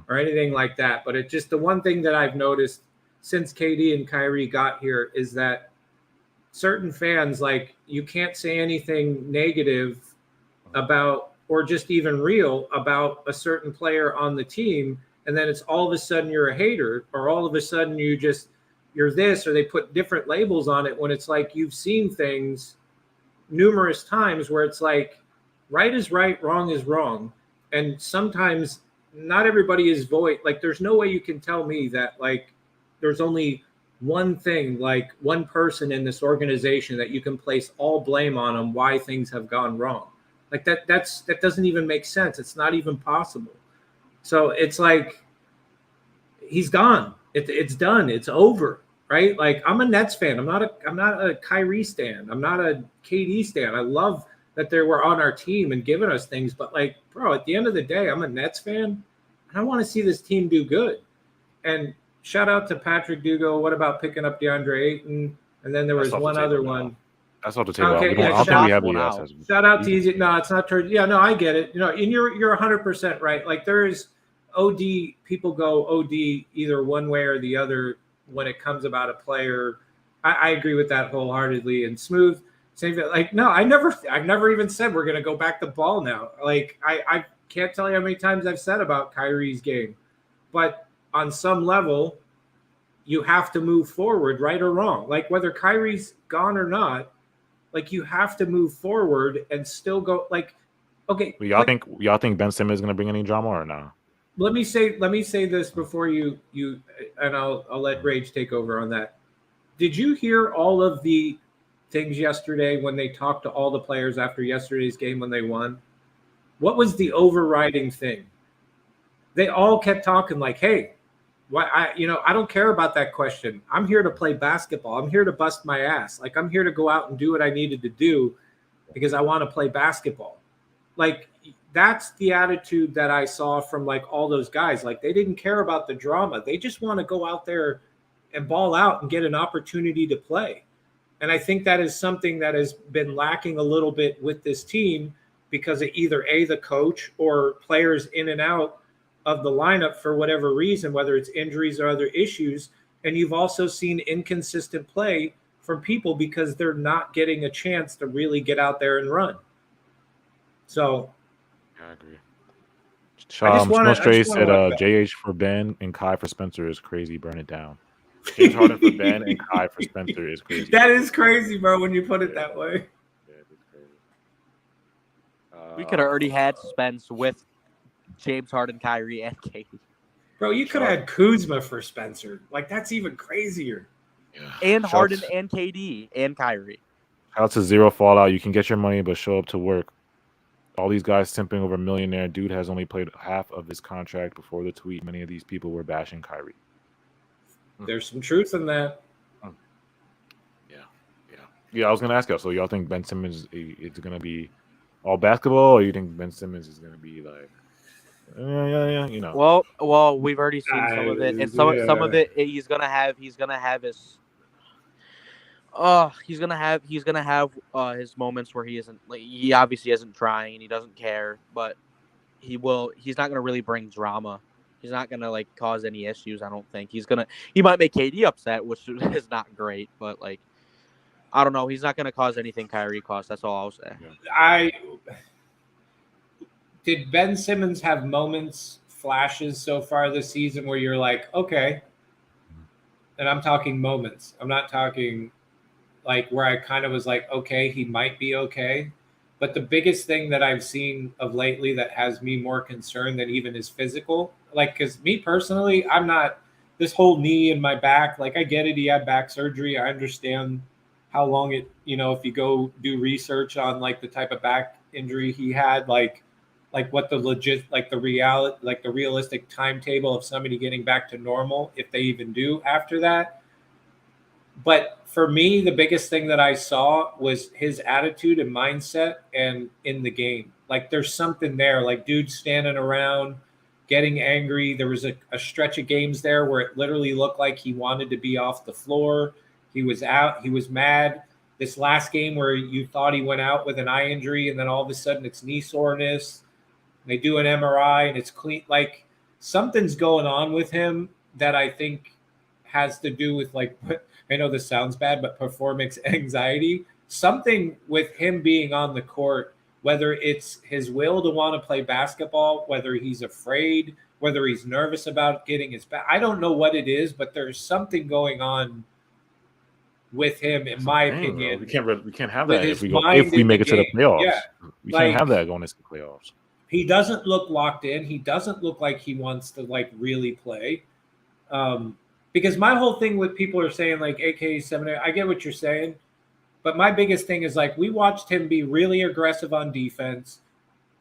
Speaker 3: or anything like that. But it's just the one thing that I've noticed since KD and Kyrie got here is that certain fans, like, you can't say anything negative about or just even real about a certain player on the team. And then it's all of a sudden you're a hater, or all of a sudden you're this, or they put different labels on it when it's like you've seen things numerous times where it's like right is right, wrong is wrong. And sometimes not everybody is void. Like, there's no way you can tell me that, like, there's only one thing, like one person in this organization that you can place all blame on them why things have gone wrong. Like, that doesn't even make sense. It's not even possible. So it's like, he's gone. It's done. It's over. Right? Like I'm a Nets fan. I'm not a Kyrie stan. I'm not a KD stan. I love that they were on our team and giving us things, but like, bro, at the end of the day, I'm a Nets fan and I want to see this team do good. And shout out to Patrick Dugo. What about picking up DeAndre Ayton? And then there was one other one.
Speaker 1: That's off the table.
Speaker 3: Okay,
Speaker 1: I don't think we have the assets.
Speaker 3: Shout out to Easy. No, it's not true. Yeah, no, I get it. You know, and you're 100% right. Like there's OD, people go OD either one way or the other when it comes about a player. I agree with that wholeheartedly. And Smooth, same thing. Like, no, I've never even said we're gonna go back the ball now. Like I can't tell you how many times I've said about Kyrie's game. But on some level, you have to move forward, right or wrong. Like whether Kyrie's gone or not, like you have to move forward and still go. Like, okay,
Speaker 1: y'all think Ben Simmons is gonna bring any drama or no?
Speaker 3: Let me say this before you and I'll let Rage take over on that. Did you hear all of the things yesterday when they talked to all the players after yesterday's game when they won? What was the overriding thing? They all kept talking like, hey, I don't care about that question. I'm here to play basketball. I'm here to bust my ass. Like I'm here to go out and do what I needed to do because I want to play basketball. Like that's the attitude that I saw from like all those guys. Like they didn't care about the drama. They just want to go out there and ball out and get an opportunity to play. And I think that is something that has been lacking a little bit with this team because of either the coach or players in and out of the lineup for whatever reason, whether it's injuries or other issues. And you've also seen inconsistent play from people because they're not getting a chance to really get out there and run. So
Speaker 1: I agree. Snow Stray said JH for Ben and Kai for Spencer is crazy. Burn it down. James Harden for Ben and Kai for Spencer is crazy.
Speaker 3: That is crazy, bro, when you put it that way.
Speaker 1: Yeah, it's crazy.
Speaker 2: We could have already had Spence with James Harden, Kyrie, and KD.
Speaker 3: Bro, you could have had Kuzma for Spencer. Like, that's even crazier.
Speaker 1: Yeah.
Speaker 2: And Harden and KD and Kyrie.
Speaker 1: Shout out to Zero Fallout. You can get your money, but show up to work. All these guys simping over millionaire. Dude has only played half of his contract before the tweet. Many of these people were bashing Kyrie.
Speaker 3: There's some truth in that.
Speaker 1: Yeah, I was going to ask y'all. So y'all think Ben Simmons is going to be all basketball, or you think Ben Simmons is going to be like, you know?
Speaker 2: Well, we've already seen some of it, and some of it he's gonna have his moments where he isn't, like, he obviously isn't trying and he doesn't care, but he's not gonna really bring drama. He's not gonna like cause any issues. I don't think he might make KD upset, which is not great, but like I don't know. He's not gonna cause anything Kyrie caused. That's all I'll say.
Speaker 3: Did Ben Simmons have moments, flashes so far this season where you're like, okay, and I'm talking moments. I'm not talking like where I kind of was like, okay, he might be okay. But the biggest thing that I've seen of lately that has me more concerned than even his physical, like, because me personally, I'm not this whole knee in my back. Like, I get it. He had back surgery. I understand how long it, if you go do research on like the type of back injury he had, like what the the realistic timetable of somebody getting back to normal, if they even do after that. But for me, the biggest thing that I saw was his attitude and mindset and in the game. Like there's something there, like dudes standing around getting angry. There was a stretch of games there where it literally looked like he wanted to be off the floor. He was out. He was mad. This last game where you thought he went out with an eye injury and then all of a sudden it's knee soreness. They do an MRI and it's clean. Like something's going on with him that I think has to do with, like, I know this sounds bad, but performance anxiety. Something with him being on the court, whether it's his will to want to play basketball, whether he's afraid, whether he's nervous about getting his back. I don't know what it is, but there's something going on with him, in my opinion.
Speaker 1: We can't have that if we make it to the playoffs. Yeah. We can't have that going into the playoffs.
Speaker 3: He doesn't look locked in. He doesn't look like he wants to like really play. Because my whole thing with people are saying like AK-7, I get what you're saying, but my biggest thing is like we watched him be really aggressive on defense,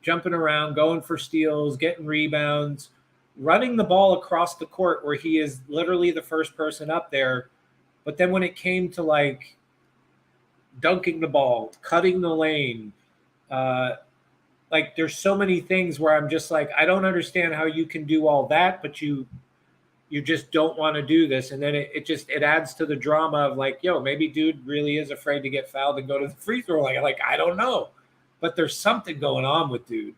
Speaker 3: jumping around, going for steals, getting rebounds. running the ball across the court where he is literally the first person up there. But then when it came to like dunking the ball, cutting the lane, like there's so many things where I'm just like, I don't understand how you can do all that, but you just don't want to do this. And then it adds to the drama of like, yo, maybe dude really is afraid to get fouled and go to the free throw line. Like, I don't know, but there's something going on with dude.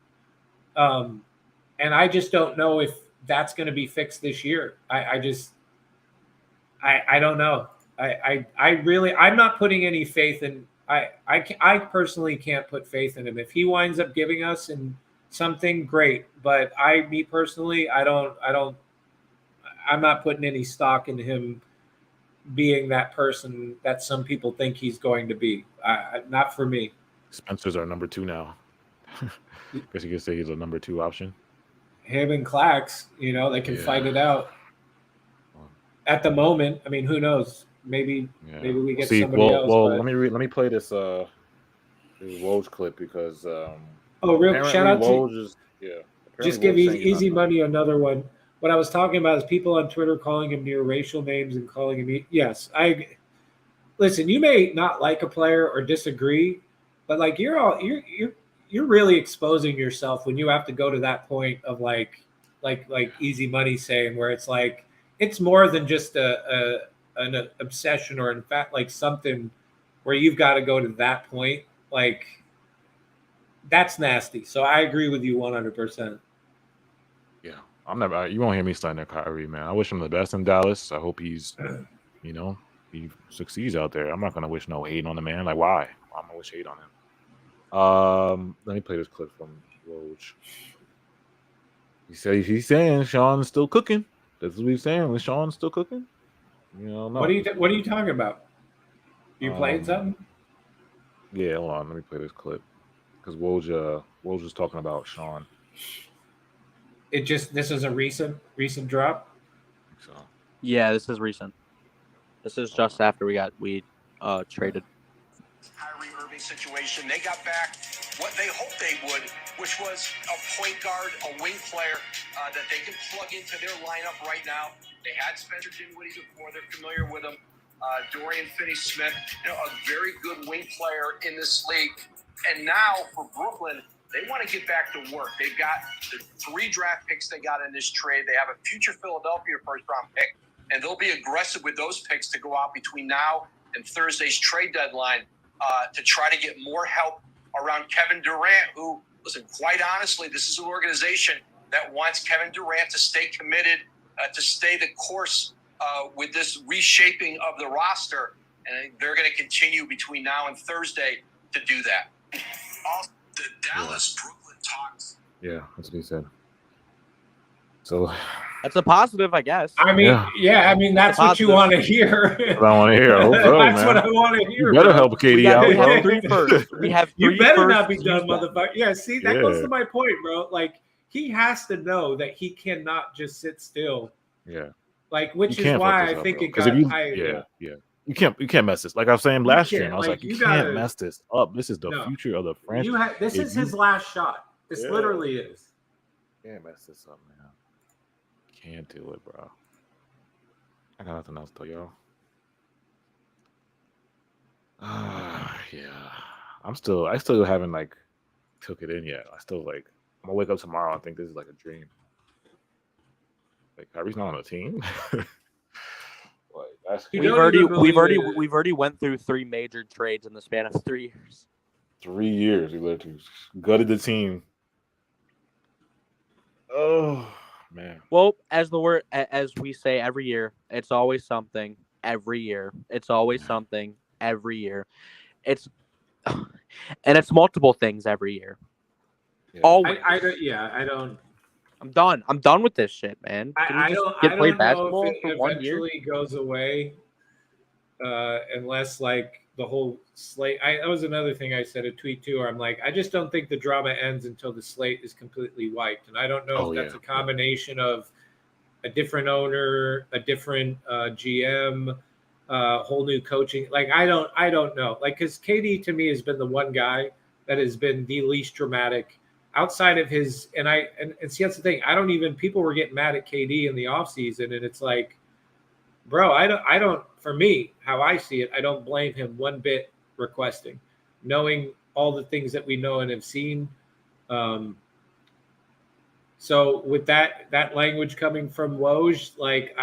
Speaker 3: And I just don't know if that's going to be fixed this year. I don't know. I'm not putting any faith in. I personally can't put faith in him. If he winds up giving us in something, great. But me personally, I'm not putting any stock in him being that person that some people think he's going to be. Not for me.
Speaker 1: Spencer's our number 2 now. Guess you could say he's a number 2 option.
Speaker 3: Him and Clax, they can fight it out. At the moment, I mean, who knows? Maybe we get somebody else.
Speaker 1: Well, let me play this Woj clip because
Speaker 3: real shout out
Speaker 1: Woj
Speaker 3: to just give Easy Money another one. What I was talking about is people on Twitter calling him near racial names and calling him. Yes, listen. You may not like a player or disagree, but like you're really exposing yourself when you have to go to that point of like Easy Money saying where it's like it's more than just an obsession or in fact like something where you've got to go to that point. Like that's nasty. So I agree with you 100%.
Speaker 1: Yeah, you won't hear me slander Kyrie, man. I wish him the best in Dallas. I hope he's, he succeeds out there. I'm not gonna wish no hate on the man. Like why? I'm gonna wish hate on him. Let me play this clip from Woj. He's saying Sean's still cooking. That's what he's saying. Is Sean still cooking? No.
Speaker 3: What are you talking about? You playing something?
Speaker 1: Yeah, hold on. Let me play this clip because Woj was talking about Sean.
Speaker 3: This is a recent drop.
Speaker 1: So.
Speaker 2: Yeah, this is recent. This is just after we traded.
Speaker 4: Kyrie Irving situation. They got back what they hoped they would, which was a point guard, a wing player that they can plug into their lineup right now. They had Spencer Dinwiddie before; they're familiar with him. Dorian Finney-Smith, a very good wing player in this league. And now for Brooklyn, they want to get back to work. They've got the 3 draft picks they got in this trade. They have a future Philadelphia first-round pick, and they'll be aggressive with those picks to go out between now and Thursday's trade deadline to try to get more help around Kevin Durant, who, listen, quite honestly, this is an organization that wants Kevin Durant to stay committed, to stay the course with this reshaping of the roster, and they're going to continue between now and Thursday to do that. Also, the Dallas-Brooklyn talks.
Speaker 1: Yeah, that's what he said. So
Speaker 2: that's a positive, I guess.
Speaker 3: I mean, I mean that's what you want to hear.
Speaker 1: I want to hear.
Speaker 3: That's what I want to hear.
Speaker 1: You better help Katie out.
Speaker 2: We have 3 first. We have 3
Speaker 3: You better
Speaker 2: first
Speaker 3: not be done, motherfucker. Yeah, see, that goes to my point, bro. Like he has to know that he cannot just sit still.
Speaker 1: Yeah.
Speaker 3: Like, which is why I think it got
Speaker 1: higher. Yeah. You can't mess this. Like I was saying last year, I was like, you can't mess this up. This is the future of the franchise.
Speaker 3: This is his last shot. This literally is.
Speaker 1: Can't mess this up, man. Can't do it, bro. I got nothing else to tell y'all. Yeah. I still haven't like took it in yet. I still like I'm gonna wake up tomorrow and think this is like a dream. Like Kyrie's not on the team.
Speaker 2: We've already went through 3 major trades in the span of 3 years.
Speaker 1: 3 years. We literally gutted the team. Oh man.
Speaker 2: Well, as we say every year, it's always something. Every year, it's always something. Every year, it's multiple things every year.
Speaker 1: Yeah.
Speaker 2: Always.
Speaker 3: I don't.
Speaker 2: I'm done. I'm done with this shit, man.
Speaker 3: I don't
Speaker 2: play
Speaker 3: know
Speaker 2: basketball
Speaker 3: if it
Speaker 2: for 1 year?
Speaker 3: eventually goes away, unless like the whole slate. That was another thing I said a tweet too. Where I'm like, I just don't think the drama ends until the slate is completely wiped, and I don't know if that's a combination of a different owner, a different GM, whole new coaching. Like I don't know. Like because KD to me has been the one guy that has been the least dramatic. outside of his and see that's the thing. I don't even people were getting mad at KD in the offseason, and it's like, bro, I don't for me, how I see it, I don't blame him one bit requesting, knowing all the things that we know and have seen. So with that language coming from Woj, like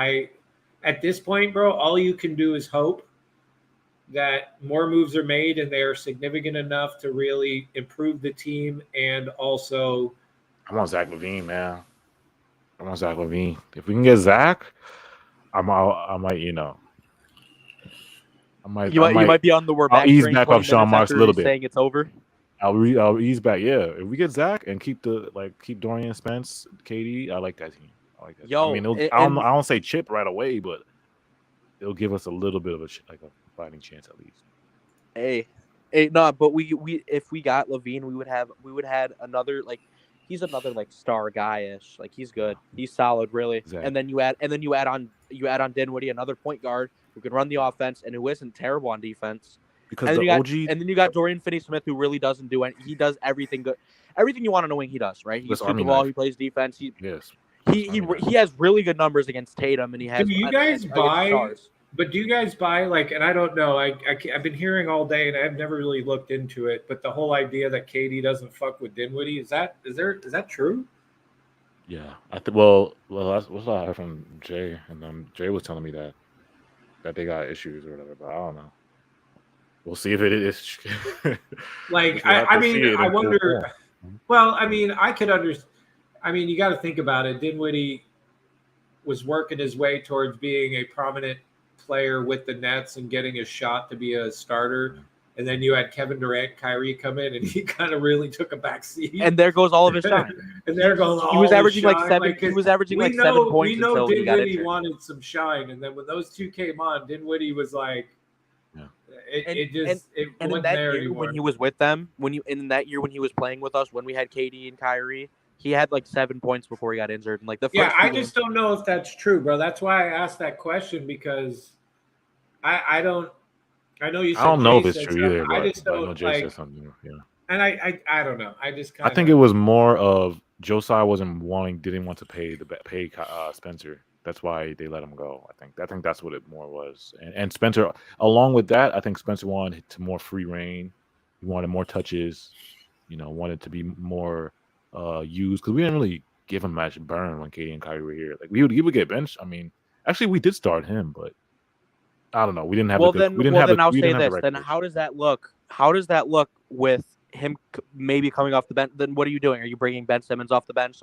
Speaker 3: at this point, bro, all you can do is hope that more moves are made and they are significant enough to really improve the team. And also,
Speaker 1: I want Zach LaVine, man. I want Zach LaVine. If we can get Zach, I might, you
Speaker 2: might be on the we're
Speaker 1: I'll
Speaker 2: back
Speaker 1: ease
Speaker 2: train
Speaker 1: back
Speaker 2: 20
Speaker 1: up Sean
Speaker 2: minutes
Speaker 1: Marks a
Speaker 2: after
Speaker 1: little bit.
Speaker 2: saying it's over.
Speaker 1: I'll ease back. Yeah, if we get Zach and keep Dorian Spence, KD, I like that team. I like that.
Speaker 2: Yo,
Speaker 1: I mean, I don't say chip right away, but it'll give us a little bit of a fighting chance at least.
Speaker 2: Hey, no, but we if we got LaVine, we would have another he's another star guy-ish. Like he's good. He's solid, really.
Speaker 1: Exactly.
Speaker 2: And then you add on Dinwiddie, another point guard who can run the offense and who isn't terrible on defense.
Speaker 1: Because
Speaker 2: and
Speaker 1: then
Speaker 2: you got Dorian Finney-Smith, who really doesn't do anything. He does everything good. Everything you want in a wing, he does, right? He shoots the ball, he plays defense. He has really good numbers against Tatum, and he has.
Speaker 3: Do you guys buy? But do you guys buy and I don't know. I've been hearing all day, and I've never really looked into it. But the whole idea that KD doesn't fuck with Dinwiddie is that true?
Speaker 1: Yeah, I think. Well, that's what I heard from Jay, and Jay was telling me that they got issues or whatever. But I don't know. We'll see if it is.
Speaker 3: I mean, I wonder. Well, I mean, I could understand. I mean, you got to think about it. Dinwiddie was working his way towards being a prominent player with the Nets and getting a shot to be a starter. And then you had Kevin Durant, Kyrie come in, and he kind of really took a back seat.
Speaker 2: And there goes all of his shine.
Speaker 3: And there goes all
Speaker 2: he was averaging
Speaker 3: his
Speaker 2: like
Speaker 3: shine.
Speaker 2: 7. He was averaging 7 points.
Speaker 3: We know
Speaker 2: until he got
Speaker 3: Dinwiddie
Speaker 2: injured.
Speaker 3: wanted some shine, and then when those two came on, Dinwiddie was like, it wasn't there anymore.
Speaker 2: When he was with them, in that year when he was playing with us, when we had KD and Kyrie, he had 7 points before he got injured. And
Speaker 3: I just don't know if that's true, bro. That's why I asked that question, because I don't. I know you said
Speaker 1: I don't know
Speaker 3: Jay
Speaker 1: if it's
Speaker 3: said
Speaker 1: true
Speaker 3: something.
Speaker 1: either.
Speaker 3: I just
Speaker 1: but
Speaker 3: don't
Speaker 1: I know Jay said something. Yeah.
Speaker 3: And I don't know. I just kind of.
Speaker 1: I think it was more of Josiah didn't want to pay Spencer. That's why they let him go. I think that's what it more was. And Spencer, along with that, I think Spencer wanted to more free reign. He wanted more touches. Wanted to be more used, because we didn't really give him much burn when KD and Kyrie were here. He would get benched. I mean, actually, we did start him, but I don't know. We didn't have.
Speaker 2: Then how does that look? How does that look with him maybe coming off the bench? Then what are you doing? Are you bringing Ben Simmons off the bench?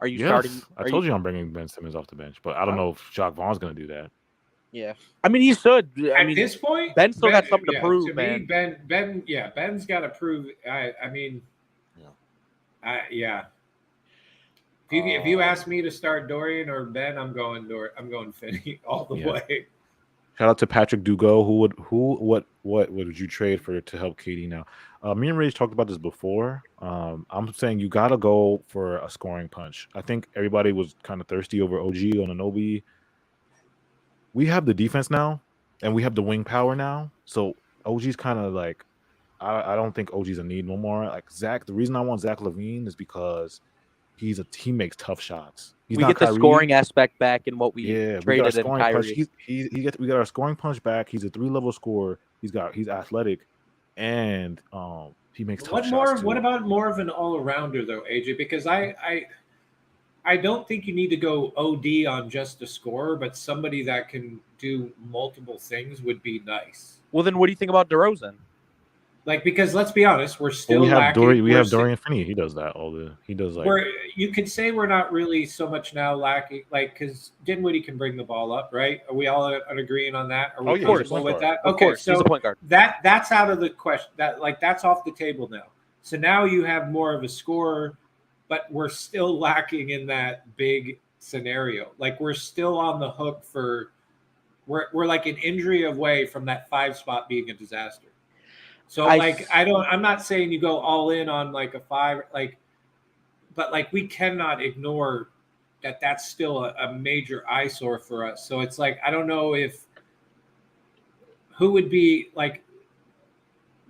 Speaker 2: Are you starting?
Speaker 1: I told you I'm bringing Ben Simmons off the bench, but I don't know if Jacques Vaughn's going to do that.
Speaker 2: Yeah, I mean he should.
Speaker 3: At this point,
Speaker 2: Ben still got something to prove, man.
Speaker 3: Ben's got to prove. If you ask me to start Dorian or Ben, I'm going Finney all the way.
Speaker 1: Shout out to Patrick Dugo. What would you trade for to help KD now? Me and Rage talked about this before. I'm saying you gotta go for a scoring punch. I think everybody was kind of thirsty over OG on Anunoby. We have the defense now, and we have the wing power now. So OG's kind of I don't think OG's a need no more. Zach, the reason I want Zach LaVine is because he makes tough shots.
Speaker 2: We get the scoring aspect back in what we traded in Kyrie.
Speaker 1: We got our scoring punch back. He's a 3-level scorer. He's athletic, and he makes tough shots too.
Speaker 3: What about more of an all-arounder though, AJ? Because I don't think you need to go OD on just a scorer, but somebody that can do multiple things would be nice.
Speaker 2: Well, then what do you think about DeRozan?
Speaker 3: Because let's be honest, we're still lacking.
Speaker 1: We have Dorian Finney. He does that
Speaker 3: You could say we're not really so much now lacking, because Dinwiddie can bring the ball up, right? Are we all agreeing on that? Are we comfortable with that?
Speaker 2: Of course,
Speaker 3: so
Speaker 2: he's a point guard.
Speaker 3: That's out of the question. That's off the table now. So now you have more of a scorer, but we're still lacking in that big scenario. We're still on the hook for. We're like an injury away from that 5 spot being a disaster. So I'm not saying you go all in on a 5, but we cannot ignore that that's still a major eyesore for us. So it's I don't know who would be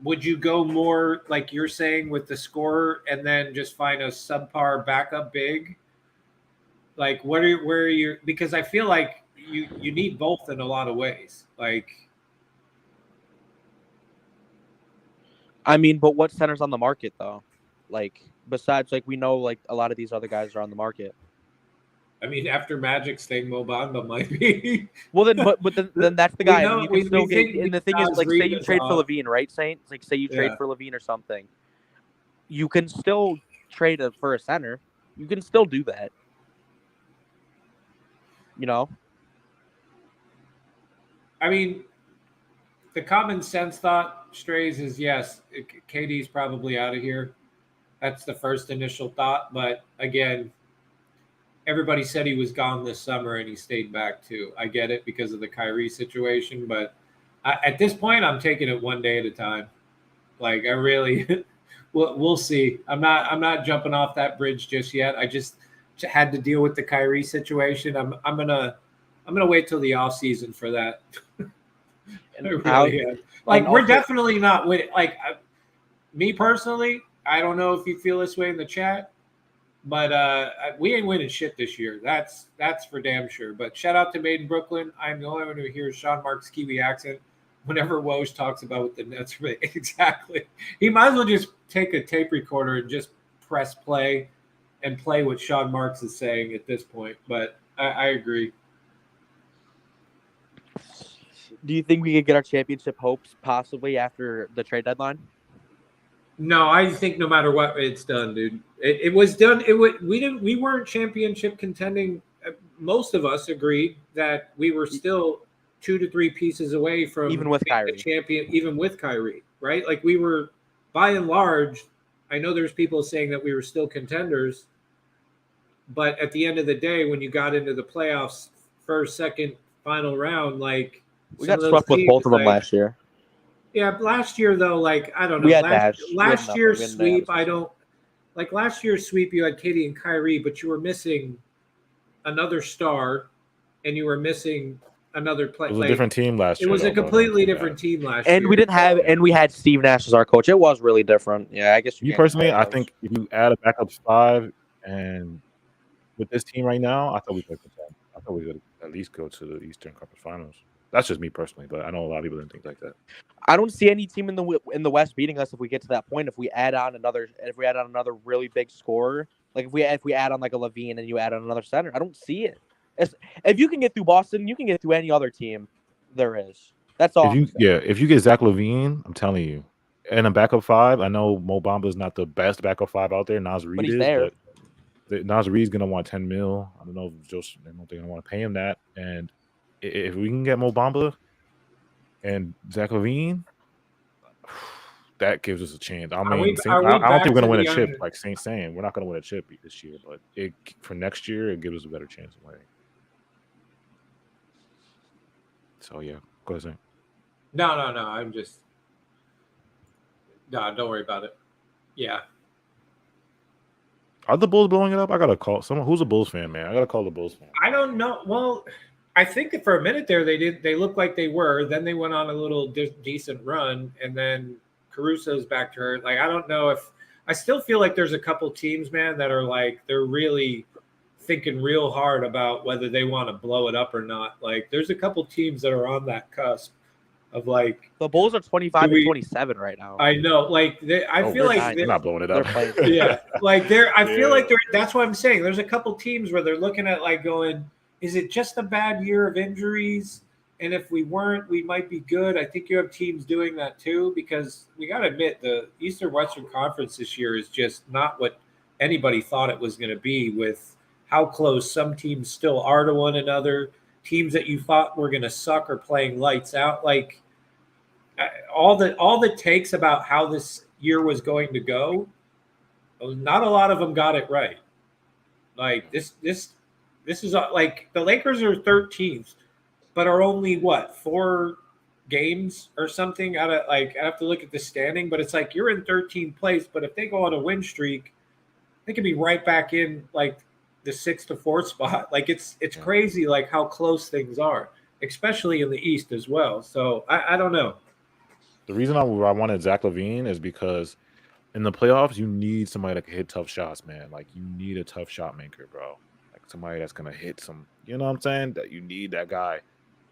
Speaker 3: would you go more like you're saying with the scorer and then just find a subpar backup big? Like, where are you? Because I feel like you need both in a lot of ways. Like,
Speaker 2: I mean, but what center's on the market though? Like, besides, like, we know like a lot of these other guys are on the market.
Speaker 3: I mean, after Magic's thing, Mo Bamba might be.
Speaker 2: Well, then, but then that's the guy.
Speaker 3: know-
Speaker 2: and you can
Speaker 3: we
Speaker 2: still get.
Speaker 3: think
Speaker 2: And the thing is,
Speaker 3: Nas
Speaker 2: like, say
Speaker 3: Reed
Speaker 2: you
Speaker 3: is
Speaker 2: trade for
Speaker 3: off.
Speaker 2: Levine, right, Saint? Like, say you trade
Speaker 3: Yeah.
Speaker 2: for Levine or something. You can still trade for a center. You can still do that. You know.
Speaker 3: I mean, the common sense thought, Strays, is yes, KD's probably out of here. That's the first initial thought. But again, everybody said he was gone this summer and he stayed back too. I get it because of the Kyrie situation. But at this point, I'm taking it one day at a time. Like, I really, we'll see. I'm not jumping off that bridge just yet. I just had to deal with the Kyrie situation. I'm gonna wait till the offseason for that.
Speaker 2: And
Speaker 3: Really am. Like,
Speaker 2: and
Speaker 3: we're
Speaker 2: also-
Speaker 3: definitely not winning. Like, me personally, I don't know if you feel this way in the chat, but we ain't winning shit this year. That's for damn sure. But shout out to Made in Brooklyn. I'm the only one who hears Sean Mark's Kiwi accent whenever Woj talks about what the Nets were. Exactly. He might as well just take a tape recorder and just press play and play what Sean Marks is saying at this point. But I agree.
Speaker 2: Do you think we could get our championship hopes possibly after the trade deadline?
Speaker 3: No, I think no matter what, it's done, dude. It was done. We weren't championship contending. Most of us agreed that we were still 2 to 3 pieces away from
Speaker 2: Even with
Speaker 3: being
Speaker 2: Kyrie.
Speaker 3: the champion, even with Kyrie, right? Like, we were, by and large. I know there's people saying that we were still contenders, but at the end of the day, when you got into the playoffs, first, second, final round, like,
Speaker 2: We
Speaker 3: some
Speaker 2: got
Speaker 3: of those
Speaker 2: swept with
Speaker 3: teams,
Speaker 2: both of them
Speaker 3: like,
Speaker 2: last year.
Speaker 3: yeah, last year though, like, I don't know.
Speaker 2: We had
Speaker 3: Last,
Speaker 2: Nash. We had
Speaker 3: last
Speaker 2: nothing.
Speaker 3: year's
Speaker 2: We didn't
Speaker 3: sweep,
Speaker 2: have
Speaker 3: I don't like. Last year's sweep, you had Katie and Kyrie, but you were missing another star, and you were missing another play.
Speaker 1: It was a different team last
Speaker 3: It
Speaker 1: year.
Speaker 3: was a
Speaker 1: though,
Speaker 3: completely
Speaker 1: don't do
Speaker 3: different
Speaker 1: that.
Speaker 3: team last
Speaker 2: And
Speaker 3: year.
Speaker 2: we didn't have, and we had Steve Nash as our coach. It was really different. Yeah, I guess you
Speaker 1: Me
Speaker 2: can't
Speaker 1: personally,
Speaker 2: compare
Speaker 1: I
Speaker 2: those.
Speaker 1: think if you add a backup 5 and with this team right now, I thought we could contend. I thought we could at least go to the Eastern Conference Finals. That's just me personally, but I know a lot of people didn't think like that.
Speaker 2: I don't see any team in the West beating us if we get to that point. If we add on another really big scorer, like if we add on like a Levine and you add on another center, I don't see it. If you can get through Boston, you can get through any other team there is. That's all.
Speaker 1: If you get Zach LaVine, I'm telling you, and a backup 5, I know Mo Bamba is not the best backup 5 out there. Nas Reed
Speaker 2: he's
Speaker 1: is,
Speaker 2: there.
Speaker 1: but Nas Reed's gonna want $10 million. I don't know if they're gonna want to pay him that. And if we can get Mo Bamba and Zach LaVine, that gives us a chance. I mean, I don't think we're gonna win a chip. Like Saint saying, we're not gonna win a chip this year, but for next year, it gives us a better chance of winning. So yeah, go ahead, Saint.
Speaker 3: No. I'm just no. Don't worry about it. Yeah.
Speaker 1: Are the Bulls blowing it up? I gotta call someone who's a Bulls fan, man. I gotta call the Bulls fan.
Speaker 3: I don't know. Well, I think that for a minute there they did. They looked like they were. Then they went on a little decent run, and then Caruso's back to hurt. Like, I don't know if I still feel like there's a couple teams, man, that are like they're really thinking real hard about whether they want to blow it up or not. Like, there's a couple teams that are on that cusp of like
Speaker 2: The Bulls are 25 and 27 right now.
Speaker 3: I know, like I feel like
Speaker 1: they're not blowing it up.
Speaker 3: Yeah, like I feel like they're. That's what I'm saying. There's a couple teams where they're looking at like going, is it just a bad year of injuries? And if we weren't, we might be good. I think you have teams doing that too, because we got to admit the Eastern Western Conference this year is just not what anybody thought it was going to be, with how close some teams still are to one another. Teams that you thought were going to suck are playing lights out. Like all the takes about how this year was going to go, not a lot of them got it right. Like this is like the Lakers are 13th, but are only what 4 games or something out of like I have to look at the standing, but it's like you're in 13th place, but if they go on a win streak, they could be right back in like the 6th to 4th spot. Like it's crazy like how close things are, especially in the East as well. So I don't know.
Speaker 1: The reason I wanted Zach LaVine is because in the playoffs, you need somebody that can hit tough shots, man. Like, you need a tough shot maker, bro. Like, somebody that's going to hit some, you know what I'm saying? That you need that guy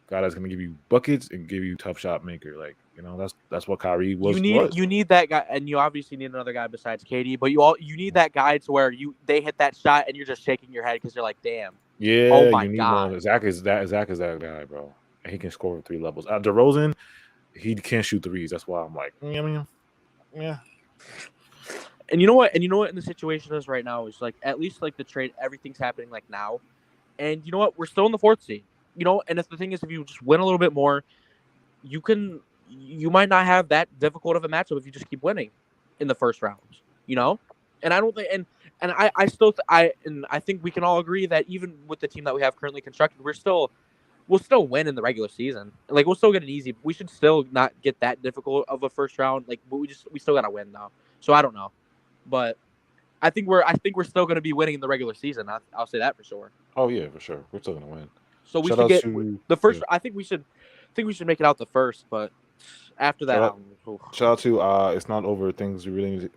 Speaker 1: that's going to give you buckets and give you tough shot maker. Like, you know, that's what Kyrie was.
Speaker 2: You need that guy, and you obviously need another guy besides KD, but you need that guy to where they hit that shot and you're just shaking your head because you're like, damn.
Speaker 1: Yeah,
Speaker 2: oh my
Speaker 1: you need
Speaker 2: God.
Speaker 1: one. Zach is that guy, bro. And he can score at 3 levels. DeRozan, he can't shoot threes. That's why I'm like, yeah.
Speaker 2: And you know what? In the situation is right now is like at least like the trade, everything's happening like now, and you know what? We're still in the 4th seed. You know, and if the thing is, if you just win a little bit more, you might not have that difficult of a matchup if you just keep winning in the first rounds. You know, and I don't think, and I still I think we can all agree that even with the team that we have currently constructed, we'll still win in the regular season. Like we'll still get an easy. We should still not get that difficult of a first round. Like we still gotta win now. So I don't know. But I think we're still going to be winning in the regular season. I'll say that for sure.
Speaker 1: Oh yeah, for sure. We're still going to win.
Speaker 2: So we should get the first. Yeah. I think we should make it out the first, but after that,
Speaker 1: shout out to it's not over. Things we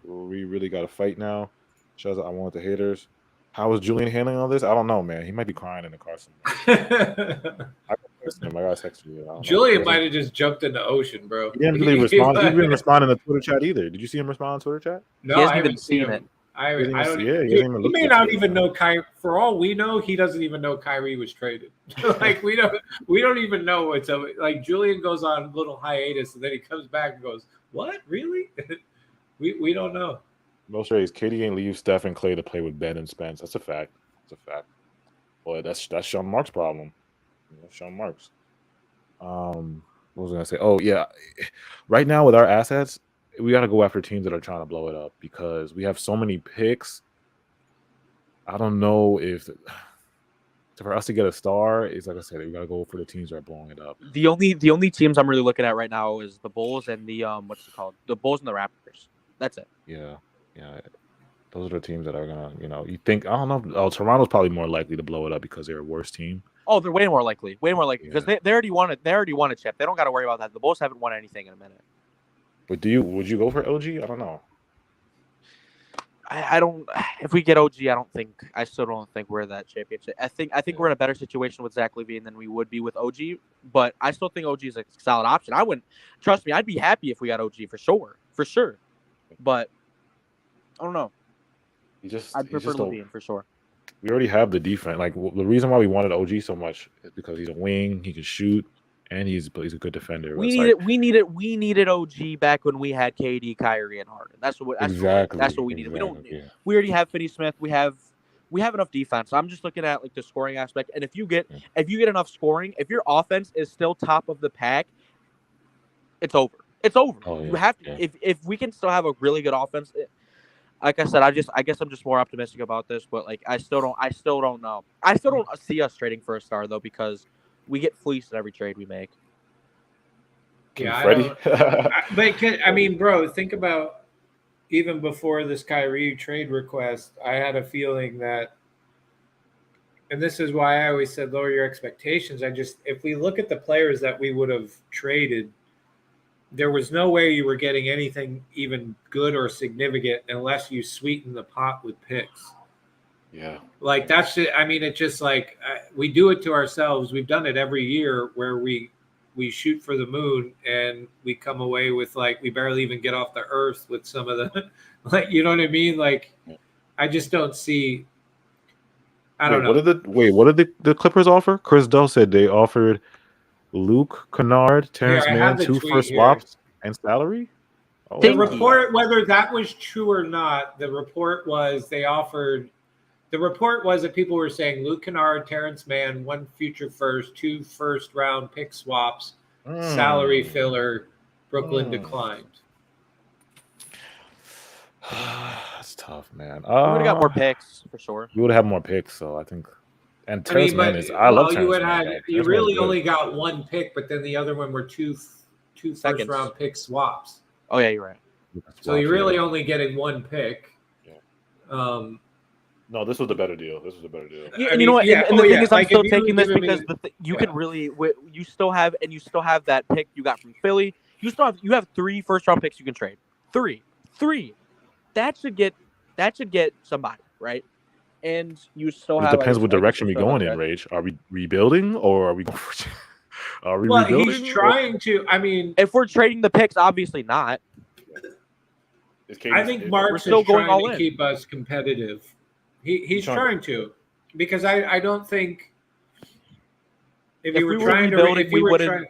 Speaker 1: really got to fight now. Shout out, I want the haters. How is Julian handling all this? I don't know, man. He might be crying in the car somewhere. I gotta text you.
Speaker 3: Julian might have just jumped in the ocean, bro.
Speaker 1: He didn't really respond. He didn't respond in the Twitter chat either. Did you see him respond in Twitter chat?
Speaker 3: No, I haven't seen it. He may not even know Kyrie. For all we know, he doesn't even know Kyrie was traded. Like we don't even know what's up. Like Julian goes on a little hiatus and then he comes back and goes, "What? Really?" we don't know.
Speaker 1: Most rays, KD ain't leave Steph and Clay to play with Ben and Spence. That's a fact. Boy, that's Sean Marks' problem. That's Sean Marks. What was I gonna say? Oh yeah, right now with our assets, we got to go after teams that are trying to blow it up because we have so many picks. I don't know if for us to get a star, it's like I said, we got to go for the teams that are blowing it up.
Speaker 2: The only teams I'm really looking at right now is the Bulls and the what's it called? The Bulls and the Raptors. That's it.
Speaker 1: Yeah. Those are the teams that are gonna, you think, I don't know. Oh, Toronto's probably more likely to blow it up because they're a worse team.
Speaker 2: Oh, they're way more likely because they already won it. They already won a chip. They don't got to worry about that. The Bulls haven't won anything in a minute.
Speaker 1: But would you go for OG? I don't know.
Speaker 2: I don't. If we get OG, I still don't think we're that championship. I think we're in a better situation with Zach LaVine than we would be with OG. But I still think OG is a solid option. I wouldn't trust me. I'd be happy if we got OG for sure. But I don't know. I'd prefer LaVine for sure.
Speaker 1: We already have the defense. Like the reason why we wanted OG so much is because he's a wing, he can shoot, and he's a good defender.
Speaker 2: We needed OG back when we had KD, Kyrie, and Harden. That's what we needed. We already have Finney-Smith. We have enough defense. I'm just looking at like the scoring aspect. And if you get enough scoring, if your offense is still top of the pack, it's over. It's over. Oh, yeah. You have to. Yeah. If we can still have a really good offense. Like I said, I guess I'm just more optimistic about this, but like I still don't know. I still don't see us trading for a star though because we get fleeced in every trade we make.
Speaker 3: Yeah, I mean, bro, think about even before this Kyrie trade request, I had a feeling that, and this is why I always said lower your expectations. If we look at the players that we would have traded, there was no way you were getting anything even good or significant unless you sweeten the pot with picks.
Speaker 1: Yeah.
Speaker 3: Like that's it. I mean, it's just like we do it to ourselves. We've done it every year where we shoot for the moon and we come away with like we barely even get off the earth with some of the like, you know what I mean? Like I just don't see. I don't know.
Speaker 1: What did the Clippers offer? Chris Dull said they offered Luke Kennard, Terrence Mann, 2 first swaps and salary.
Speaker 3: Oh, the report, whether that was true or not, the report was that people were saying Luke Kennard, Terrence Mann, 1 future first, 2 first-round pick swaps, salary filler. Brooklyn declined.
Speaker 1: That's tough, man.
Speaker 2: We would have got more picks for sure.
Speaker 1: We would have more picks, so I think. And Terrence Mann is. I love Terrence Mann.
Speaker 3: You really only got 1 pick, but then the other one were two first-round pick swaps.
Speaker 2: Oh yeah, you're right.
Speaker 3: So you're really only getting 1 pick.
Speaker 1: Yeah. No, this was the better deal.
Speaker 2: Yeah, and you know what? Yeah. And the thing is, I'm still taking this because you can really, you still have that pick you got from Philly. you have 3 first-round picks you can trade. 3. That should get somebody, right? And you still
Speaker 1: It
Speaker 2: have, I
Speaker 1: depends
Speaker 2: guess,
Speaker 1: what direction we're going in, Rage. Are we rebuilding or are we going for? Are we
Speaker 3: Well,
Speaker 1: rebuilding?
Speaker 3: he's trying to. I mean,
Speaker 2: if we're trading the picks, obviously not.
Speaker 3: I think Mark's
Speaker 2: still
Speaker 3: is
Speaker 2: going
Speaker 3: trying
Speaker 2: all
Speaker 3: to
Speaker 2: in.
Speaker 3: keep us competitive. He's trying to, because I don't think if you were trying to
Speaker 2: rebuilding,
Speaker 3: if you were trying,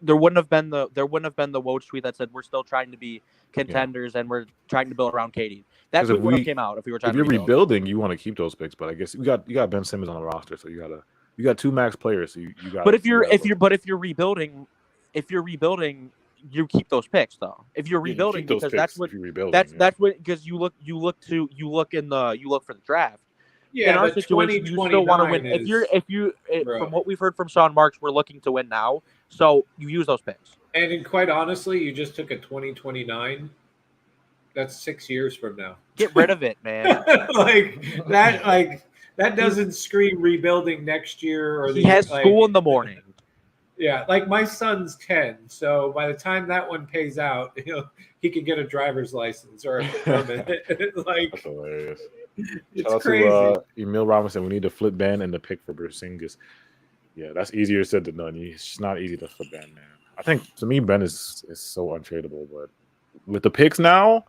Speaker 2: there wouldn't have been the Woj tweet that said we're still trying to be contenders and we're trying to build around Katie. That's what would have came out if we were trying.
Speaker 1: If you're
Speaker 2: to rebuild.
Speaker 1: rebuilding, you want to keep those picks, but I guess you got Ben Simmons on the roster, so you got 2 max players, so you got.
Speaker 2: But if you're rebuilding, you keep those picks though. If you're rebuilding, because that's what because you look for the draft.
Speaker 3: Yeah,
Speaker 2: in our situation, you still want to win. From what we've heard from Sean Marks, we're looking to win now. So you use those picks.
Speaker 3: And quite honestly, you just took a 2029. That's 6 years from now.
Speaker 2: Get rid of it, man.
Speaker 3: That doesn't scream rebuilding next year. Or
Speaker 2: he has school in the morning.
Speaker 3: Yeah, like my son's 10, so by the time that one pays out, he can get a driver's license or a permit.
Speaker 1: That's hilarious.
Speaker 3: It's
Speaker 1: Shout
Speaker 3: crazy.
Speaker 1: out to Emil Robinson. We need to flip Ben and the pick for Porzingis. Yeah, that's easier said than done. It's not easy to flip Ben, man. I think to me Ben is so untradeable, but with the picks now,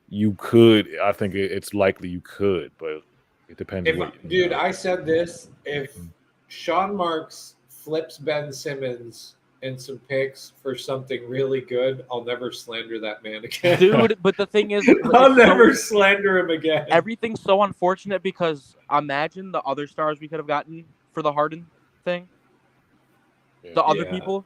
Speaker 1: you could. I think it's likely you could, but it depends.
Speaker 3: I said this: if Sean Marks flips Ben Simmons and some picks for something really good, I'll never slander that man again.
Speaker 2: Dude, but the thing is,
Speaker 3: I'll never slander him again.
Speaker 2: Everything's so unfortunate because imagine the other stars we could have gotten for the Harden thing. The other people.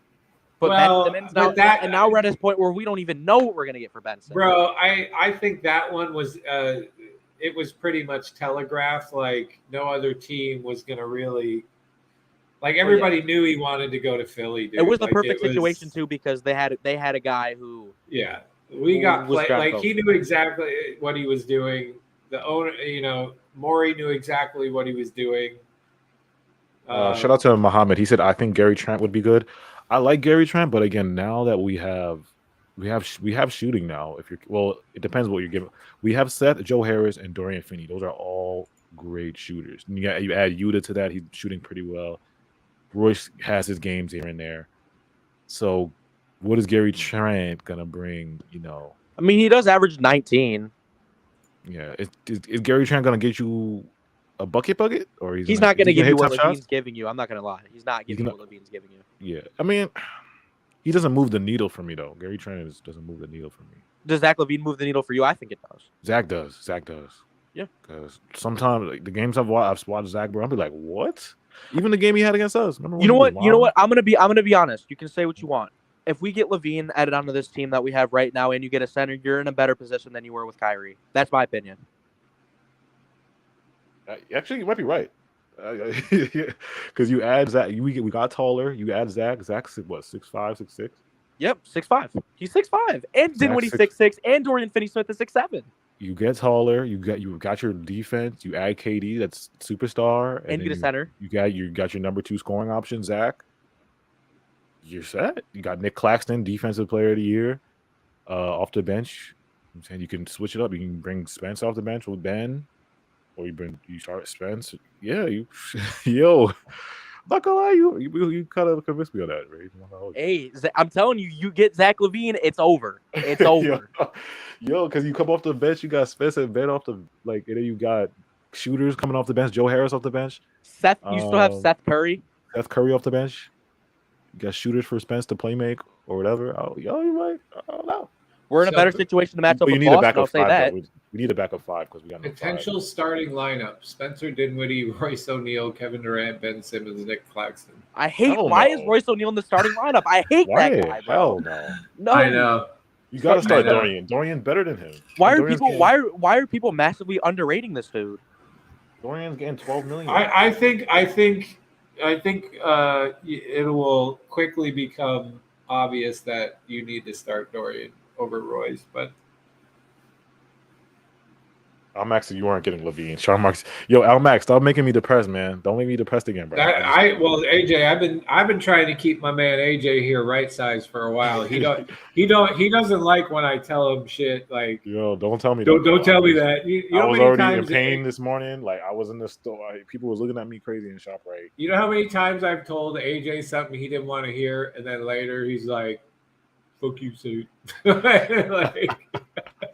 Speaker 2: But Ben Simmons now we're at this point where we don't even know what we're going to get for Ben Simmons.
Speaker 3: Bro, I think that one was it was pretty much telegraphed. Like no other team was going to really. Like everybody knew he wanted to go to Philly. Dude.
Speaker 2: It was the perfect situation too because they had a guy who.
Speaker 3: Yeah, we got played. Like he knew exactly what he was doing. The owner, Morey knew exactly what he was doing.
Speaker 1: Shout out to Muhammad. He said, "I think Gary Trent would be good." I like Gary Trent, but again, now that we have shooting now. It depends what you're giving. We have Seth, Joe Harris, and Dorian Finney. Those are all great shooters. And you add Yuta to that. He's shooting pretty well. Royce has his games here and there. So, what is Gary Trent gonna bring?
Speaker 2: I mean, he does average 19.
Speaker 1: Yeah, is Gary Trent gonna get you a bucket, or
Speaker 2: he's not gonna give you what Levine's giving you? I'm not gonna lie, he's not giving you what Levine's giving you.
Speaker 1: Yeah, I mean, he doesn't move the needle for me though. Gary Trent doesn't move the needle for me.
Speaker 2: Does Zach LaVine move the needle for you? I think it does.
Speaker 1: Zach does.
Speaker 2: Yeah,
Speaker 1: because sometimes the games I've watched Zach, bro, I'll be like, what? Even the game he had against us.
Speaker 2: You know what? I'm gonna be honest. You can say what you want. If we get LaVine added onto this team that we have right now, and you get a center, you're in a better position than you were with Kyrie. That's my opinion.
Speaker 1: Actually, you might be right. Because you add Zach, we got taller. You add Zach. Zach's what, 6'5", 6'6"?
Speaker 2: Yep, 6'5". He's 6'5", and Dinwiddie 6'6", and Dorian Finney-Smith is 6'7".
Speaker 1: You get taller. You got your defense. You add KD, that's superstar,
Speaker 2: and you get a center.
Speaker 1: You got your number 2 scoring option, Zach. You're set. You got Nick Claxton, Defensive Player of the Year, off the bench. I'm saying you can switch it up. You can bring Spence off the bench with Ben. Or you start Spence. Yeah, yo, I'm not gonna lie, you kind of convinced me on that, right?
Speaker 2: Hey, I'm telling you, you get Zach LaVine, it's over. It's over.
Speaker 1: Yo, because you come off the bench, you got Spence and Ben off the and then you got shooters coming off the bench, Joe Harris off the bench.
Speaker 2: Seth, you still have Seth Curry.
Speaker 1: Seth Curry off the bench. You got shooters for Spence to play make or whatever. You might. I don't know.
Speaker 2: We're in a better situation to match up with Boston, I'll say that.
Speaker 1: We need a backup 5 because we got
Speaker 3: potential starting lineup: Spencer Dinwiddie, Royce O'Neal, Kevin Durant, Ben Simmons, Nick Claxton.
Speaker 2: I hate. Why is Royce O'Neal in the starting lineup? I hate that guy, bro.
Speaker 1: Hell no.
Speaker 2: No,
Speaker 3: I know.
Speaker 1: You got to start Dorian. Dorian better than him.
Speaker 2: Why are people massively underrating this dude?
Speaker 1: Dorian's getting $12 million.
Speaker 3: I think it will quickly become obvious that you need to start Dorian over Royce, but
Speaker 1: Max, you weren't getting Levine. Sean Marks, yo, Al Max, stop making me depressed, man. Don't make me depressed again, bro.
Speaker 3: Well, AJ, I've been trying to keep my man AJ here right size for a while. He doesn't like when I tell him shit like.
Speaker 1: Yo, don't tell me
Speaker 3: that. Don't tell me
Speaker 1: that.
Speaker 3: You
Speaker 1: I
Speaker 3: know
Speaker 1: was
Speaker 3: how many
Speaker 1: already
Speaker 3: times
Speaker 1: in pain this morning. Like I was in the store. People was looking at me crazy in ShopRite.
Speaker 3: You know how many times I've told AJ something he didn't want to hear, and then later he's like, "Fuck you, suit." like,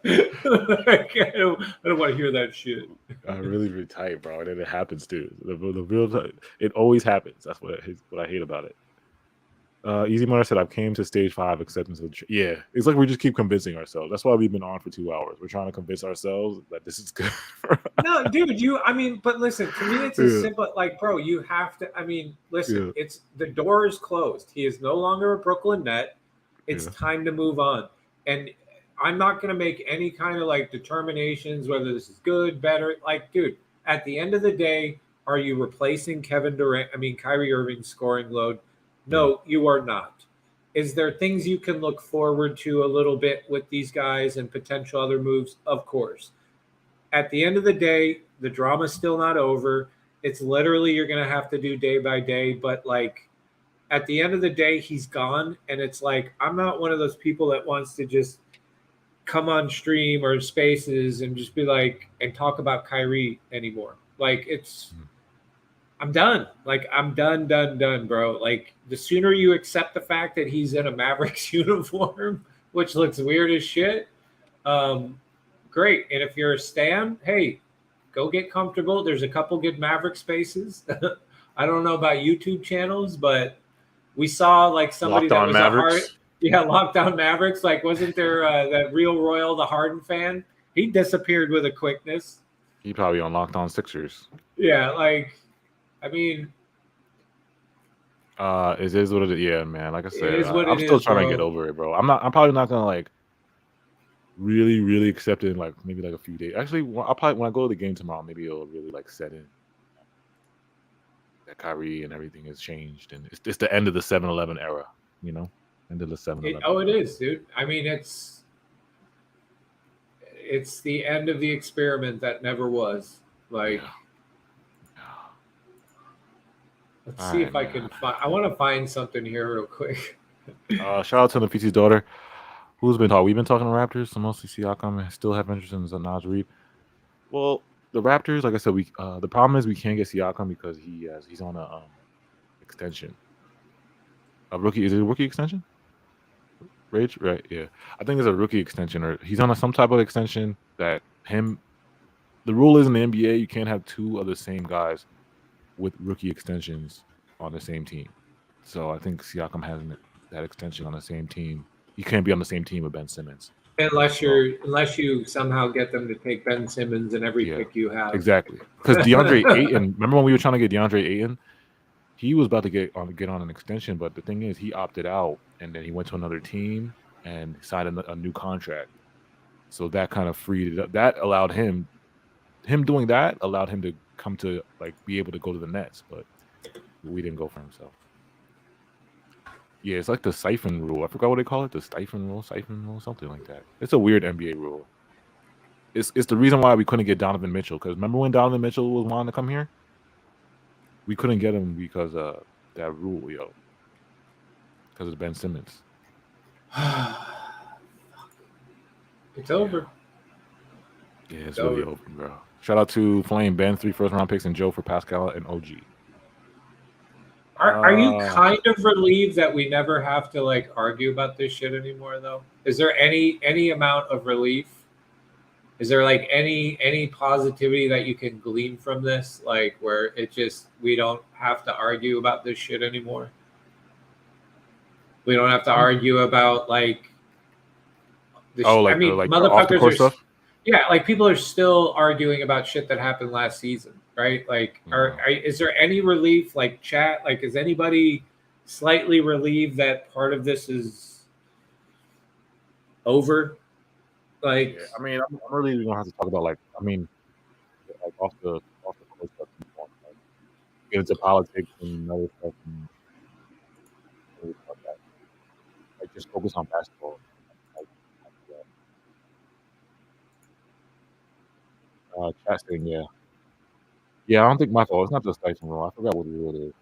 Speaker 3: I don't want to hear that shit.
Speaker 1: I really tight, bro. And then it happens too. The real time, it always happens. That's what I hate about it. Easy Mother said, "I came to stage 5 acceptance of yeah." It's like we just keep convincing ourselves. That's why we've been on for 2 hours. We're trying to convince ourselves that this is good.
Speaker 3: No, dude, but listen, to me, it's as simple. Like, bro, you have to. I mean, listen, it's the door is closed. He is no longer a Brooklyn Net. It's time to move on, and I'm not going to make any kind of like determinations whether this is good, better. Like, dude, at the end of the day, are you replacing Kyrie Irving's scoring load? No, you are not. Is there things you can look forward to a little bit with these guys and potential other moves? Of course. At the end of the day, the drama's still not over. It's literally you're going to have to do day by day. But like at the end of the day, he's gone. And it's like, I'm not one of those people that wants to just come on stream or spaces and just be like, and talk about Kyrie anymore. Like I'm done. Like I'm done, bro. Like the sooner you accept the fact that he's in a Mavericks uniform, which looks weird as shit, great. And if you're a stan, hey, go get comfortable. There's a couple good Maverick spaces. I don't know about YouTube channels, but we saw like somebody that was
Speaker 1: Mavericks.
Speaker 3: Lockdown Mavericks. Like, wasn't there that Real Royal, the Harden fan? He disappeared with a quickness.
Speaker 1: He probably on Locked On Sixers.
Speaker 3: Yeah, like, I mean,
Speaker 1: it is what it is. Yeah, man. Like I said, I'm
Speaker 3: still
Speaker 1: trying to get over it, bro. I'm probably not gonna like really accept it in like maybe like a few days. Actually, I'll probably when I go to the game tomorrow, maybe it'll really like set in that Kyrie and everything has changed, and it's the end of the 7-Eleven era, you know, end of the 7-Eleven.
Speaker 3: It is, dude. I mean, it's the end of the experiment that never was. Like. Yeah. Let's see if I can find. I want to find something here real quick.
Speaker 1: Shout out to Nafisi's daughter, who's been talking. We've been talking to Raptors, so mostly Siakam, and still have interest in Naz Reid. Well, the Raptors, like I said, the problem is we can't get Siakam because he's on a extension. A rookie? Is it a rookie extension? Rage, right? Yeah, I think it's a rookie extension, or he's on some type of extension that him. The rule is in the NBA you can't have 2 of the same guys with rookie extensions on the same team. So I think Siakam has that extension on the same team. You can't be on the same team with Ben Simmons.
Speaker 3: Unless you somehow get them to take Ben Simmons in every pick you have.
Speaker 1: Exactly. Because DeAndre Ayton, remember when we were trying to get DeAndre Ayton? He was about to get on an extension, but the thing is he opted out and then he went to another team and signed a new contract. So that kind of freed it up. That allowed him doing that allowed him to come to like be able to go to the Nets, but we didn't go for himself. Yeah, it's like the siphon rule. I forgot what they call it. The siphon rule, something like that. It's a weird NBA rule. It's the reason why we couldn't get Donovan Mitchell. Because remember when Donovan Mitchell was wanting to come here? We couldn't get him because of that rule, yo. Because of Ben Simmons.
Speaker 3: It's over.
Speaker 1: Yeah, it's really over, bro. Shout out to Flame, Ben, 3 first-round picks, and Joe for Pascal and OG.
Speaker 3: Are you kind of relieved that we never have to like argue about this shit anymore, though? Is there any amount of relief? Is there like any positivity that you can glean from this, like where we don't have to argue about this shit anymore? We don't have to argue about like. Motherfuckers are. Stuff? Yeah, like people are still arguing about shit that happened last season. Right? Like, is there any relief? Like, chat? Like, is anybody slightly relieved that part of this is over? Like,
Speaker 1: I mean, I'm really gonna have to talk about like off the course stuff. Like, get into politics and other stuff. And like, just focus on basketball. Chat saying, yeah. Yeah, I don't think my fault. It's not just Tyson Rowe. I forgot what it is.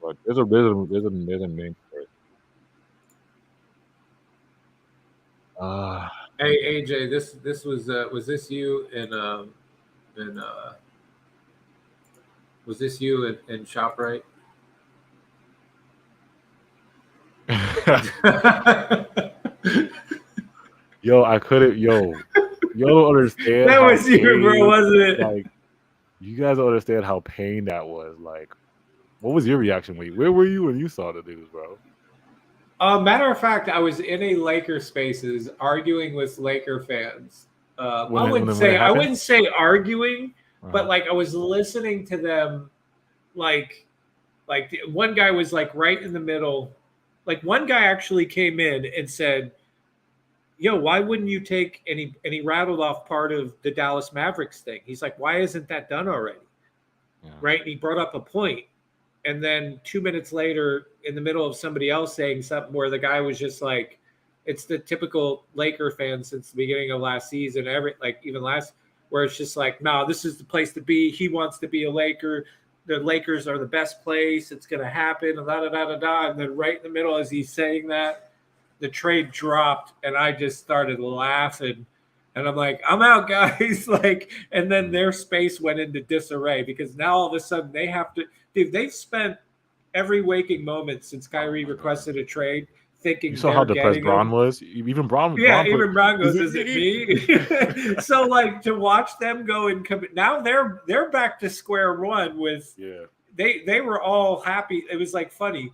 Speaker 1: But there's a name for it.
Speaker 3: Hey AJ, this was this you was this you in ShopRite?
Speaker 1: Yo, I couldn't. Yo, you don't understand.
Speaker 3: That was you, bro, wasn't it?
Speaker 1: Like, you guys don't understand how pain that was. Like, what was your reaction where were you when you saw the news, bro?
Speaker 3: Matter of fact, I was in a Laker Spaces arguing with Laker fans. I wouldn't say arguing, but like I was listening to them. Like one guy was like right in the middle. Like one guy actually came in and said, "Yo, why wouldn't you take?" And he rattled off part of the Dallas Mavericks thing. He's like, "Why isn't that done already?" Yeah. Right? And he brought up a point. And then 2 minutes later, in the middle of somebody else saying something where the guy was just like, it's the typical Laker fan since the beginning of last season, where it's just like, no, this is the place to be. He wants to be a Laker. The Lakers are the best place. It's going to happen. And then right in the middle, as he's saying that, the trade dropped, and I just started laughing. And I'm like, I'm out, guys. And then their space went into disarray because now all of a sudden they have to. Dude, they've spent every waking moment since Kyrie requested a trade thinking.
Speaker 1: You saw how depressed Braun was. Even Braun.
Speaker 3: Yeah, even Braun goes, "Is it me?" So to watch them go and come. Now they're back to square one with. Yeah. They were all happy. It was funny.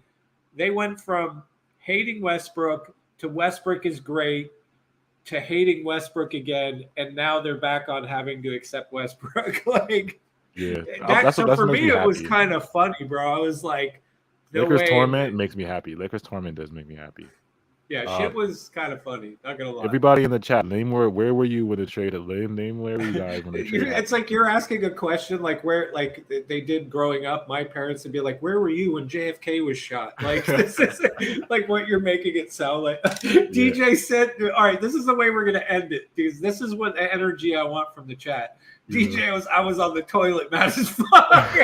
Speaker 3: They went from hating Westbrook to Westbrook is great to hating Westbrook again, and now they're back on having to accept Westbrook.
Speaker 1: Yeah,
Speaker 3: that's for me, it was kind of funny, bro. I was like, no
Speaker 1: Lakers
Speaker 3: way.
Speaker 1: torment makes me happy. Lakers torment does make me happy.
Speaker 3: Yeah, shit was kind of funny. Not gonna lie.
Speaker 1: Everybody in the chat, where were you when the trade? Name where you guys when the trade.
Speaker 3: It's like you're asking a question where they did growing up. My parents would be like, "Where were you when JFK was shot?" This is what you're making it sound like. DJ said, "All right, this is the way we're gonna end it, because this is what energy I want from the chat." DJ I was on the toilet, mad as fuck.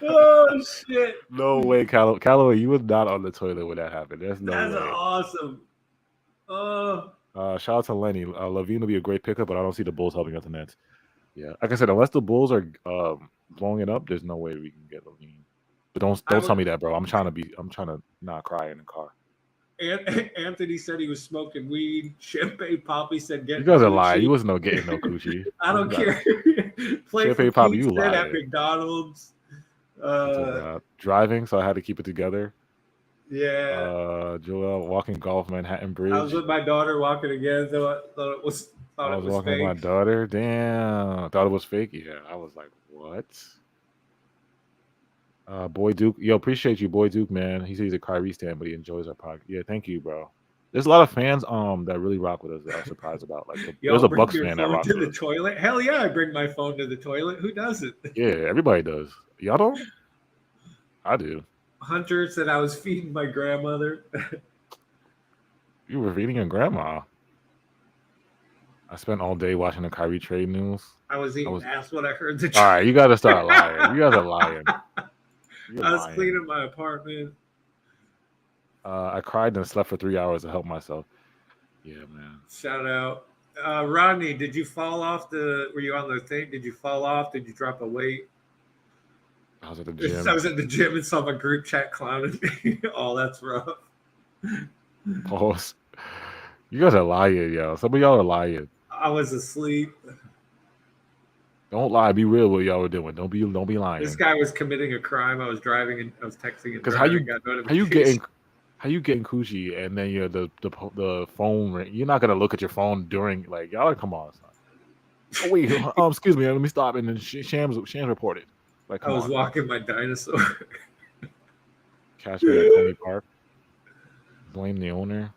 Speaker 3: Oh shit!
Speaker 1: No way, Callaway, you were not on the toilet when that happened. That's
Speaker 3: awesome.
Speaker 1: Shout out to Lenny. Levine will be a great pickup, but I don't see the Bulls helping out the Nets. Yeah, like I said, unless the Bulls are blowing it up, there's no way we can get Levine. But don't tell me that, bro. I'm trying to not cry in the car.
Speaker 3: Anthony said he was smoking weed. Champagne Poppy said, "Get."
Speaker 1: You guys are lying. You wasn't getting no coochie.
Speaker 3: I don't care.
Speaker 1: Champagne Poppy, you lied.
Speaker 3: At McDonald's.
Speaker 1: Driving, so I had to keep it together.
Speaker 3: Yeah.
Speaker 1: Joel walking golf Manhattan Bridge.
Speaker 3: I was with my daughter walking again. Thought it was
Speaker 1: walking
Speaker 3: fake.
Speaker 1: with my daughter. Damn, thought it was fake. Yeah, I was like, what? Boy Duke, appreciate you, Boy Duke, man. He's a Kyrie stan, but he enjoys our podcast. Yeah, thank you, bro. There's a lot of fans that really rock with us that I'm surprised about. There's a Bucks fan that rocks
Speaker 3: to the toilet. Hell yeah, I bring my phone to the toilet. Who doesn't?
Speaker 1: Yeah, everybody does. Y'all don't? I do.
Speaker 3: Hunter said I was feeding my grandmother.
Speaker 1: You were feeding your grandma. I spent all day watching the Kyrie trade news.
Speaker 3: I was eating ass when I heard the.
Speaker 1: All right, you got to start lying. You guys are lying.
Speaker 3: I was cleaning my apartment.
Speaker 1: I cried and slept for 3 hours to help myself. Yeah, man.
Speaker 3: Shout out. Rodney, did you fall off were you on the thing? Did you fall off? Did you drop a weight?
Speaker 1: I was at the gym.
Speaker 3: I was at the gym and saw my group chat clowning me. Oh, that's rough.
Speaker 1: Pause. You guys are lying, yo. Some of y'all are lying.
Speaker 3: I was asleep.
Speaker 1: Don't lie. Be real what y'all were doing. Don't be lying.
Speaker 3: This guy was committing a crime. I was driving and I was texting.
Speaker 1: Because how you getting coochie and then the phone ring? You're not gonna look at your phone during y'all. Come on. Oh wait. Excuse me. Let me stop. And then Shams reported.
Speaker 3: I was walking my dinosaur.
Speaker 1: Cash me at Coney Park. Blame the owner.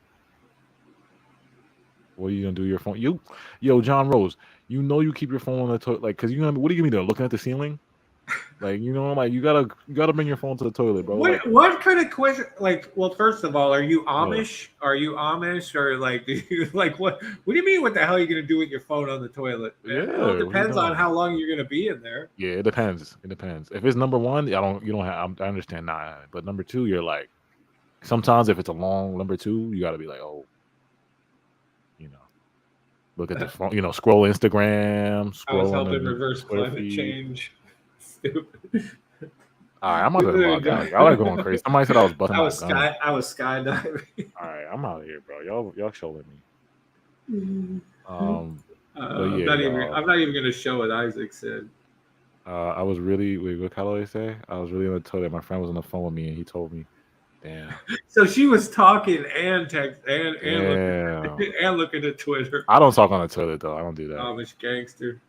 Speaker 1: What are you gonna do? Your phone? Yo, John Rose. You keep your phone on the toilet, because what are you gonna do? Looking at the ceiling? Like, you know, like you gotta bring your phone to the toilet, bro.
Speaker 3: What
Speaker 1: Like,
Speaker 3: what kind of question? Like, well, first of all, are you Amish? Are you Amish, or like, do you like what? What do you mean? What the hell are you gonna do with your phone on the toilet?
Speaker 1: yeah,
Speaker 3: It all
Speaker 1: what are you
Speaker 3: depends on
Speaker 1: doing?
Speaker 3: how long you're gonna be in there.
Speaker 1: Yeah, it depends. It depends. If it's number one, you don't have. I understand that, but number two, you're like, sometimes if it's a long number two, you got to be like, oh, you know, look at the phone, you know, scroll Instagram,
Speaker 3: I was
Speaker 1: scroll on
Speaker 3: helping
Speaker 1: the
Speaker 3: reverse
Speaker 1: Twitter
Speaker 3: climate
Speaker 1: feed.
Speaker 3: change. Stupid.
Speaker 1: All right, I'm out of the log out. Y'all are going crazy. Somebody said I was busting my gun.
Speaker 3: I was skydiving.
Speaker 1: All right, I'm out of here, bro. Y'all showing me. But
Speaker 3: I'm
Speaker 1: yeah,
Speaker 3: not
Speaker 1: y'all.
Speaker 3: I'm not even gonna show what Isaac said.
Speaker 1: I was really wait, what Callaway say? I was really on the toilet. My friend was on the phone with me, and he told me, "Damn,
Speaker 3: So she was talking and text and
Speaker 1: damn."
Speaker 3: looking at Twitter.
Speaker 1: I don't talk on the toilet though. I don't do that.
Speaker 3: Amish gangster.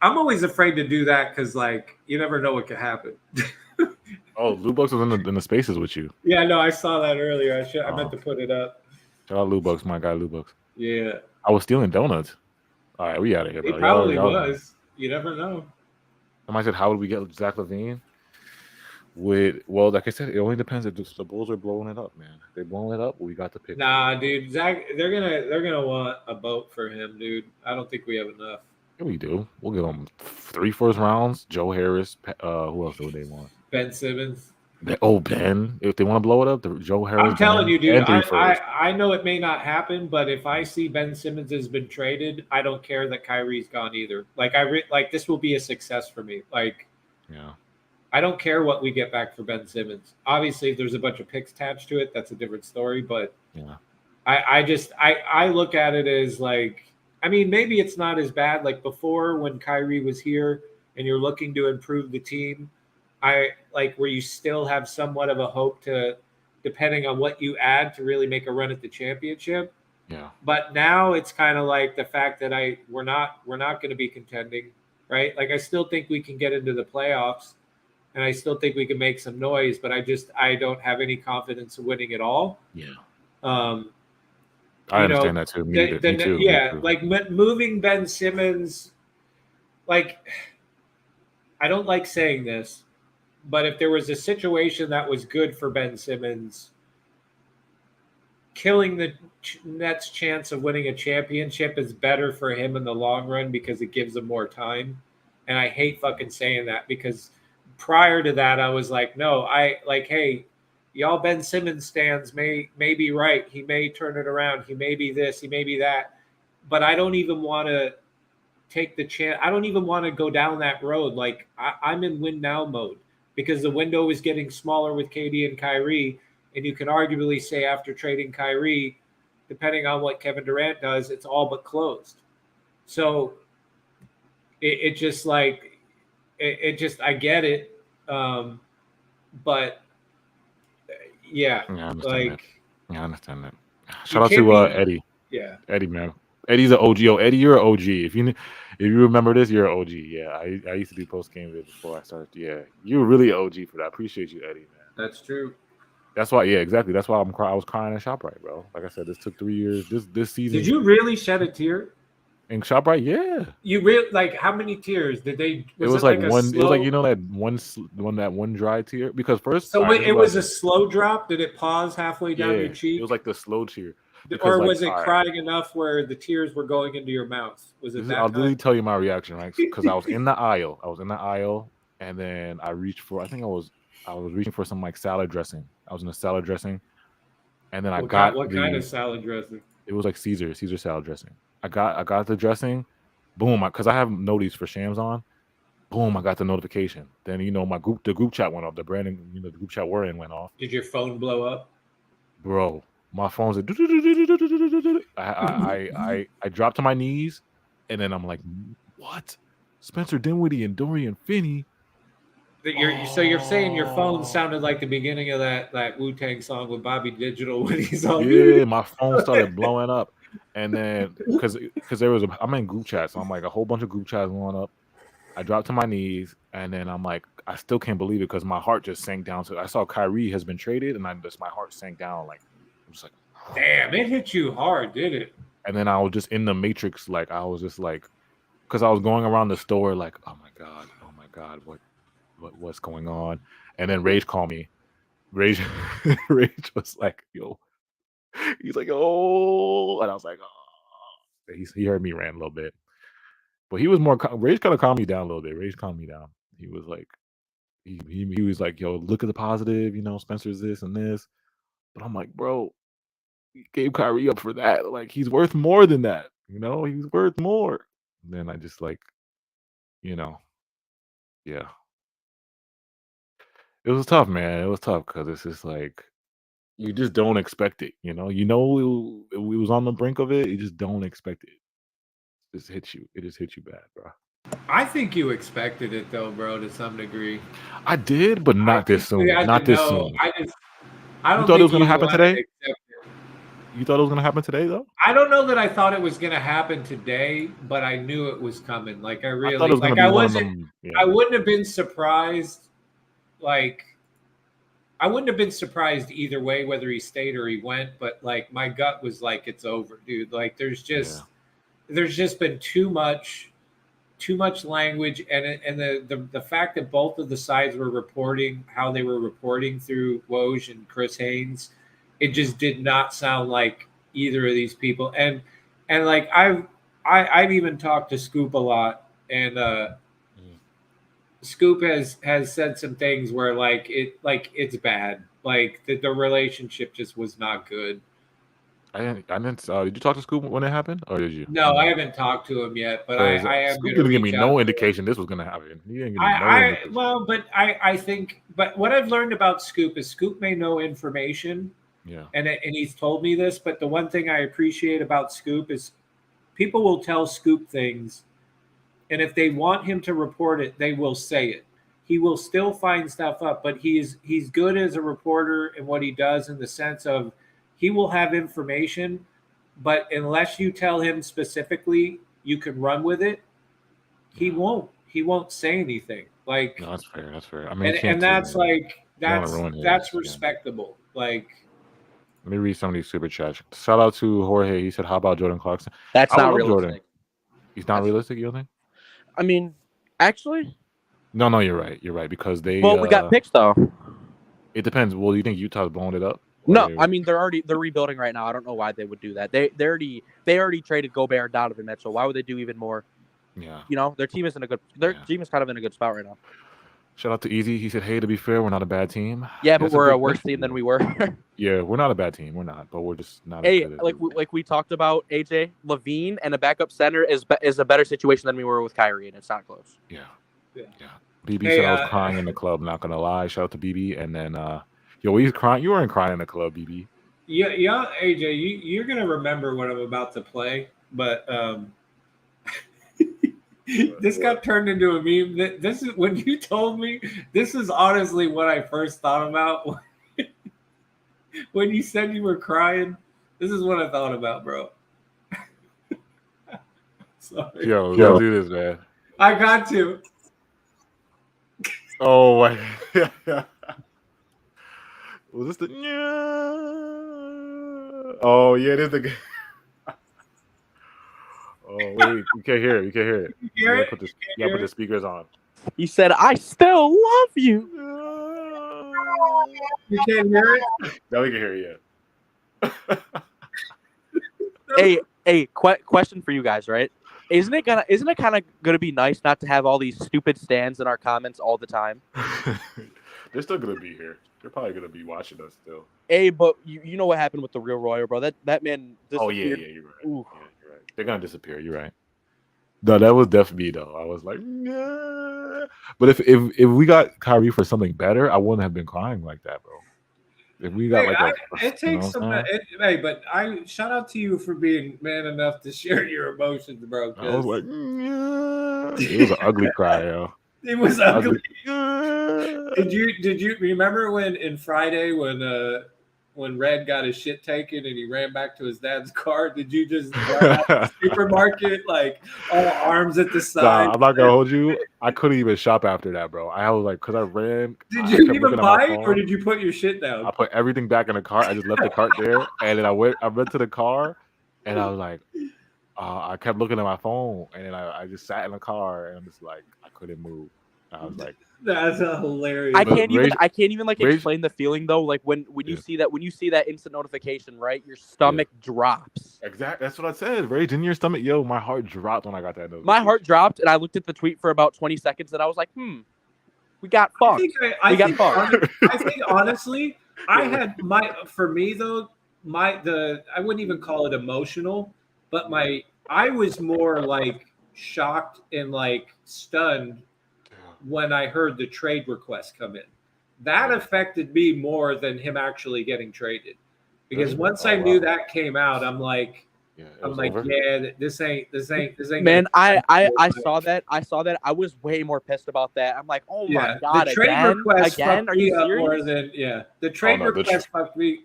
Speaker 3: I'm always afraid to do that because, like, you never know what could happen.
Speaker 1: Oh, Lou Bucks was in the spaces with you.
Speaker 3: Yeah, no, I saw that earlier. I meant to put it up.
Speaker 1: Shout out Lou Bucks, my guy Lou Bucks.
Speaker 3: Yeah,
Speaker 1: I was stealing donuts. All right, we out of here,
Speaker 3: he
Speaker 1: bro.
Speaker 3: probably
Speaker 1: Y'all,
Speaker 3: was. You never know.
Speaker 1: somebody said, "How would we get Zach LaVine?" Well, like I said, it only depends if the Bulls are blowing it up, man. If they're blowing it up, we got the pick.
Speaker 3: Nah, dude, Zach, they're gonna want a boat for him, dude. I don't think we have enough.
Speaker 1: Yeah, we do. We'll give them 3 first rounds. Joe Harris. Who else do they want?
Speaker 3: Ben Simmons.
Speaker 1: Ben. If they want to blow it up, Joe Harris.
Speaker 3: I'm telling you, dude.
Speaker 1: and 3 first.
Speaker 3: I know it may not happen, but if I see Ben Simmons has been traded, I don't care that Kyrie's gone either. Like like this will be a success for me. Like,
Speaker 1: yeah.
Speaker 3: I don't care what we get back for Ben Simmons. Obviously, if there's a bunch of picks attached to it, that's a different story. But
Speaker 1: Yeah.
Speaker 3: I look at it as like, I mean, maybe it's not as bad like before when Kyrie was here and you're looking to improve the team. I like where you still have somewhat of a hope to, depending on what you add, to really make a run at the championship.
Speaker 1: Yeah.
Speaker 3: But now it's kind of like the fact that we're not going to be contending, right? Like I still think we can get into the playoffs, and I still think we can make some noise, but I don't have any confidence in winning at all.
Speaker 1: Yeah.
Speaker 3: I
Speaker 1: understand that too. Me too.
Speaker 3: Yeah, like moving Ben Simmons, like I don't like saying this, but if there was a situation that was good for Ben Simmons, killing the Nets' chance of winning a championship is better for him in the long run because it gives him more time. And I hate fucking saying that because prior to that, I was like, no, hey, y'all Ben Simmons stands may be right. He may turn it around. He may be this. He may be that. But I don't even want to take the chance. I don't even want to go down that road. Like I'm in win now mode because the window is getting smaller with KD and Kyrie. And you can arguably say after trading Kyrie, depending on what Kevin Durant does, it's all but closed. So it just like it just I get it, but yeah,
Speaker 1: I understand
Speaker 3: like
Speaker 1: that. Yeah, I understand that. Shout out to Eddie.
Speaker 3: Yeah,
Speaker 1: Eddie, man. Eddie's an OG. Oh, Eddie, you're an OG. If you remember this, you're an OG. Yeah, I used to do post game vid before I started. Yeah, you're really an OG for that. I appreciate you, Eddie, man.
Speaker 3: That's true.
Speaker 1: That's why, yeah, exactly. That's why I was crying at ShopRite, bro. Like I said, this took 3 years. This season.
Speaker 3: Did you really shed a tear?
Speaker 1: In ShopRite, yeah.
Speaker 3: You really like how many tears did they?
Speaker 1: It was like one. Slow... It was like, you know, that one dry tear. Because first,
Speaker 3: so wait, it was a slow drop. Did it pause halfway down your cheek?
Speaker 1: It was like the slow tear.
Speaker 3: Because, or was it crying enough where the tears were going into your mouth? Was it that?
Speaker 1: I'll really tell you my reaction, right? Because I was in the aisle. And then I reached for. I think I was reaching for some like salad dressing. I was in a salad dressing, and then I got
Speaker 3: what kind of salad dressing?
Speaker 1: It was like Caesar salad dressing. I got the dressing, boom, because I have notice for Shams on. Boom, I got the notification. Then the group chat went off. The Brandon, the group chat we're in went off.
Speaker 3: Did your phone blow up?
Speaker 1: Bro, my phone's like I dropped to my knees, and then I'm like, what? Spencer Dinwiddie and Dorian Finney.
Speaker 3: So you're saying your phone sounded like the beginning of that Wu-Tang song with Bobby Digital when he's on.
Speaker 1: Yeah, my phone started blowing up, and then because I'm in group chat, so I'm like a whole bunch of group chats going up. I dropped to my knees, and then I'm like, I still can't believe it because my heart just sank down. So I saw Kyrie has been traded, and my heart sank down. Like I'm just like,
Speaker 3: damn, it hit you hard, did it?
Speaker 1: And then I was just in the matrix, like I was just like, because I was going around the store, like, oh my god, god, what's going on? And then Rage called me. Rage was like, yo, he's like, oh, and I was like, oh. He heard me rant a little bit, but he was more. Rage kind of calmed me down a little bit. Rage calmed me down. He was like, he was like, yo, look at the positive. Spencer's this and this. But I'm like, bro, he gave Kyrie up for that. Like, he's worth more than that. He's worth more. And then I just like, yeah. It was tough, man. It was tough because it's just like you just don't expect it. It was on the brink of it. You just don't expect it. It just hits you. It just hits you bad, bro.
Speaker 3: I think you expected it though, bro, to some degree.
Speaker 1: I did, but not this soon. Not this soon.
Speaker 3: I don't
Speaker 1: you thought it was
Speaker 3: going to
Speaker 1: happen today? You thought it was going to happen today, though?
Speaker 3: I don't know that I thought it was going to happen today, but I knew it was coming. Like, I really,
Speaker 1: thought it was
Speaker 3: like,
Speaker 1: I
Speaker 3: wasn't, I wouldn't have been surprised. Like, I wouldn't have been surprised either way, whether he stayed or he went. But like, my gut was like, it's over, dude. Like, there's just been too much language, and the fact that both of the sides were reporting how they were reporting through Woj and Chris Haynes, it just did not sound like either of these people. And like I've even talked to Scoop a lot, and Scoop has said some things where it's bad. Like the relationship just was not good.
Speaker 1: I didn't. Did you talk to Scoop when it happened, or did you?
Speaker 3: No, I haven't talked to him yet, but I am.
Speaker 1: Scoop didn't give me no indication this was going to happen. He didn't give me no indication.
Speaker 3: Well, but I think, but what I've learned about Scoop is Scoop may know information.
Speaker 1: Yeah.
Speaker 3: And he's told me this, but the one thing I appreciate about Scoop is people will tell Scoop things, and if they want him to report it, they will say it. He will still find stuff up, but he's good as a reporter in what he does, in the sense of he will have information, but unless you tell him specifically you can run with it, he won't say anything. Like,
Speaker 1: no, that's fair. That's fair. I mean,
Speaker 3: and that's like that's respectable. Like,
Speaker 1: let me read some of these super chats. Shout out to Jorge. He said, "How about Jordan Clarkson?"
Speaker 2: That's not realistic.
Speaker 1: Jordan. He's not realistic. You don't think?
Speaker 2: I mean, actually,
Speaker 1: no, you're right. You're right, because they.
Speaker 2: Well, we got picks though.
Speaker 1: It depends. Well, do you think Utah's blowing it up?
Speaker 2: No, I mean they're rebuilding right now. I don't know why they would do that. They already traded Gobert and Donovan Mitchell. Why would they do even more?
Speaker 1: Yeah.
Speaker 2: Their team is team is kind of in a good spot right now.
Speaker 1: Shout out to Easy. He said, "Hey, to be fair, we're not a bad team."
Speaker 2: Yeah, but we're a worse team than we were.
Speaker 1: Yeah, we're not a bad team. We're not, but we're just not.
Speaker 2: Hey, like we talked about, AJ Levine and a backup center is a better situation than we were with Kyrie, and it's not close.
Speaker 1: Yeah. BB said I was crying in the club. Not gonna lie. Shout out to BB, and then yo, he's crying. You weren't crying in the club, BB.
Speaker 3: Yeah, AJ, you're gonna remember what I'm about to play, but this got turned into a meme. This is when you told me. This is honestly what I first thought about when you said you were crying. This is what I thought about, bro. Sorry.
Speaker 1: Yo, let's do this, man.
Speaker 3: I got to.
Speaker 1: Oh my. Was this the? Oh yeah, it is the. Oh wait, you can't hear it. You can't hear it.
Speaker 3: You hear it?
Speaker 1: Put the speakers on.
Speaker 2: He said, "I still love you."
Speaker 3: You can't hear it.
Speaker 1: Now we can hear it.
Speaker 2: Yeah. Hey, question for you guys, right? Isn't it kind of gonna be nice not to have all these stupid stands in our comments all the time?
Speaker 1: They're still gonna be here. They're probably gonna be watching us still.
Speaker 2: Hey, but you know what happened with the real Royer, bro? That man.
Speaker 1: Oh yeah, you're right. Yeah, you're right. They're gonna disappear. You're right. No, that was definitely me though. I was like, nah. But if we got Kyrie for something better, I wouldn't have been crying like that, bro. If we got
Speaker 3: it takes some. Hey, but I shout out to you for being man enough to share your emotions, bro.
Speaker 1: I was like, it was an ugly cry, yo.
Speaker 3: It was ugly. Did you remember in Friday when Red got his shit taken and he ran back to his dad's car? Did you just run out to the supermarket like all arms at the side?
Speaker 1: Nah, I'm not gonna hold you. I couldn't even shop after that, bro. I was like, because I ran.
Speaker 3: Did you even buy it, or did you put your shit down?
Speaker 1: I put everything back in the cart. I just left the cart there, and then I went to the car, and I was like, I kept looking at my phone, and then I just sat in the car, and I'm just like, I couldn't move. I was like,
Speaker 3: That's a hilarious.
Speaker 2: I
Speaker 1: But
Speaker 2: can't even like
Speaker 1: Rage-
Speaker 2: explain the feeling though. Like when you see that instant notification, right? Your stomach drops.
Speaker 1: exactly. That's what I said. Rage in your stomach. Yo, my heart dropped when I got that notification.
Speaker 2: My heart dropped, and I looked at the tweet for about 20 seconds, and I was like, we got fucked.
Speaker 3: I
Speaker 2: got
Speaker 3: think
Speaker 2: fucked.
Speaker 3: I think honestly, for me though, I wouldn't even call it emotional, but I was more like shocked and like stunned when I heard the trade request come in. That affected me more than him actually getting traded. Because
Speaker 1: Really?
Speaker 3: once
Speaker 1: Oh,
Speaker 3: I knew
Speaker 1: wow.
Speaker 3: that came out, I'm like,
Speaker 1: over?
Speaker 3: this ain't.
Speaker 2: Man,
Speaker 3: gonna-
Speaker 2: I saw that. I was way more pissed about that. I'm like, oh my god,
Speaker 3: the trade
Speaker 2: again?
Speaker 3: request
Speaker 2: Again?
Speaker 3: fucked
Speaker 2: Are you
Speaker 3: me up
Speaker 2: serious?
Speaker 3: more than the trade
Speaker 1: no, the
Speaker 3: request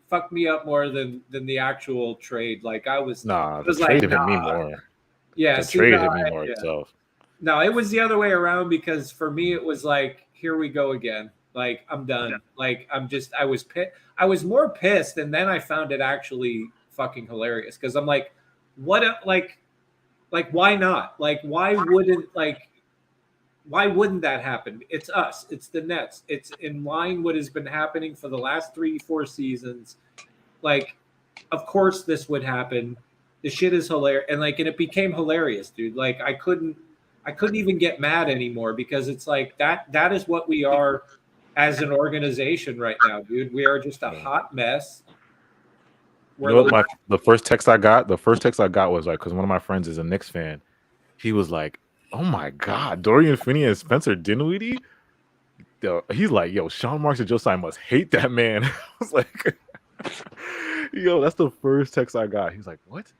Speaker 3: fucked me up more than the actual trade. Like I was,
Speaker 1: Nah,
Speaker 3: I
Speaker 1: the
Speaker 3: was
Speaker 1: trade
Speaker 3: like,
Speaker 1: hit me
Speaker 3: nah.
Speaker 1: more.
Speaker 3: Yeah,
Speaker 1: The
Speaker 3: see,
Speaker 1: trade
Speaker 3: no,
Speaker 1: hit me more itself.
Speaker 3: No, it was the other way around because for me it was like, here we go again. Like I'm done.
Speaker 2: Yeah.
Speaker 3: Like I was pissed. I was more pissed, and then I found it actually fucking hilarious because I'm like, what? Like why not? Like why wouldn't that happen? It's us. It's the Nets. It's in line what has been happening for the last 3-4 seasons. Like, of course this would happen. The shit is hilarious, and it became hilarious, dude. Like I couldn't even get mad anymore because it's like that is what we are as an organization right now, dude. We are just a hot mess.
Speaker 1: You know what? The first text I got was like, because one of my friends is a Knicks fan. He was like, "Oh my god, Dorian Finney and Spencer Dinwiddie." He's like, "Yo, Sean Marks and Josiah must hate that man." I was like, "Yo, that's the first text I got." He's like, "What?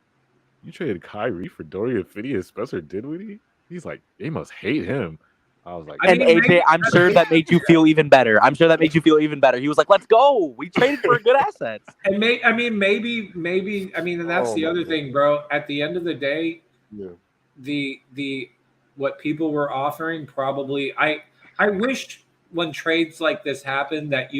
Speaker 1: You traded Kyrie for Dorian Finney and Spencer Dinwiddie?" He's like, "They must hate him." I was like,
Speaker 2: And AJ, I'm sure that made you feel even better. He was like, "Let's go. We traded for good assets."
Speaker 3: And maybe, and that's the other thing, bro. At the end of the day, the what people were offering probably I wished when trades like this happened that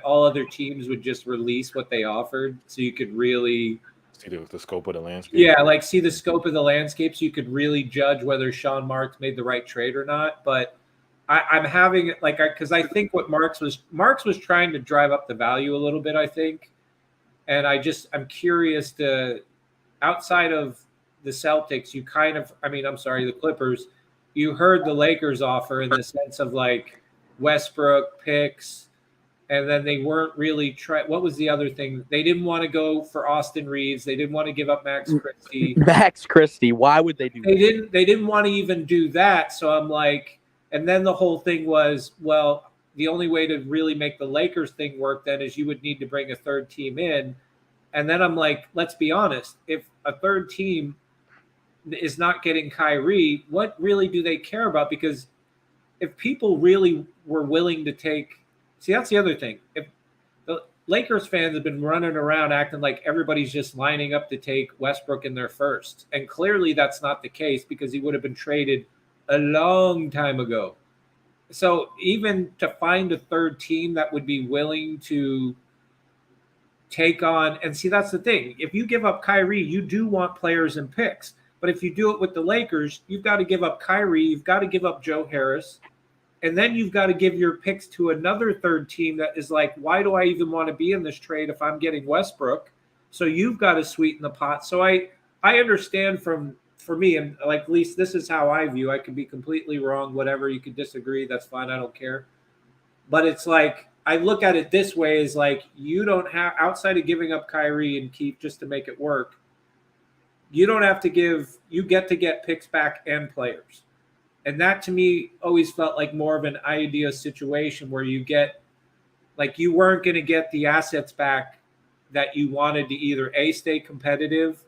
Speaker 3: all other teams would just release what they offered so you could really
Speaker 1: see the scope of the landscape.
Speaker 3: Yeah, like see the scope of the landscape so you could really judge whether Sean Marks made the right trade or not. But I'm having it because I think what Marks was trying to drive up the value a little bit, I think. And I'm curious to, outside of the Celtics, the Clippers, you heard the Lakers offer in the sense of like Westbrook picks. And then they weren't really trying. What was the other thing? They didn't want to go for Austin Reeves. They didn't want to give up Max Christie.
Speaker 2: Why would they do that?
Speaker 3: They didn't want to even do that. So I'm like, and then the whole thing was, well, the only way to really make the Lakers thing work then is you would need to bring a third team in. And then I'm like, let's be honest. If a third team is not getting Kyrie, what really do they care about? Because if people really were willing to take – see, that's the other thing. If the Lakers fans have been running around acting like everybody's just lining up to take Westbrook in their first. And clearly that's not the case because he would have been traded a long time ago. So even to find a third team that would be willing to take on – and see, that's the thing. If you give up Kyrie, you do want players and picks. But if you do it with the Lakers, you've got to give up Kyrie. You've got to give up Joe Harris. And then you've got to give your picks to another third team that is like, why do I even want to be in this trade if I'm getting Westbrook? So you've got to sweeten the pot. So I understand for me, and like at least this is how I view. I could be completely wrong, whatever. You could disagree. That's fine. I don't care. But it's like, I look at it this way is like, you don't have, outside of giving up Kyrie and Keith just to make it work, you don't have to you get to get picks back and players. And that to me always felt like more of an ideal situation where you get, like you weren't going to get the assets back that you wanted to either A, stay competitive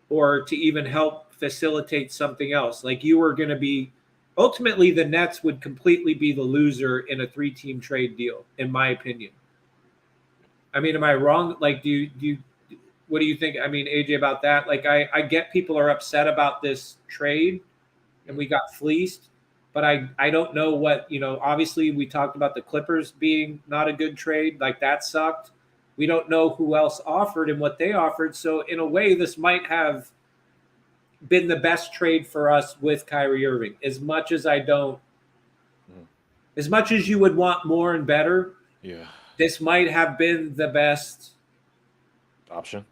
Speaker 3: or to even help facilitate something else. Like you were going to be, ultimately the Nets would completely be the loser in a 3-team trade deal, in my opinion. I mean, am I wrong? Like, what do you think? I mean, AJ, about that? Like, I get people are upset about this trade and we got fleeced, but I don't know what, obviously we talked about the Clippers being not a good trade. Like that sucked. We don't know who else offered and what they offered. So in a way, this might have been the best trade for us with Kyrie Irving, as much as I don't as much as you would want more and better, this might have been the best
Speaker 1: option.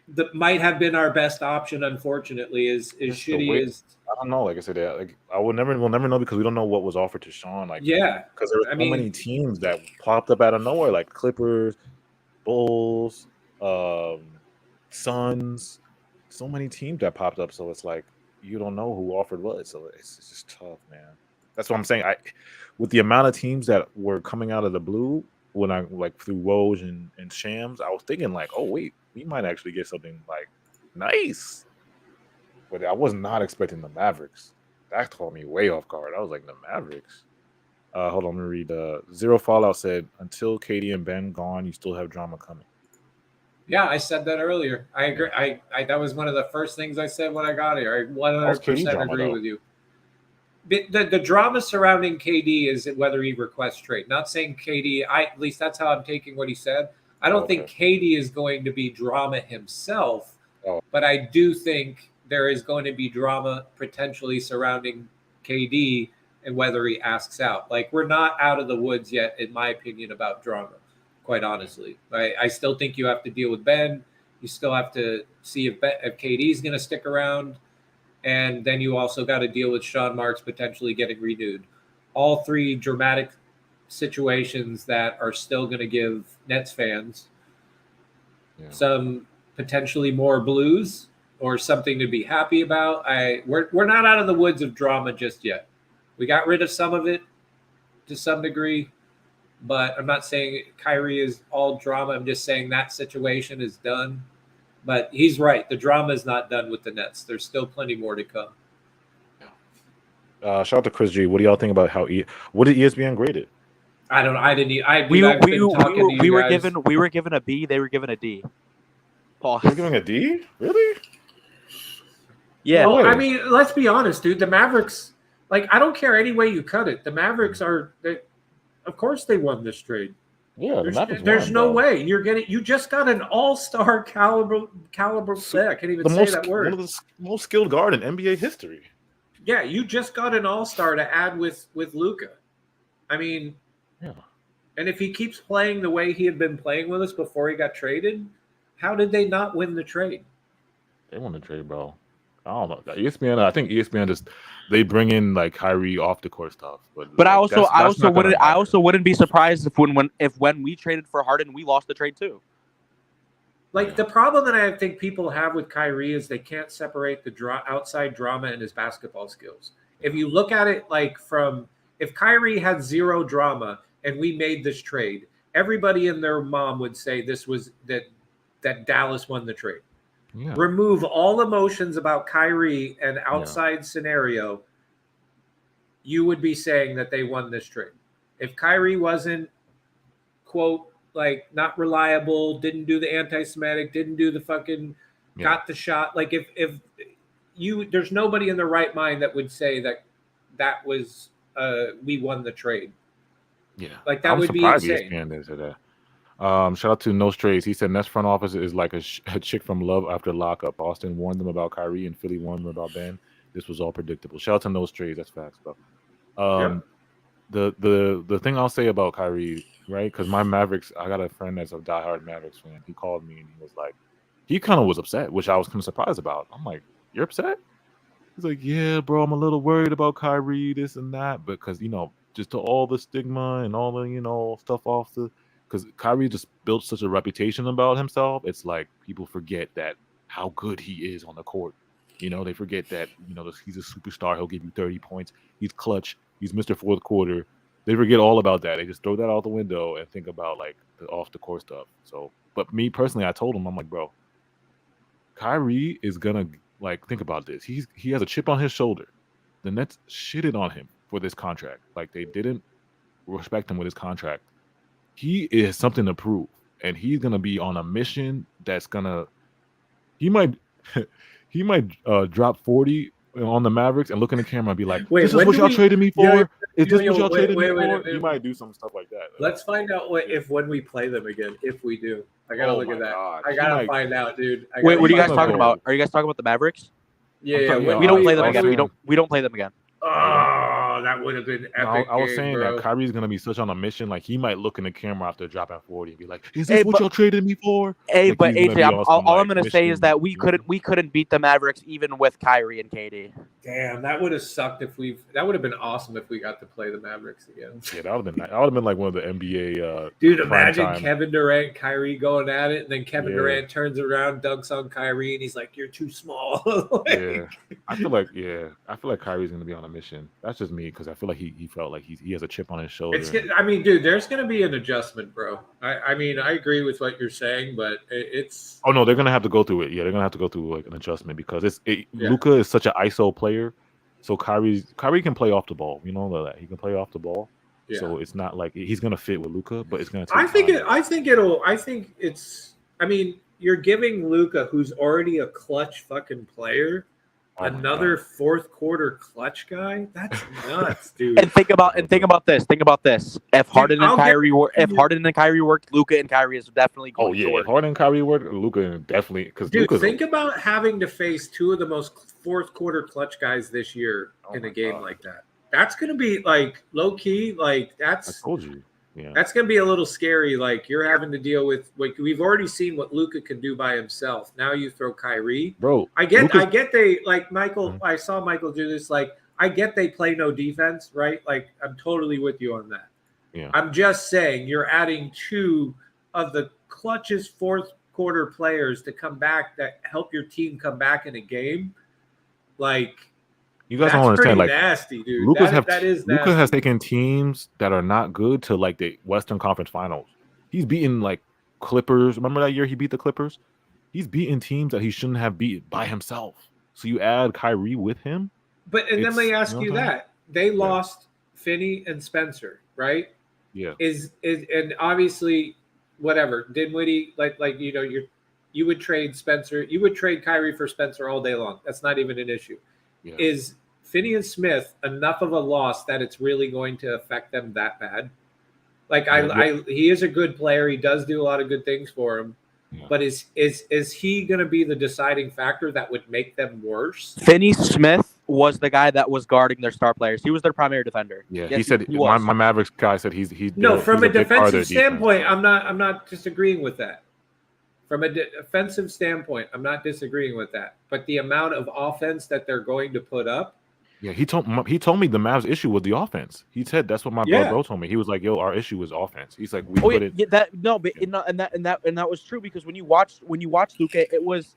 Speaker 3: That might have been our best option. Unfortunately, is shitty as
Speaker 1: I don't know. Like I said, like we'll never know because we don't know what was offered to Sean. Like because there were so many teams that popped up out of nowhere, like Clippers, Bulls, Suns. So many teams that popped up. So it's like you don't know who offered what. So it's just tough, man. That's what I'm saying. With the amount of teams that were coming out of the blue when I like through Woj and Shams, I was thinking like, oh wait, we might actually get something like nice. But I was not expecting the Mavericks. That caught me way off guard. I was like, the Mavericks. Hold on, let me read. Zero Fallout said, until Katie and Ben gone, you still have drama coming.
Speaker 3: Yeah, I said that earlier. I agree. I that was one of the first things I said when I got here. I 100% agree with you. The drama surrounding KD is whether he requests trade. Not saying KD. At least that's how I'm taking what he said. I don't think KD is going to be drama himself, but I do think there is going to be drama potentially surrounding KD and whether he asks out. Like, we're not out of the woods yet, in my opinion, about drama, quite honestly. I still think you have to deal with Ben. You still have to see if KD's going to stick around. And then you also got to deal with Sean Marks potentially getting renewed. All three dramatic situations that are still going to give Nets fans some potentially more blues or something to be happy about. We're not out of the woods of drama just yet. We got rid of some of it to some degree, but I'm not saying Kyrie is all drama. I'm just saying that situation is done. But he's right. The drama is not done with the Nets. There's still plenty more to come.
Speaker 1: Shout out to Chris G. What do y'all think about what did ESPN grade it?
Speaker 3: I don't. I didn't.
Speaker 2: We were given a B. They were given a D.
Speaker 3: Paul.
Speaker 1: They're giving a D? Really?
Speaker 2: Yeah.
Speaker 3: Well, I mean, let's be honest, dude. The Mavericks, like, I don't care any way you cut it. The Mavericks of course, they won this trade.
Speaker 1: Yeah,
Speaker 3: there's no way you're getting. You just got an all-star caliber. I can't even say that word.
Speaker 1: One of the most skilled guard in NBA history.
Speaker 3: Yeah, you just got an all-star to add with Luka. I mean, and if he keeps playing the way he had been playing with us before he got traded, how did they not win the trade?
Speaker 1: They won the trade, bro. I don't know. ESPN. I think ESPN they bring in like Kyrie off the court stuff, but
Speaker 2: like, I also wouldn't be surprised if when we traded for Harden, we lost the trade too.
Speaker 3: Like the problem that I think people have with Kyrie is they can't separate the outside drama and his basketball skills. If you look at it like if Kyrie had zero drama and we made this trade, everybody and their mom would say this was that Dallas won the trade.
Speaker 1: Yeah.
Speaker 3: Remove all emotions about Kyrie and outside scenario, you would be saying that they won this trade. If Kyrie wasn't, quote, like not reliable, didn't do the anti-Semitic, didn't do the fucking got the shot. Like if there's nobody in their right mind that would say that was we won the trade.
Speaker 1: Yeah,
Speaker 3: like that would be insane.
Speaker 1: Shout out to No Strays. He said Nets front office is like a chick from Love After Lockup. Austin warned them about Kyrie and Philly warned them about Ben. This was all predictable. Shout out to No Strays. That's facts, though. The thing I'll say about Kyrie, right? Because my Mavericks, I got a friend that's a diehard Mavericks fan. He called me and he was like, he kind of was upset, which I was kind of surprised about. I'm like, you're upset? He's like, yeah, bro, I'm a little worried about Kyrie, this and that, because just to all the stigma and all the stuff off the. Because Kyrie just built such a reputation about himself, it's like people forget that how good he is on the court. They forget that he's a superstar. He'll give you 30 points. He's clutch. He's Mr. Fourth Quarter. They forget all about that. They just throw that out the window and think about like the off the court stuff. So, but me personally, I told him, I'm like, bro, Kyrie is gonna like think about this. He has a chip on his shoulder. The Nets shitted on him for this contract. Like they didn't respect him with his contract. He is something to prove, and he's gonna be on a mission that's gonna. He might drop 40 on the Mavericks and look in the camera and be like, "This is what y'all traded me for. Is this what y'all traded me for?" He might do some stuff like that.
Speaker 3: Let's find out when we play them again. If we do, I gotta look at that. I gotta find out, dude.
Speaker 2: Wait, what are you guys talking about? Are you guys talking about the Mavericks?
Speaker 3: Yeah,
Speaker 2: we don't play them again. We don't play them again.
Speaker 3: Oh, Oh, that would have been epic.
Speaker 1: No, I was
Speaker 3: game,
Speaker 1: saying
Speaker 3: bro.
Speaker 1: that Kyrie's gonna be such on a mission. Like he might look in the camera after dropping 40 and be like, "Is this what y'all traded me for?"
Speaker 2: Hey,
Speaker 1: like,
Speaker 2: but
Speaker 1: he's gonna
Speaker 2: AJ,
Speaker 1: be on some,
Speaker 2: all
Speaker 1: like,
Speaker 2: I'm gonna say is
Speaker 1: mission.
Speaker 2: that we couldn't beat the Mavericks even with Kyrie and KD.
Speaker 3: Damn, that would have sucked if we. That would have been awesome if we got to play the Mavericks again.
Speaker 1: Yeah, that would have been like one of the NBA.
Speaker 3: Dude, imagine
Speaker 1: time.
Speaker 3: Kevin Durant, Kyrie going at it, and then Kevin
Speaker 1: Yeah.
Speaker 3: Durant turns around, dunks on Kyrie, and he's like, "You're too small." Like,
Speaker 1: Yeah, I feel like Kyrie's gonna be on a mission. That's just me because I feel like he felt like he has a chip on his shoulder.
Speaker 3: I mean, dude, there's gonna be an adjustment, bro. I mean, I agree with what you're saying, but it's.
Speaker 1: Oh no, they're gonna have to go through it. Yeah, they're gonna have to go through like an adjustment because Luka is such an ISO player, so Kyrie can play off the ball. You know that he can play off the ball.
Speaker 3: Yeah.
Speaker 1: So it's not like he's gonna fit with Luka, but it's gonna take
Speaker 3: I think
Speaker 1: time.
Speaker 3: it's. I mean, you're giving Luka, who's already a clutch fucking player, another fourth quarter clutch guy. That's nuts, dude.
Speaker 2: And think about this. If Harden and Kyrie worked, Luka and Kyrie is definitely going to work.
Speaker 1: If Harden and Kyrie worked, Luka definitely because
Speaker 3: think about having to face two of the most fourth quarter clutch guys this year in a game like that. That's gonna be like low key, like that's.
Speaker 1: I told you. Yeah.
Speaker 3: That's going to be a little scary. Like you're having to deal with. Like we've already seen what Luka can do by himself. Now you throw Kyrie,
Speaker 1: bro.
Speaker 3: I get they like Michael. Mm-hmm. I saw Michael do this. Like I get they play no defense, right? Like I'm totally with you on that.
Speaker 1: Yeah.
Speaker 3: I'm just saying you're adding two of the clutchest fourth quarter players to come back that help your team come back in a game. Like.
Speaker 1: You guys don't understand, like
Speaker 3: nasty, dude.
Speaker 1: Luka has taken teams that are not good to like the Western Conference Finals. He's beaten like Clippers. Remember that year he beat the Clippers? He's beaten teams that he shouldn't have beat by himself. So you add Kyrie with him.
Speaker 3: But then let me ask you that they lost Finney and Spencer, right?
Speaker 1: Yeah.
Speaker 3: And obviously, whatever Dinwiddie, like you would trade Spencer, you would trade Kyrie for Spencer all day long. That's not even an issue.
Speaker 1: Yeah.
Speaker 3: Is Finney and Smith enough of a loss that it's really going to affect them that bad? Like he is a good player. He does do a lot of good things for him. Yeah. But is he going to be the deciding factor that would make them worse?
Speaker 2: Finney Smith was the guy that was guarding their star players. He was their primary defender.
Speaker 1: Yeah, yes, he said my Mavericks guy said he's
Speaker 3: from a defensive standpoint. I'm not disagreeing with that. From a defensive standpoint, I'm not disagreeing with that. But the amount of offense that they're going to put up.
Speaker 1: Yeah, he told me the Mavs issue was the offense. He said that's what my bro told me. He was like, "Yo, our issue is offense." He's like,
Speaker 2: that was true because when you watched Luka, it was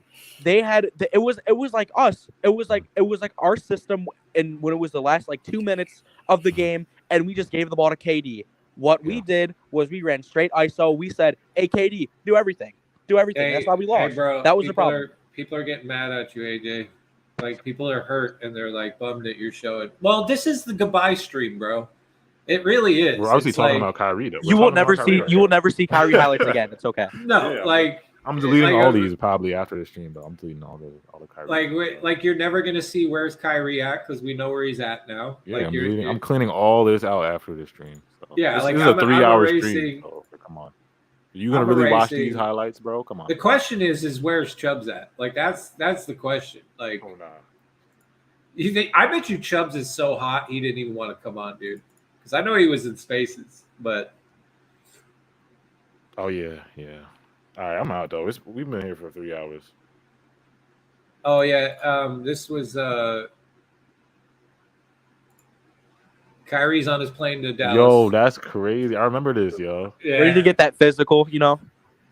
Speaker 2: like us. It was like our system, and when it was the last like 2 minutes of the game, and we just gave the ball to KD. What we did was we ran straight ISO. We said, "Hey, KD, do everything." That's why we lost.
Speaker 3: Hey, bro,
Speaker 2: that was the problem.
Speaker 3: People are getting mad at you, AJ. Like people are hurt and they're like bummed that you're showing. Well, this is the goodbye stream, bro. It really is.
Speaker 1: We're obviously talking about Kyrie. Though.
Speaker 2: You will never see Kyrie highlights again. It's okay.
Speaker 3: No,
Speaker 1: I'm deleting all these probably after the stream, though. I'm deleting all the Kyrie.
Speaker 3: Like you're never gonna see where's Kyrie at because we know where he's at now.
Speaker 1: Yeah, I'm cleaning all this out after the stream. So.
Speaker 3: Yeah,
Speaker 1: this is a 3-hour stream. So come on. You gonna really watch these highlights, bro? Come on.
Speaker 3: The question is where's Chubbs at? Like that's the question. Like,
Speaker 1: oh no.
Speaker 3: You think? I bet you Chubbs is so hot he didn't even want to come on, dude. Because I know he was in Spaces, but.
Speaker 1: Oh yeah. All right, I'm out though. We've been here for 3 hours.
Speaker 3: Oh yeah, this was Kyrie's on his plane to Dallas.
Speaker 1: Yo, that's crazy. I remember this, yo.
Speaker 2: Yeah. Ready to get that physical, you know?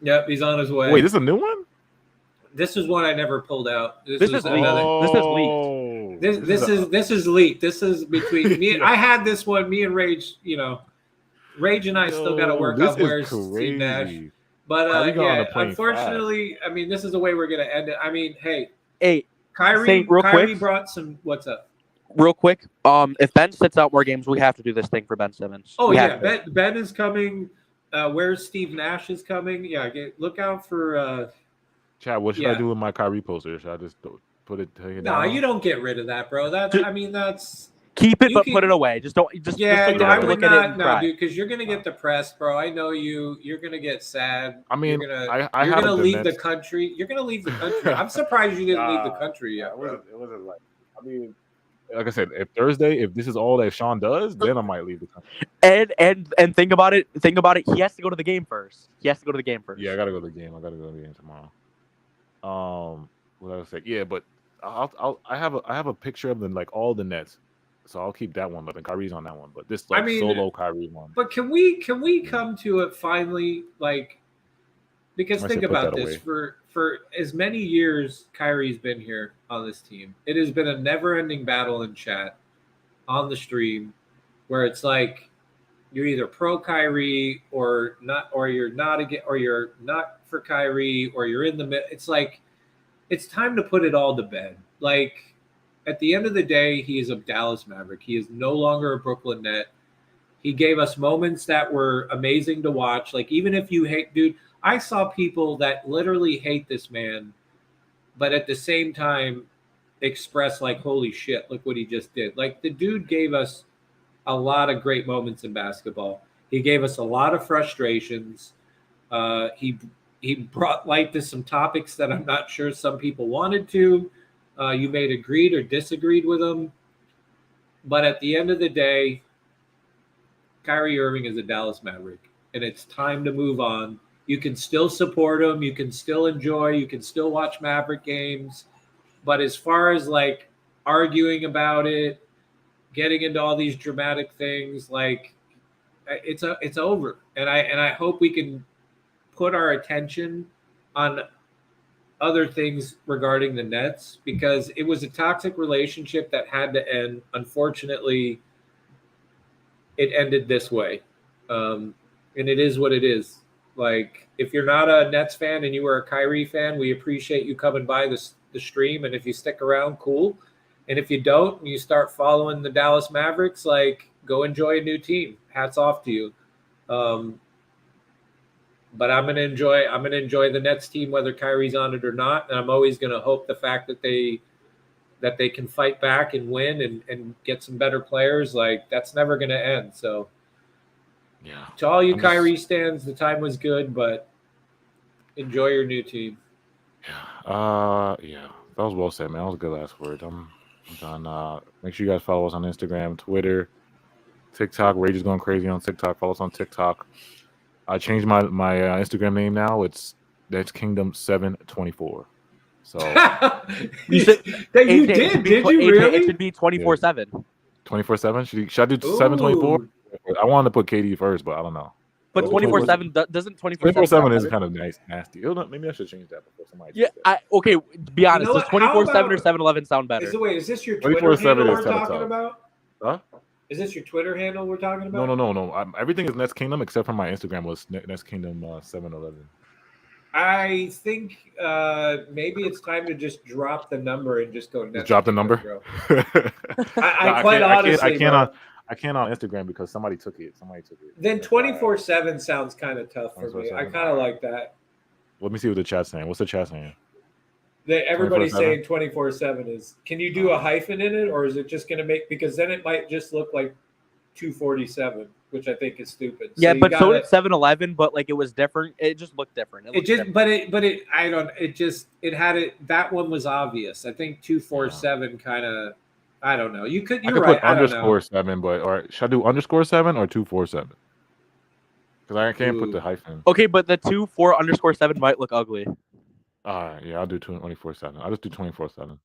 Speaker 3: Yep, he's on his way.
Speaker 1: Wait, this is a new one?
Speaker 3: This is one I never pulled out.
Speaker 2: This is leaked.
Speaker 3: This is leaked. This is between me. I had this one. Me and Rage, Rage and I still got to work out where's Steve Nash. But unfortunately, I mean, this is the way we're gonna end it. I mean, hey, Kyrie brought some. What's up?
Speaker 2: Real quick, if Ben sits out more games, we have to do this thing for Ben Simmons.
Speaker 3: Oh yeah, Ben is coming. Where's Steve Nash is coming? Yeah, look out for.
Speaker 1: Chad, what should I do with my Kyrie poster? Should I just put it to you?
Speaker 3: No, you don't get rid of that, bro. That's
Speaker 2: keep it, but put it away. Just don't.
Speaker 3: I would not, no, dude, because you're gonna get depressed, bro. I know you. You're gonna get sad.
Speaker 1: I mean,
Speaker 3: you're gonna leave the country. You're gonna leave the country. I'm surprised you didn't leave the country yet.
Speaker 1: It wasn't like. I mean, like I said, if this is all that Sean does, then I might leave the country.
Speaker 2: And think about it. Think about it. He has to go to the game first.
Speaker 1: Yeah, I gotta go to the game. Tomorrow. What did I say? Yeah, but I have a picture of them, like all the Nets, so I'll keep that one. But then Kyrie's on that one. But this solo Kyrie one.
Speaker 3: But can we come to it finally? Like, because think about this: for as many years Kyrie's been here on this team, it has been a never-ending battle in chat, on the stream, where it's like you're either pro Kyrie or not, or you're not again, or you're not for Kyrie, or you're in the middle. It's like it's time to put it all to bed. Like, at the end of the day, he is a Dallas Maverick. He is no longer a Brooklyn Net. He gave us moments that were amazing to watch. Like, even if you hate, dude, I saw people that literally hate this man, but at the same time express like, holy shit, look what he just did. Like, the dude gave us a lot of great moments in basketball. He gave us a lot of frustrations. He brought light to some topics that I'm not sure some people wanted to. You may have agreed or disagreed with him. But at the end of the day, Kyrie Irving is a Dallas Maverick, and it's time to move on. You can still support him. You can still enjoy. You can still watch Maverick games. But as far as like arguing about it, getting into all these dramatic things, like it's over. And I hope we can put our attention on other things regarding the Nets, because it was a toxic relationship that had to end. Unfortunately, it ended this way. And it is what it is. Like, if you're not a Nets fan and you are a Kyrie fan, we appreciate you coming by the stream. And if you stick around, cool. And if you don't, and you start following the Dallas Mavericks, like, go enjoy a new team. Hats off to you. But I'm gonna enjoy the Nets team whether Kyrie's on it or not. And I'm always gonna hope the fact that they can fight back and win and get some better players, like, that's never gonna end. So
Speaker 1: yeah,
Speaker 3: to all you Kyrie stands, the time was good, but enjoy your new team.
Speaker 1: Yeah, that was well said, man. That was a good last word. I'm done. Make sure you guys follow us on Instagram, Twitter, TikTok. Rage is going crazy on TikTok. Follow us on TikTok. I changed my Instagram name now. That's Kingdom 724. So
Speaker 3: you did you really?
Speaker 2: It should be 24/7.
Speaker 1: 24/7. Should I do 724? I wanted to put KD first, but I don't know.
Speaker 2: But 24/7 doesn't
Speaker 1: 24/7 is kind of nasty. Maybe I should change that before somebody.
Speaker 2: Yeah, okay. Be honest. Does 24/7 or 7-Eleven sound better?
Speaker 3: Is this your Twitter handle we're talking about?
Speaker 1: Huh?
Speaker 3: Is this your Twitter handle we're talking about?
Speaker 1: No. Everything is Nets Kingdom except for my Instagram was Nets Kingdom 711.
Speaker 3: I think maybe it's time to just drop the number and just go Nets.
Speaker 1: Drop the number.
Speaker 3: Bro. I
Speaker 1: can't on Instagram because somebody took it.
Speaker 3: Then 24/7 sounds kind of tough for me. I kind of like that.
Speaker 1: Let me see what the chat's saying. What's the chat saying?
Speaker 3: Everybody's saying 24/7 is. Can you do a hyphen in it, or is it just going to make? Because then it might just look like 247, which I think is stupid.
Speaker 2: Yeah, but so did 7-Eleven, but like it was different. It just looked different. That
Speaker 3: one was obvious. I think 247 kind of. I don't know. You're
Speaker 1: I could
Speaker 3: right.
Speaker 1: Put _7, but should I do _7 or 247? Because I can't put the hyphen.
Speaker 2: Okay, but the 24_7 might look ugly.
Speaker 1: Yeah, I'll do 24/7. I'll just do 24/7.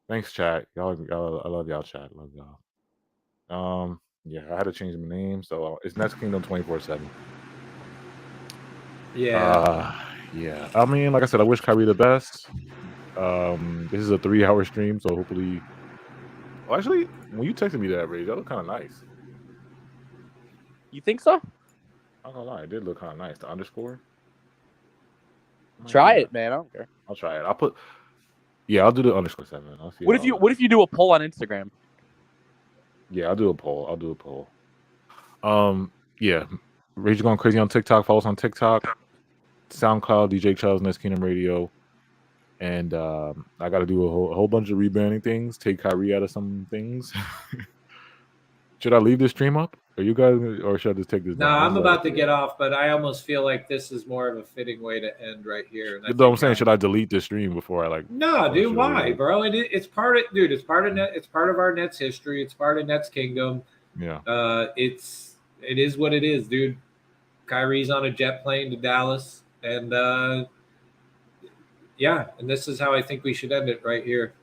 Speaker 1: Thanks, chat. Y'all, I love y'all, chat. Love y'all. Yeah, I had to change my name, so it's Nets Kingdom 24/7.
Speaker 3: Yeah.
Speaker 1: Yeah. I mean, like I said, I wish Kyrie the best. This is a 3-hour stream, so hopefully. Well, actually, when you texted me that, Rage, that looked kind of nice.
Speaker 2: You think so?
Speaker 1: I'm not gonna lie, it did look kind of nice. The underscore.
Speaker 2: Try it, man. I don't care.
Speaker 1: I'll try it. I'll do the _7. I'll see.
Speaker 2: What if you do a poll on Instagram?
Speaker 1: Yeah, I'll do a poll. Yeah, Rage going crazy on TikTok. Follow us on TikTok, SoundCloud, DJ Charles, Nets Kingdom Radio, and I got to do a whole bunch of rebranding things. Take Kyrie out of some things. Should I leave this stream up? Are you guys, or should I just take this
Speaker 3: No,
Speaker 1: down?
Speaker 3: I'm about to get off, but I almost feel like this is more of a fitting way to end right here. And
Speaker 1: I'm saying, should I delete this stream before I like?
Speaker 3: No, dude, why, bro? It's part of, dude. It's part of net. It's part of our Nets history. It's part of Nets kingdom.
Speaker 1: Yeah.
Speaker 3: It is what it is, dude. Kyrie's on a jet plane to Dallas, and yeah, and this is how I think we should end it right here.